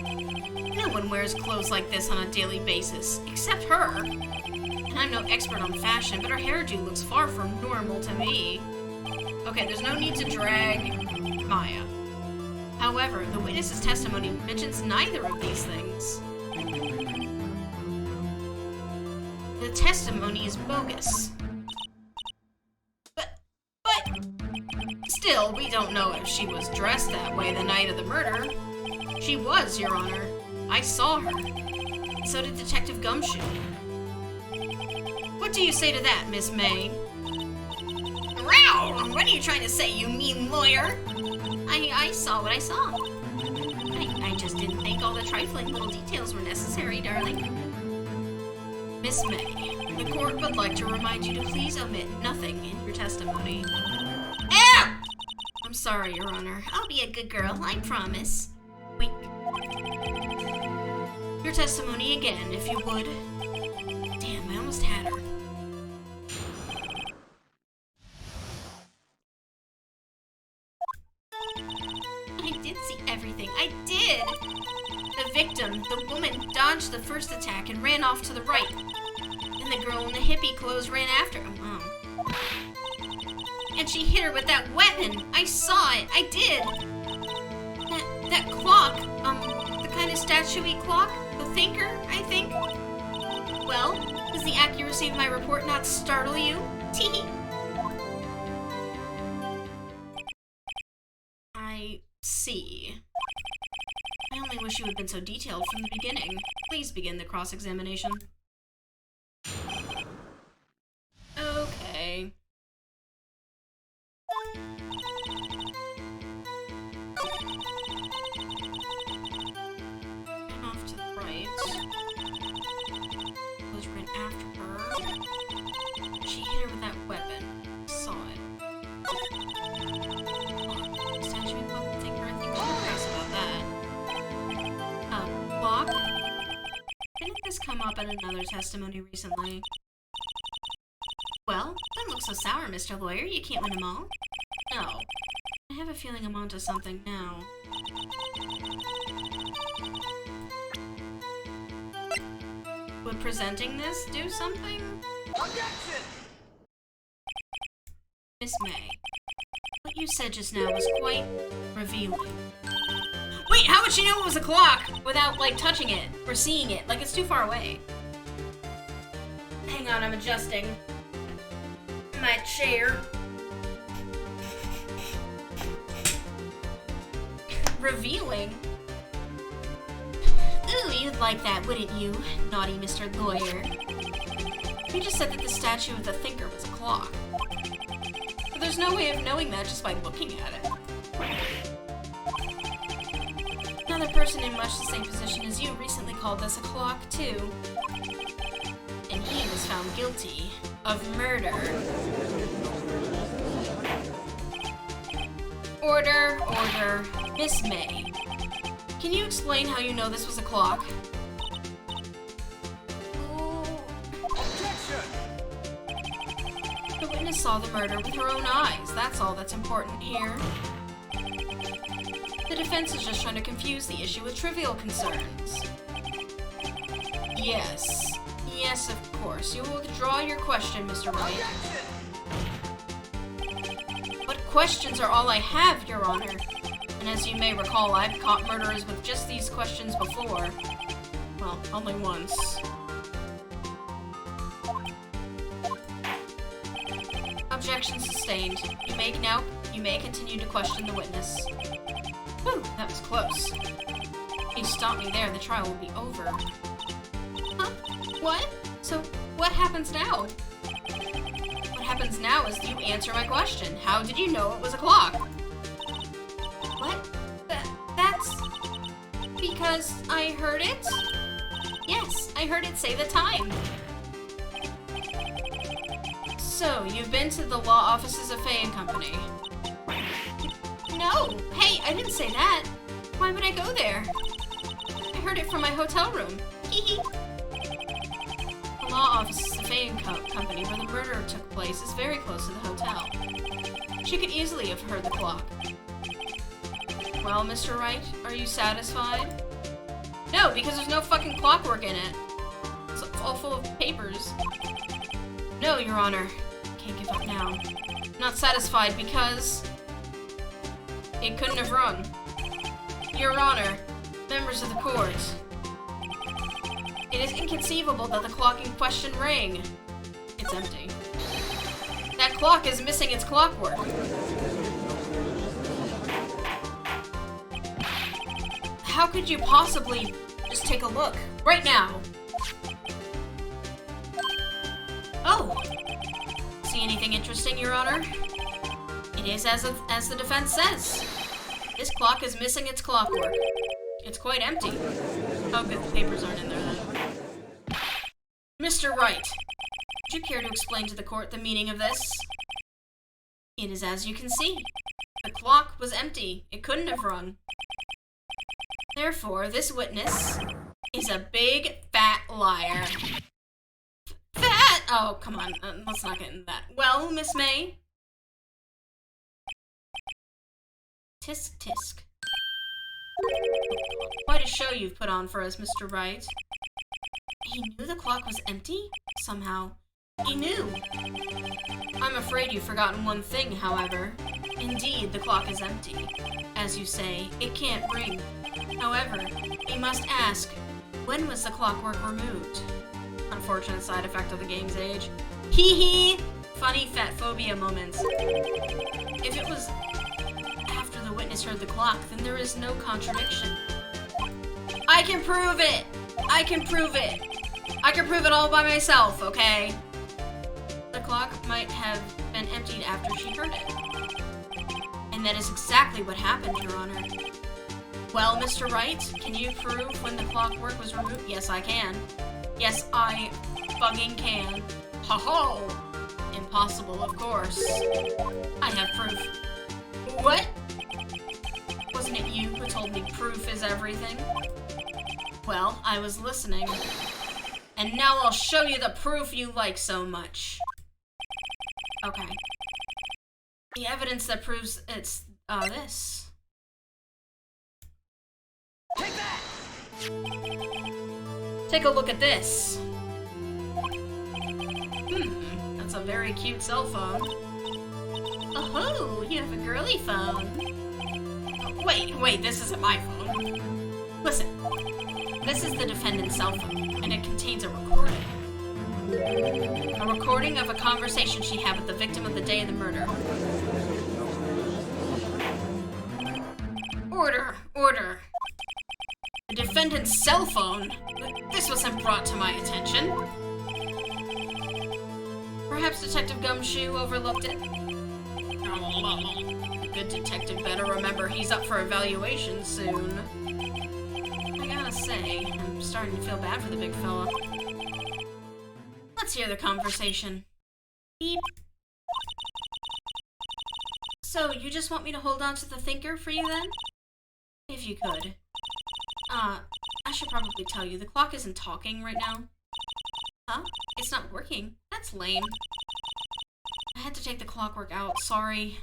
No one wears clothes like this on a daily basis, except her. And I'm no expert on fashion, but her hairdo looks far from normal to me. Okay, there's no need to drag Maya. However, the witness's testimony mentions neither of these things. The testimony is bogus. But still, we don't know if she was dressed that way the night of the murder. She was, Your Honor. I saw her. So did Detective Gumshoe. What do you say to that, Miss May? Row! What are you trying to say, you mean lawyer? I saw what I saw. I just didn't think all the trifling little details were necessary, darling. Miss May, the court would like to remind you to please omit nothing in your testimony. Ah! I'm sorry, Your Honor. I'll be a good girl, I promise. Wink. Your testimony again, if you would. Damn, I almost had her. I did see everything. I did! The victim, the woman, dodged the first attack and ran off to the right. And the girl in the hippie clothes ran after him. Oh. And she hit her with that weapon! I saw it! I did! That clock, the kind of statue-y clock? The thinker, I think? Well, does the accuracy of my report not startle you? Tee. I see. I only wish you had been so detailed from the beginning. Please begin the cross-examination. Okay. Off to the right. Goes right after her. She hit her with that weapon. Saw it. Statue of the thinker, I think we'll ask about that. Clock? Didn't this come up in another testimony recently? Well, don't look so sour, Mr. Lawyer. You can't win them all. No. I have a feeling I'm onto something now. Would presenting this do something? Objection! Miss May, what you said just now was quite revealing. Wait, how would she know it was a clock without, like, touching it or seeing it? Like, it's too far away. Hang on, I'm adjusting my chair. Revealing? Ooh, you'd like that, wouldn't you, naughty Mr. Lawyer? You just said that the statue of the thinker was a clock. But there's no way of knowing that just by looking at it. Another person in much the same position as you recently called this a clock, too. And he was found guilty of murder. Order, order. Miss May, can you explain how you know this was a clock? The witness saw the murder with her own eyes. That's all that's important here. The defense is just trying to confuse the issue with trivial concerns. Yes. Yes, of course. You will withdraw your question, Mr. Wright. But questions are all I have, Your Honor. And as you may recall, I've caught murderers with just these questions before. Well, only once. Objection sustained. You may continue to question the witness. Whew, that was close. If you stop me there, the trial will be over. Huh? What? So, what happens now? What happens now is you answer my question. How did you know it was a clock? What? That's... because I heard it? Yes, I heard it say the time. So, you've been to the law offices of Fay & Company? No! Hey, I didn't say that! Why would I go there? I heard it from my hotel room. Hee. The law offices of Fay & Company, where the murder took place, is very close to the hotel. She could easily have heard the clock. Well, Mr. Wright, are you satisfied? No, because there's no fucking clockwork in it. It's all full of papers. No, Your Honor. Can't give up now. Not satisfied because... it couldn't have rung. Your Honor, members of the court, it is inconceivable that the clock in question rang. It's empty. That clock is missing its clockwork. How could you possibly just take a look right now? Oh! See anything interesting, Your Honor? It is as the defense says. This clock is missing its clockwork. It's quite empty. Oh good, the papers aren't in there then. Mr. Wright, would you care to explain to the court the meaning of this? It is as you can see. The clock was empty. It couldn't have rung. Therefore, this witness is a big, fat liar. Fat? Oh, come on. Let's not get into that. Well, Miss May? Tisk, tisk. Quite a show you've put on for us, Mr. Wright. He knew the clock was empty? Somehow. He knew. I'm afraid you've forgotten one thing, however. Indeed, the clock is empty. As you say, it can't ring. However, we must ask, when was the clockwork removed? Unfortunate side effect of the game's age. Hee hee! Funny fat phobia moments. If it was after the witness heard the clock, then there is no contradiction. I can prove it! I can prove it! I can prove it all by myself, okay? The clock might have been emptied after she heard it. And that is exactly what happened, Your Honor. Well, Mr. Wright, can you prove when the clockwork was removed? Yes, I can. Yes, I fucking can. Ho-ho! Impossible, of course. I have proof. What? Wasn't it you who told me proof is everything? Well, I was listening. And now I'll show you the proof you like so much. Okay. The evidence that proves it's, this. Take that! Take a look at this. That's a very cute cell phone. Oh, you have a girly phone. Wait, this isn't my phone. Listen, this is the defendant's cell phone, and it contains a recording. A recording of a conversation she had with the victim of the day of the murder. Order. The defendant's cell phone? This wasn't brought to my attention. Perhaps Detective Gumshoe overlooked it. The good detective better remember he's up for evaluation soon. I gotta say, I'm starting to feel bad for the big fella. Let's hear the conversation. Beep. So, you just want me to hold on to the thinker for you then? If you could. I should probably tell you, the clock isn't talking right now. Huh? It's not working? That's lame. I had to take the clockwork out, sorry.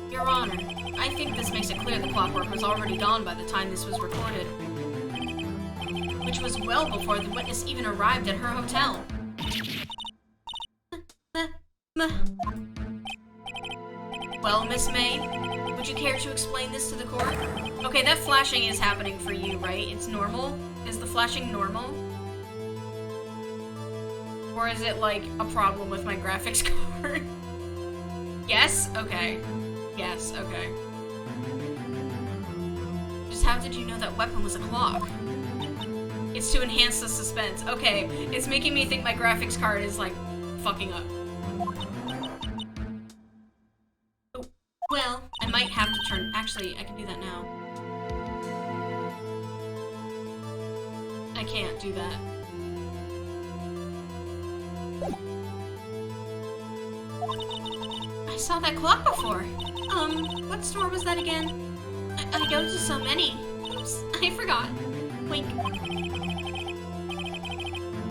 Your Honor, I think this makes it clear the clockwork was already gone by the time this was recorded. Which was well before the witness even arrived at her hotel. Well, Miss May, would you care to explain this to the court? Okay, that flashing is happening for you, right? It's normal? Is the flashing normal? Or is it, like, a problem with my graphics card? Yes? Okay. Yes, okay. Just how did you know that weapon was a clock? It's to enhance the suspense. Okay, it's making me think my graphics card is, like, fucking up. Oh, well, I might have to turn... Actually, I can do that now. I can't do that. I saw that clock before. What store was that again? I go to so many. Oops, I forgot. Wink.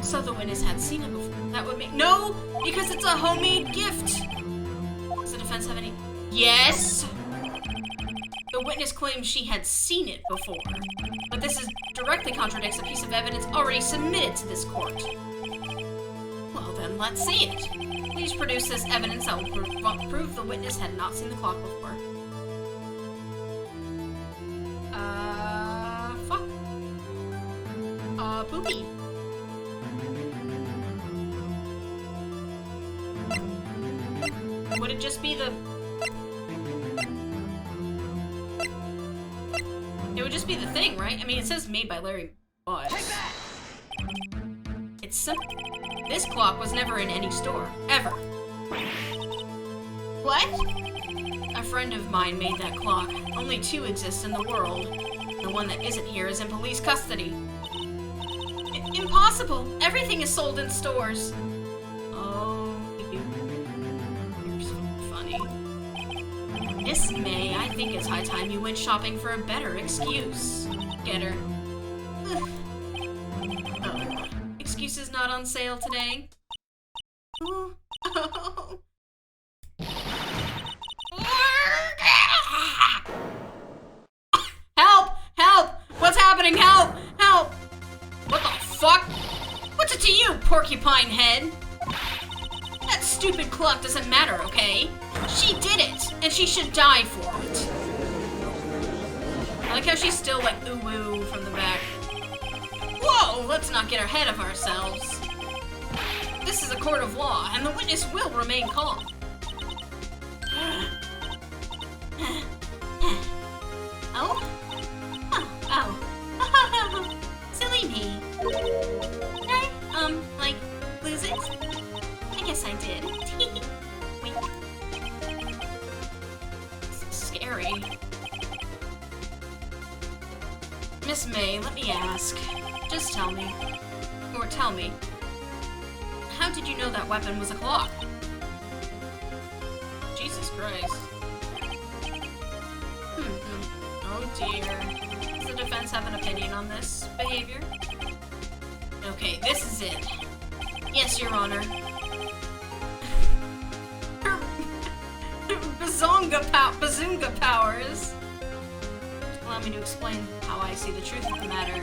So the witness had seen it before. That would make— No! Because it's a homemade gift! Does the defense have any— Yes! The witness claims she had seen it before. But this directly contradicts a piece of evidence already submitted to this court. Well, Well then, let's see it. Please produce this evidence that will prove the witness had not seen the clock before. Fuck. Poopy. Would it just be the... It would just be the thing, right? I mean, it says made by Larry, but... It's simple. This clock was never in any store, ever. What? A friend of mine made that clock. Only 2 exist in the world. The one that isn't here is in police custody. Impossible! Everything is sold in stores. Oh, you're so funny. Miss May, I think it's high time you went shopping for a better excuse. Get her. Oh. Excuses not on sale today. Oh. Help! Help! What's happening? Help! Help! What the fuck? What's it to you, porcupine head? That stupid clock doesn't matter, okay? She did it, and she should die for it. I like how she's still like ooh-woo from the back. Whoa! Let's not get ahead of ourselves. This is a court of law, and the witness will remain calm. Oh? Oh. Silly me. Did I, like, lose it? I guess I did. Wait. Scary. Miss May, let me ask. Just tell me. Or tell me. How did you know that weapon was a clock? Jesus Christ. Oh dear. Does the defense have an opinion on this behavior? Okay, this is it. Yes, Your Honor. Her bazunga powers. Allow me to explain how I see the truth of the matter.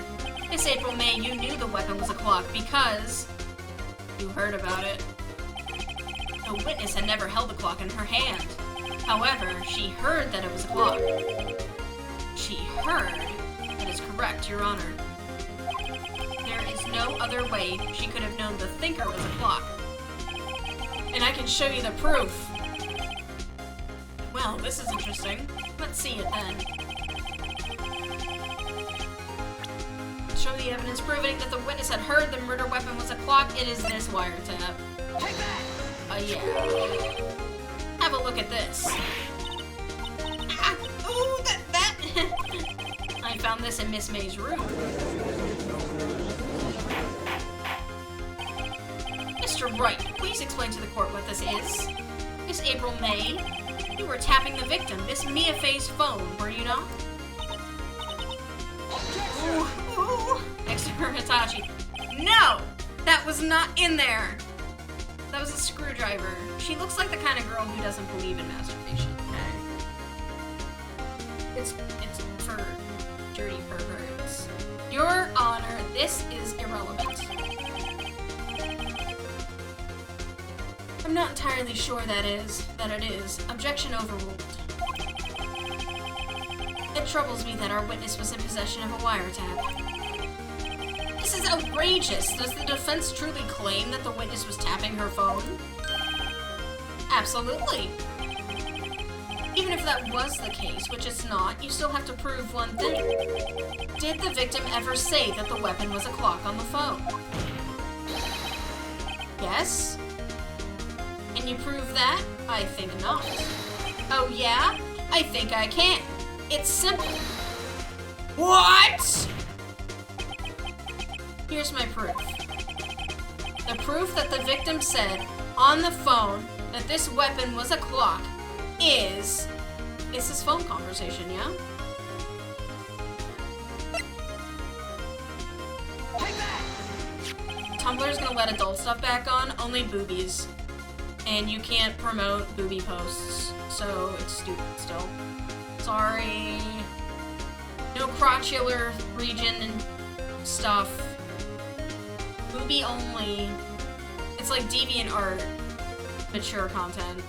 Miss April May, you knew the weapon was a clock because you heard about it. The witness had never held the clock in her hand. However, she heard that it was a clock. She heard. That is correct, Your Honor. There is no other way she could have known the thinker was a clock. And I can show you the proof. Well, this is interesting. Let's see it then. Show the evidence proving that the witness had heard the murder weapon was a clock. It is this wiretap. Take that! Yeah. Have a look at this. Ah, ooh, that. I found this in Miss May's room. Mr. Wright, please explain to the court what this is. Miss April May, you were tapping the victim, Miss Mia Fay's phone, were you not? Ooh. Extra Hitachi. No! That was not in there! That was a screwdriver. She looks like the kind of girl who doesn't believe in masturbation, okay? It's for dirty perverts. Your Honor, this is irrelevant. I'm not entirely sure that it is. Objection overruled. It troubles me that our witness was in possession of a wiretap. This is outrageous! Does the defense truly claim that the witness was tapping her phone? Absolutely. Even if that was the case, which it's not, you still have to prove one thing. Did the victim ever say that the weapon was a clock on the phone? Yes? Can you prove that? I think not. Oh yeah? I think I can. It's simple. What? Here's my proof. The proof that the victim said on the phone that this weapon was a clock is this phone conversation, yeah? Tumblr's gonna let adult stuff back on, only boobies. And you can't promote booby posts, so it's stupid still. Sorry. No crotchular region and stuff. Booby only. It's like DeviantArt mature content.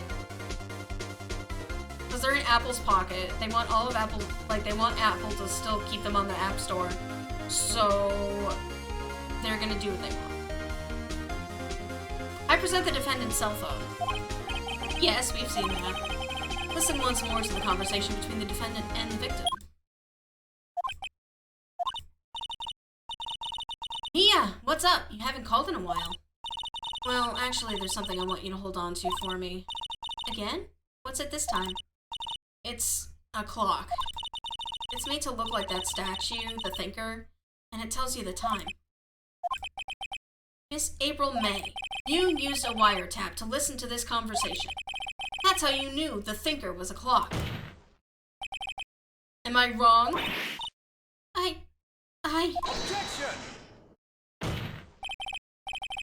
Because they're in Apple's pocket. They want all of Apple, like, they want Apple to still keep them on the App Store. So, they're gonna do what they want. I present the defendant's cell phone. Yes, we've seen that. Listen once more to the conversation between the defendant and the victim. Mia, what's up? You haven't called in a while. Well, actually, there's something I want you to hold on to for me. Again? What's it this time? It's a clock. It's made to look like that statue, the thinker, and it tells you the time. Miss April May, you used a wiretap to listen to this conversation. That's how you knew the thinker was a clock. Am I wrong? Objection!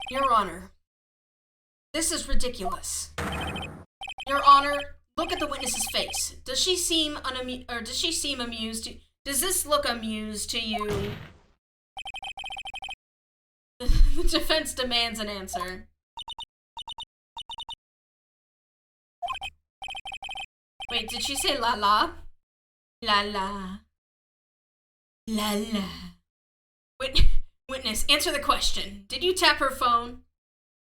Your Honor, this is ridiculous. Your Honor, look at the witness's face. Does she seem amused? Does this look amused to you? The defense demands an answer. Wait, did she say la la? La la. La la. Witness, answer the question. Did you tap her phone?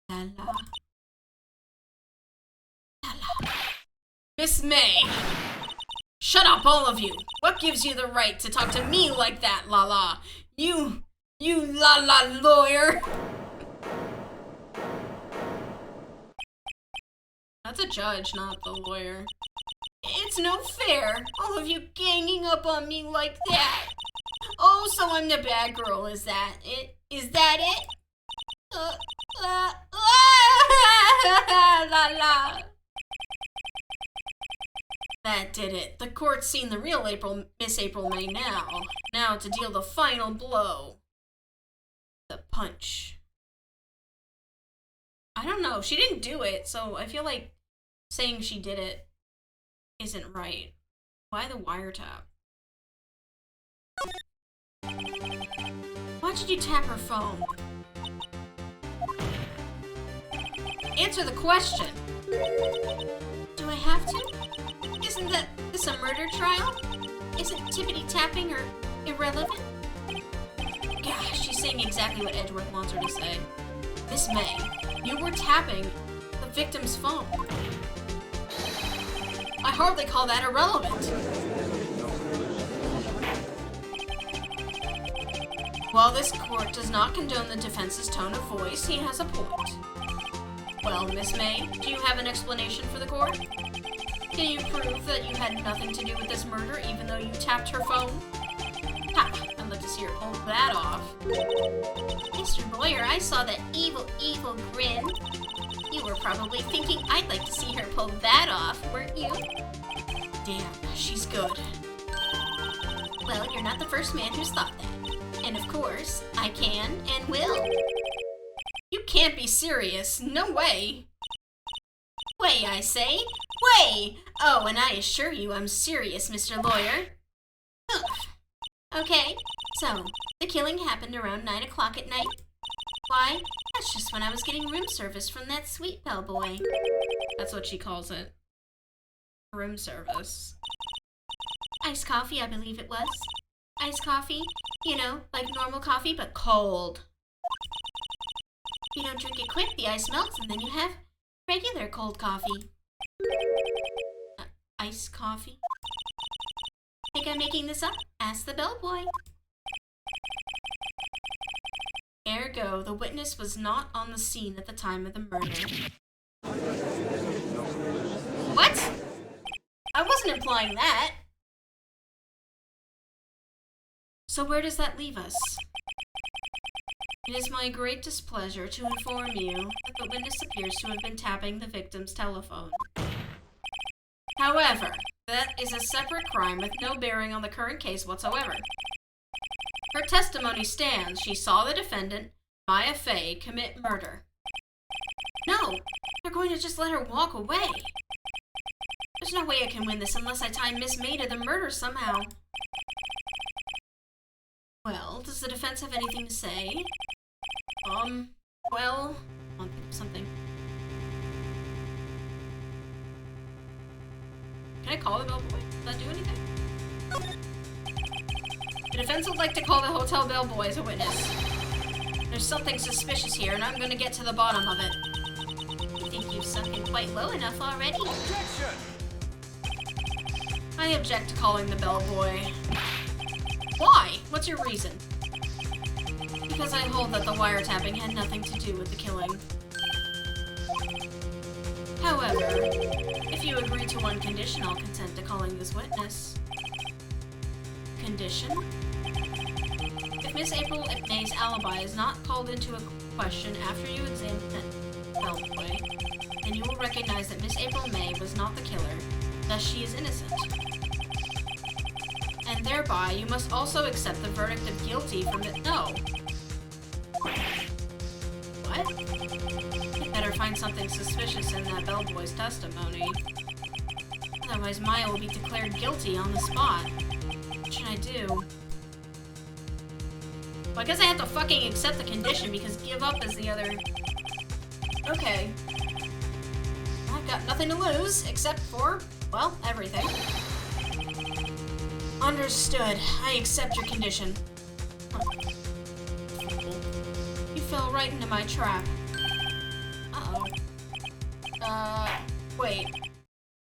La la. La la. Miss May. Shut up, all of you. What gives you the right to talk to me like that, la la? You la la lawyer. That's a judge, not the lawyer. It's no fair. All of you ganging up on me like that. Oh, so I'm the bad girl, is that it? Is that it? La la. That did it. The court's seen the real Miss April May now. Now to deal the final blow. The punch. I don't know. She didn't do it, so I feel like saying she did it isn't right. Why the wiretap? Why did you tap her phone? Answer the question. Do I have to? Isn't this a murder trial? Isn't tippity tapping or irrelevant? Gosh, she's saying exactly what Edgeworth wants her to say. Miss May, you were tapping the victim's phone. I hardly call that irrelevant. While this court does not condone the defense's tone of voice, he has a point. Well, Miss May, do you have an explanation for the court? Can you prove that you had nothing to do with this murder, even though you tapped her phone? Ha! I'd like to see her pull that off. Mr. Lawyer, I saw that evil grin. You were probably thinking I'd like to see her pull that off, weren't you? Damn, she's good. Well, you're not the first man who's thought that. And of course, I can and will. You can't be serious. No way. Way, I say. Way! Oh, and I assure you I'm serious, Mr. Lawyer. Okay, so, the killing happened around 9 o'clock at night. Why? That's just when I was getting room service from that sweet bellboy. That's what she calls it. Room service. Iced coffee, I believe it was. Iced coffee, you know, like normal coffee, but cold. If you don't drink it quick, the ice melts, and then you have regular cold coffee. Iced coffee? Think I'm making this up? Ask the bellboy. Ergo, the witness was not on the scene at the time of the murder. What? I wasn't implying that. So where does that leave us? It is my great displeasure to inform you that the witness appears to have been tapping the victim's telephone. However, that is a separate crime with no bearing on the current case whatsoever. Her testimony stands. She saw the defendant, Maya Fey, commit murder. No, they're going to just let her walk away. There's no way I can win this unless I tie Miss May to the murder somehow. Well, does the defense have anything to say? Well, I'll think of something. Can I call the bellboy? Does that do anything? The defense would like to call the hotel bellboy as a witness. There's something suspicious here, and I'm gonna get to the bottom of it. You think you've sunk in quite low enough already? Objection! I object to calling the bellboy. Why? What's your reason? Because I hold that the wiretapping had nothing to do with the killing. However, if you agree to one condition, I'll consent to calling this witness. Condition? If Miss April May's alibi is not called into a question after you examine the bellboy, then you will recognize that Miss April May was not the killer, thus she is innocent. And thereby, you must also accept the verdict of guilty from the— No! What? You better find something suspicious in that bellboy's testimony. Otherwise, Maya will be declared guilty on the spot. What should I do? Well, I guess I have to fucking accept the condition because give up is the other... Okay. I've got nothing to lose, except for, well, everything. Understood. I accept your condition. You fell right into my trap. Uh-oh. Wait.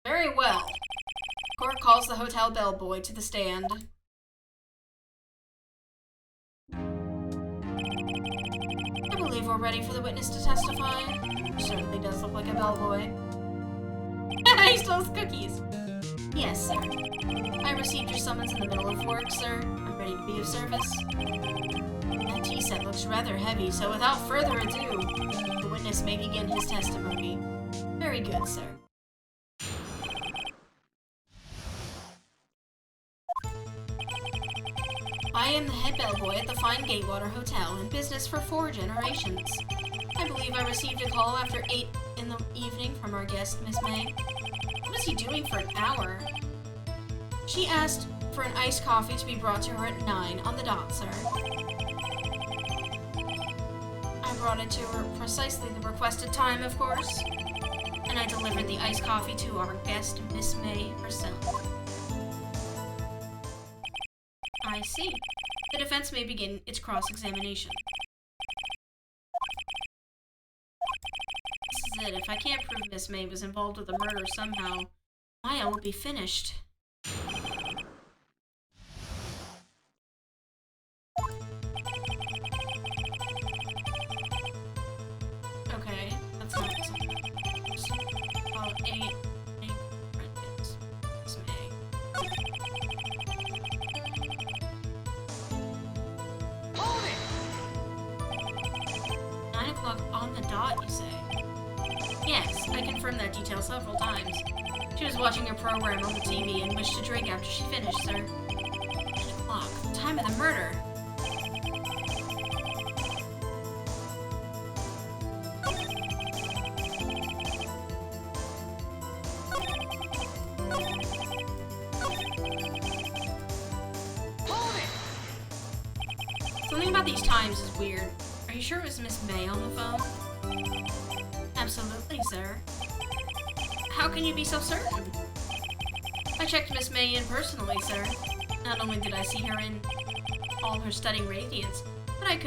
Very well. Court calls the hotel bellboy to the stand. I believe we're ready for the witness to testify. Certainly does look like a bellboy. He stole cookies. Yes, sir. I received your summons in the middle of work, sir. I'm ready to be of service. That tea set looks rather heavy, so without further ado, the witness may begin his testimony. Very good, sir. I am the head bellboy at the fine Gatewater Hotel, in business for 4 generations. I believe I received a call after 8 in the evening from our guest, Miss May. What is he doing for an hour? She asked for an iced coffee to be brought to her at 9 on the dot, sir. I brought it to her precisely the requested time, of course, and I delivered the iced coffee to our guest, Miss May herself. I see. The defense may begin its cross-examination. This is it. If I can't prove Miss May was involved with the murder somehow, Maya will be finished. Okay, that's not something. About 8 friends. Miss May. Hold it! 9 o'clock on the dot, you say? Yes, I confirmed that detail several times. She was watching a program on the TV and wished to drink after she finished, sir. 9 o'clock, the time of the murder. Hold it! Something about these times is weird. Are you sure it was Miss May on the phone? Absolutely, sir. How can you be so certain? I checked Miss May in personally, sir. Not only did I see her in all her stunning radiance, but I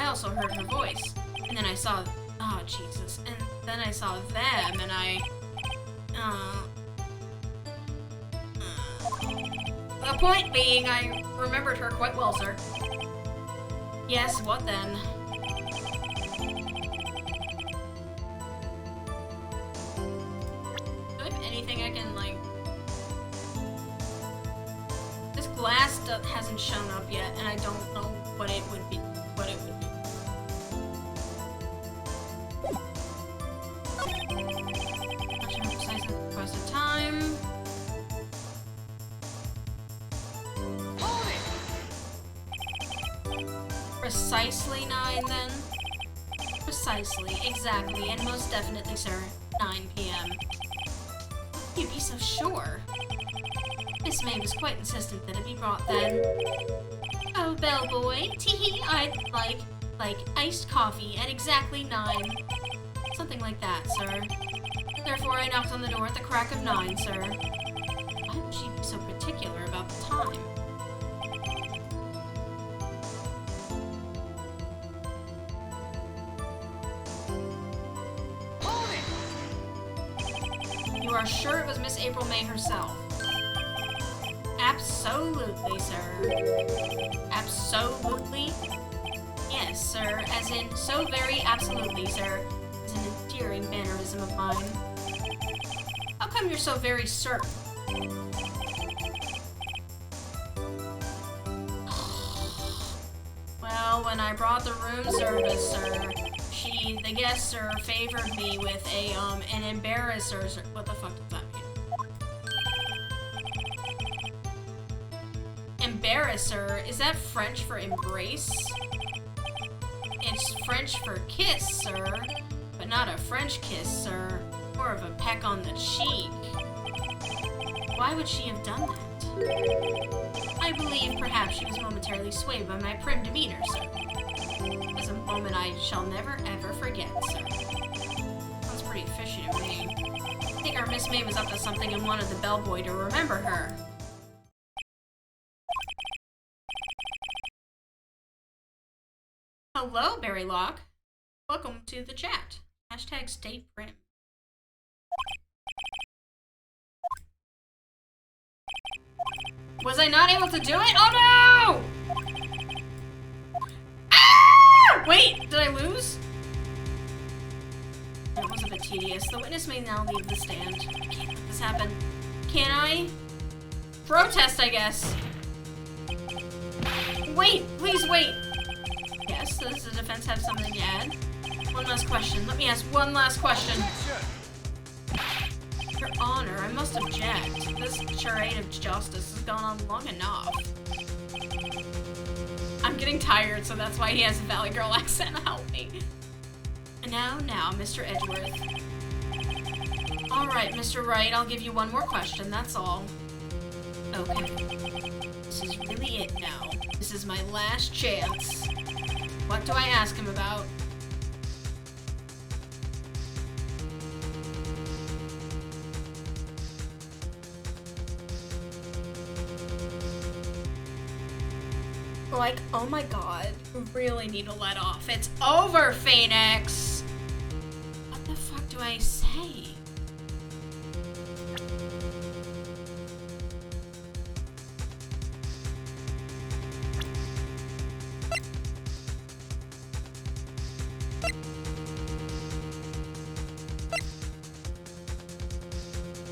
also heard her voice. And then I saw, oh Jesus, and then I saw them, and the point being, I remembered her quite well, sir. Yes, what then? Do I have anything I can, like... This glass hasn't shown up yet, and I don't know what it would be. Much more precise than the requested time. Hold it! Precisely 9, then? Precisely, exactly, and most definitely, sir, 9 p.m. You'd be so sure. Miss May was quite insistent that it be brought then. Oh, bellboy, tee-hee, I'd like iced coffee at exactly 9. Something like that, sir. Therefore, I knocked on the door at the crack of 9, sir. Why would she be so particular about the time? Hold it! You are sure it was Miss April May herself? Absolutely, sir. Absolutely? Yes, sir. As in, so very absolutely, sir. It's an endearing mannerism of mine. How come you're so very certain? Well, when I brought the room service, sir, the guest, sir, favored me with an embarrasser, sir. What the fuck does that mean? Embarrasser? Is that French for embrace? It's French for kiss, sir. But not a French kiss, sir. More of a peck on the cheek. Why would she have done that? I believe perhaps she was momentarily swayed by my prim demeanor, sir. It was a moment I shall never ever forget, sir. Sounds pretty fishy to me. I think our Miss May was up to something and wanted the bellboy to remember her. Hello, Berrylock. Welcome to the chat. Hashtag stay prim. Was I not able to do it? Oh no! Ah! Wait, did I lose? That was a bit tedious. The witness may now leave the stand. I can't let this happen. Can I? Protest, I guess. Wait, please wait. Yes, does the defense have something to add? One last question. Let me ask one last question. Your Honor, I must object. This charade of justice has gone on long enough. I'm getting tired, so that's why he has a Valley Girl accent. Help me. And now, Mr. Edgeworth. Alright, Mr. Wright, I'll give you one more question, that's all. Okay. This is really it now. This is my last chance. What do I ask him about? Like, oh my god, we really need to let off. It's over, Phoenix! What the fuck do I say?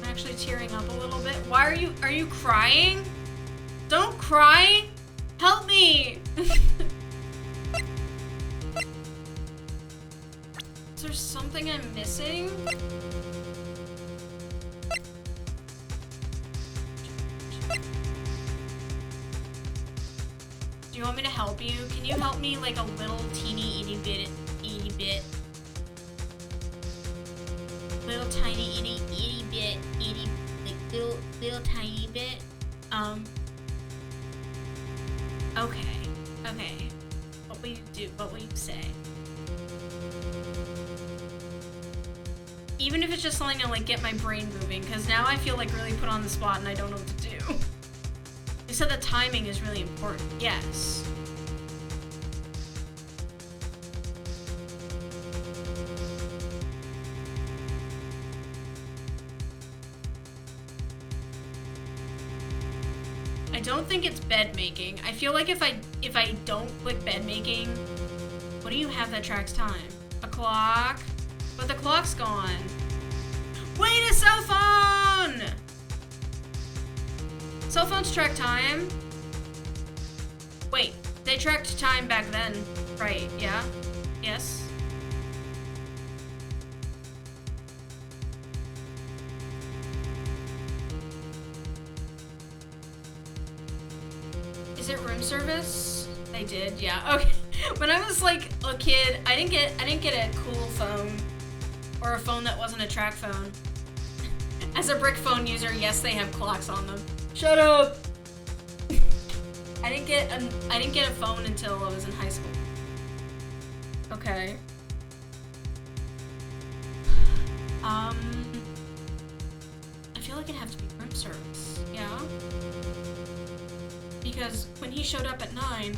I'm actually tearing up a little bit. Why are you crying? Don't cry! Help me! Is there something I'm missing? Do you want me to help you? Can you help me like a little teeny itty bit? Little tiny itty bit, little tiny bit. Okay. What will you do? What will you say? Even if it's just something to like get my brain moving, because now I feel like really put on the spot and I don't know what to do. You said the timing is really important. Yes. I don't think it's bed making. I feel like if I don't click bed making, what do you have that tracks time? A clock? But the clock's gone. Wait, a cell phone! Cell phones track time? Wait, they tracked time back then. Right, yeah? Yes? Is it room service? They did, yeah. Okay. When I was like a kid, I didn't get a cool phone or a phone that wasn't a track phone. As a brick phone user, yes, they have clocks on them. Shut up. I didn't get a phone until I was in high school. Okay. have to be room service, yeah? Because when he showed up at 9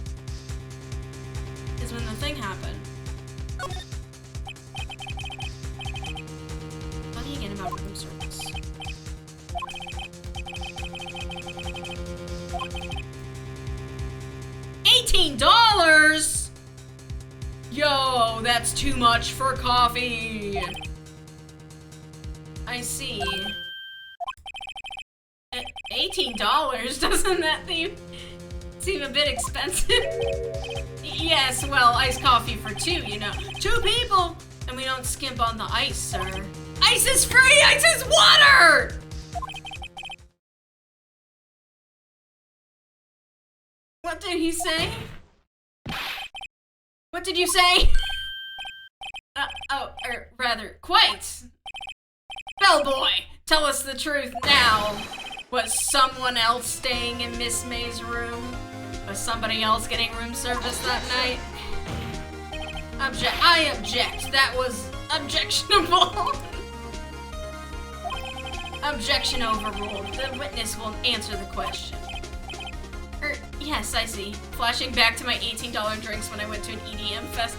is when the thing happened. Tell me again about room service. $18? Yo, that's too much for coffee. I see. $18? Doesn't that seem a bit expensive? Yes, well, iced coffee for 2, you know. 2 people! And we don't skimp on the ice, sir. Ice is free! Ice is water! What did he say? What did you say? Rather, quite. Bellboy, tell us the truth now. Was someone else staying in Miss May's room? Was somebody else getting room service that night? I object. That was objectionable. Objection overruled. The witness will answer the question. Yes, I see. Flashing back to my $18 drinks when I went to an EDM fest.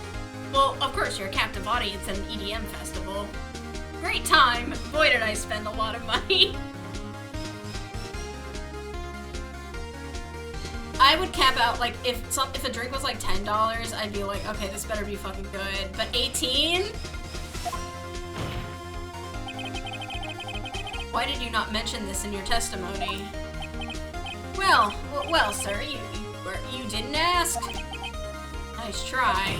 Well, of course, you're a captive audience at an EDM festival. Great time. Boy, did I spend a lot of money. I would cap out, like, if a drink was like $10, I'd be like, okay, this better be fucking good. But 18? Why did you not mention this in your testimony? Well, sir, you didn't ask. Nice try.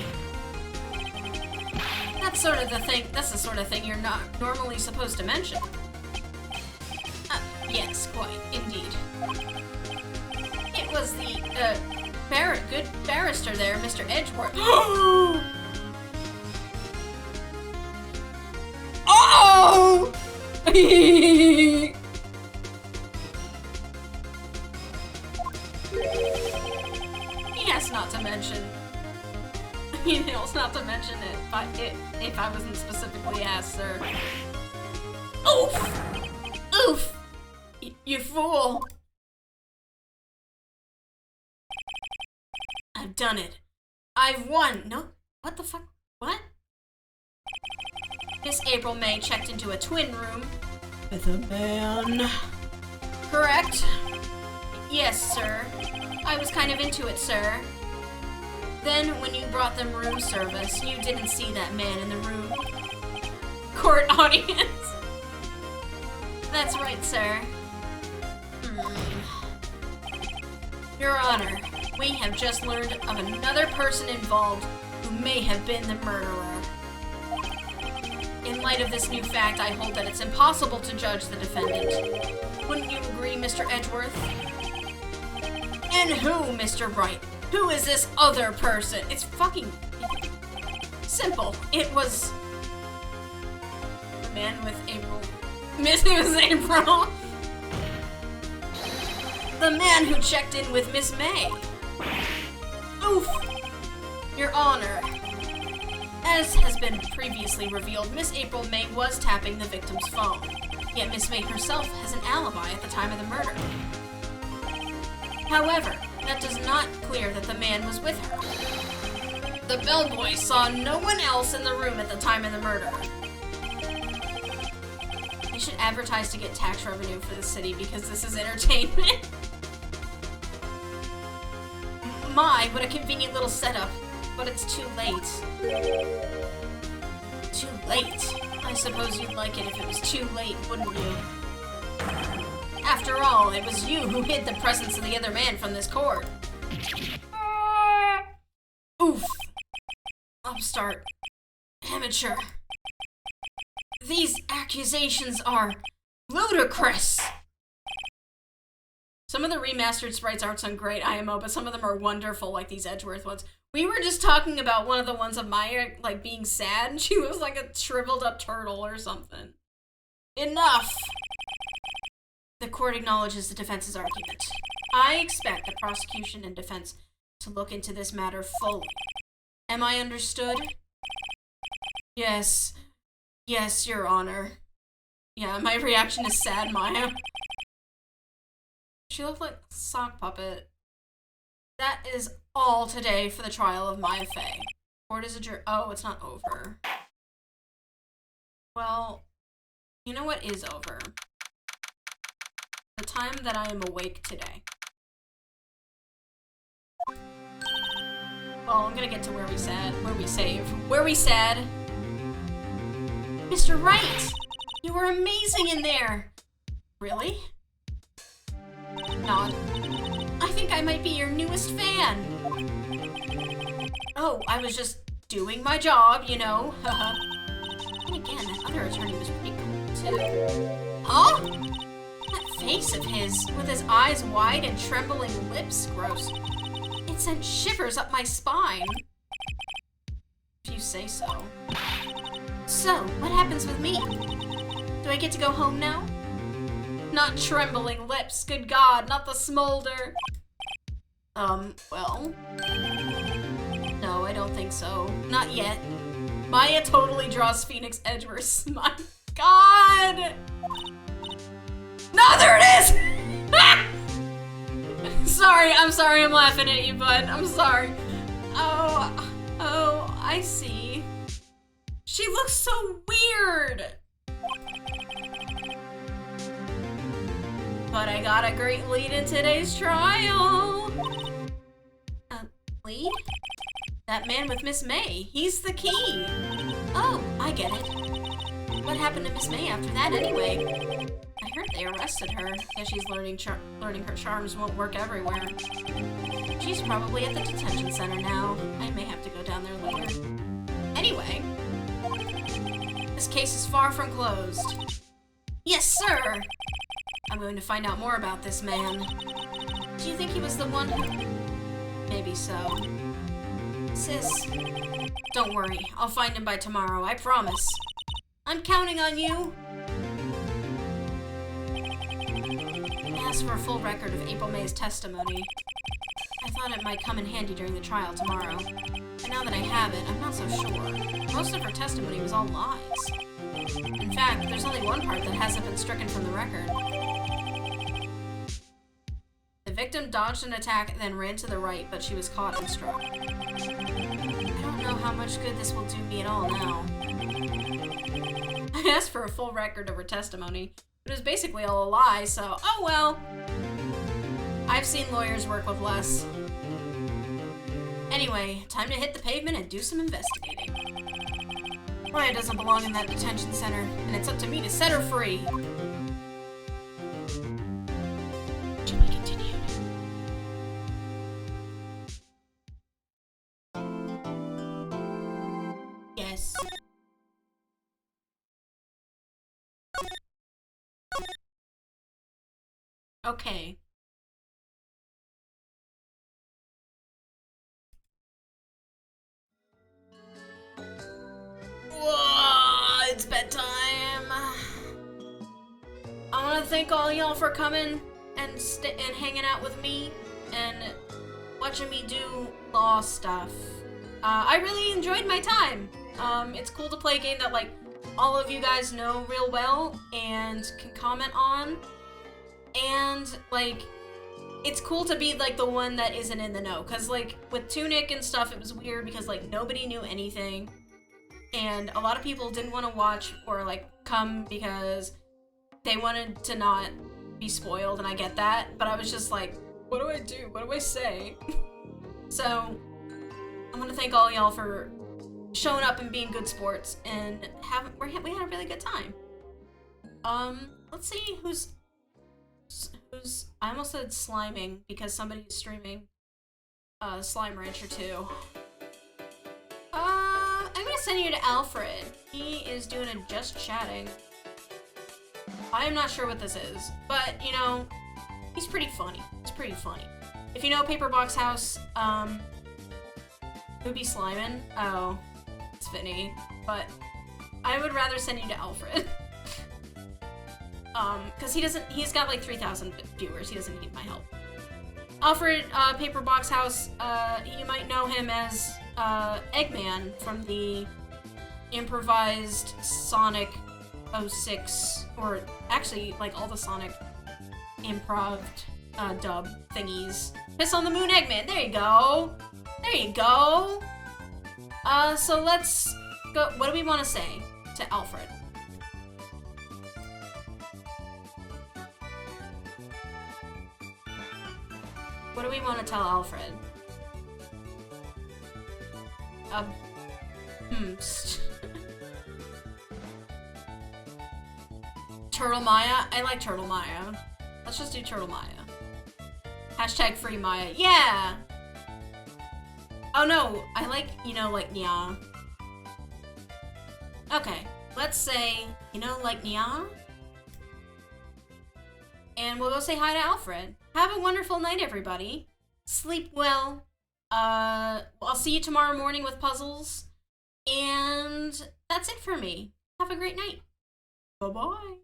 That's the sort of thing you're not normally supposed to mention. Yes, quite, indeed. It was the, good barrister there, Mr. Edgeworth. Oh! He knows not to mention it, if I wasn't specifically asked, sir. Oof! Oof! You fool! I've done it. I've won! No? What the fuck? What? Miss April May checked into a twin room with a man. Correct? Yes, sir. I was kind of into it, sir. Then, when you brought them room service, you didn't see that man in the room. Court audience. That's right, sir. Your Honor, we have just learned of another person involved who may have been the murderer. In light of this new fact, I hold that it's impossible to judge the defendant. Wouldn't you agree, Mr. Edgeworth? And who, Mr. Wright? Who is this other person? It's fucking simple. It was the man with April. Miss April. The man who checked in with Miss May. Oof. Your Honor. As has been previously revealed, Miss April May was tapping the victim's phone. Yet Miss May herself has an alibi at the time of the murder. However, that does not clear that the man was with her. The bellboy saw no one else in the room at the time of the murder. We should advertise to get tax revenue for the city because this is entertainment. My, what a convenient little setup. But it's too late. Too late? I suppose you'd like it if it was too late, wouldn't you? After all, it was you who hid the presence of the other man from this court. Oof. Upstart. Amateur. These accusations are ludicrous. Some of the remastered sprites aren't some great IMO, but some of them are wonderful, like these Edgeworth ones. We were just talking about one of the ones of Maya, like, being sad, and she was like a shriveled up turtle or something. Enough! The court acknowledges the defense's argument. I expect the prosecution and defense to look into this matter fully. Am I understood? Yes. Yes, Your Honor. Yeah, my reaction is sad, Maya. She looked like a sock puppet. That is all today for the trial of Maya Fey. Court is adjourned. Oh, it's not over. Well, you know what is over? The time that I am awake today. Well, I'm gonna get to where we said. Mr. Wright! You were amazing in there! Really? Nod. I think I might be your newest fan. Oh, I was just doing my job, you know. Haha. And again, that other attorney was pretty cool, too. Huh? That face of his, with his eyes wide and trembling lips, gross. It sent shivers up my spine. If you say so. So, what happens with me? Do I get to go home now? Not trembling lips, good God, not the smolder. Well. No, I don't think so. Not yet. Maya totally draws Phoenix Edgeworth. My God! No, there it is! Sorry, I'm sorry I'm laughing at you, bud. I'm sorry. Oh, I see. She looks so weird! But I got a great lead in today's trial. Lead? That man with Miss May. He's the key. Oh, I get it. What happened to Miss May after that anyway? I heard they arrested her. Guess she's learning her charms won't work everywhere. She's probably at the detention center now. I may have to go down there later. Anyway, this case is far from closed. Yes, sir! I'm going to find out more about this man. Do you think he was the one who... Maybe so. Sis, don't worry. I'll find him by tomorrow, I promise. I'm counting on you. I asked for a full record of April May's testimony. I thought it might come in handy during the trial tomorrow. And now that I have it, I'm not so sure. Most of her testimony was all lies. In fact, there's only one part that hasn't been stricken from the record. The victim dodged an attack and then ran to the right, but she was caught and struck. I don't know how much good this will do me at all now. I asked for a full record of her testimony. It was basically all a lie, so oh well. I've seen lawyers work with less. Anyway, time to hit the pavement and do some investigating. Maya doesn't belong in that detention center, and it's up to me to set her free. To be continued. Yes. Okay. Whoa, it's bedtime. I want to thank all y'all for coming and hanging out with me and watching me do law stuff. I really enjoyed my time. It's cool to play a game that like all of you guys know real well and can comment on. And like it's cool to be like the one that isn't in the know, cause like with Tunic and stuff it was weird because like nobody knew anything and a lot of people didn't want to watch or like come because they wanted to not be spoiled, and I get that, but I was just like, what do I do? What do I say? So I want to thank all y'all for showing up and being good sports and we had a really good time. Let's see who's I almost said sliming because somebody's streaming Slime Rancher 2. I'm gonna send you to Alfred. He is doing a just chatting. I am not sure what this is, but you know, he's pretty funny. It's pretty funny. If you know Paperbox House, who'd be sliming? Oh, it's Vinny. But I would rather send you to Alfred. Cause he's got like 3,000 viewers. He doesn't need my help. Alfred, Paperbox House, you might know him as, Eggman from the improvised Sonic 06, or actually, like, all the Sonic improv dub thingies. Piss on the Moon Eggman, there you go! There you go! So let's go, what do we want to say to Alfred? What do we want to tell Alfred? Turtle Maya? I like Turtle Maya. Let's just do Turtle Maya. Hashtag free Maya. Yeah! Oh no, I like, you know, like, nya. Okay, let's say, you know, like, nya. And we'll go say hi to Alfred. Have a wonderful night, everybody. Sleep well. I'll see you tomorrow morning with puzzles. And that's it for me. Have a great night. Bye-bye.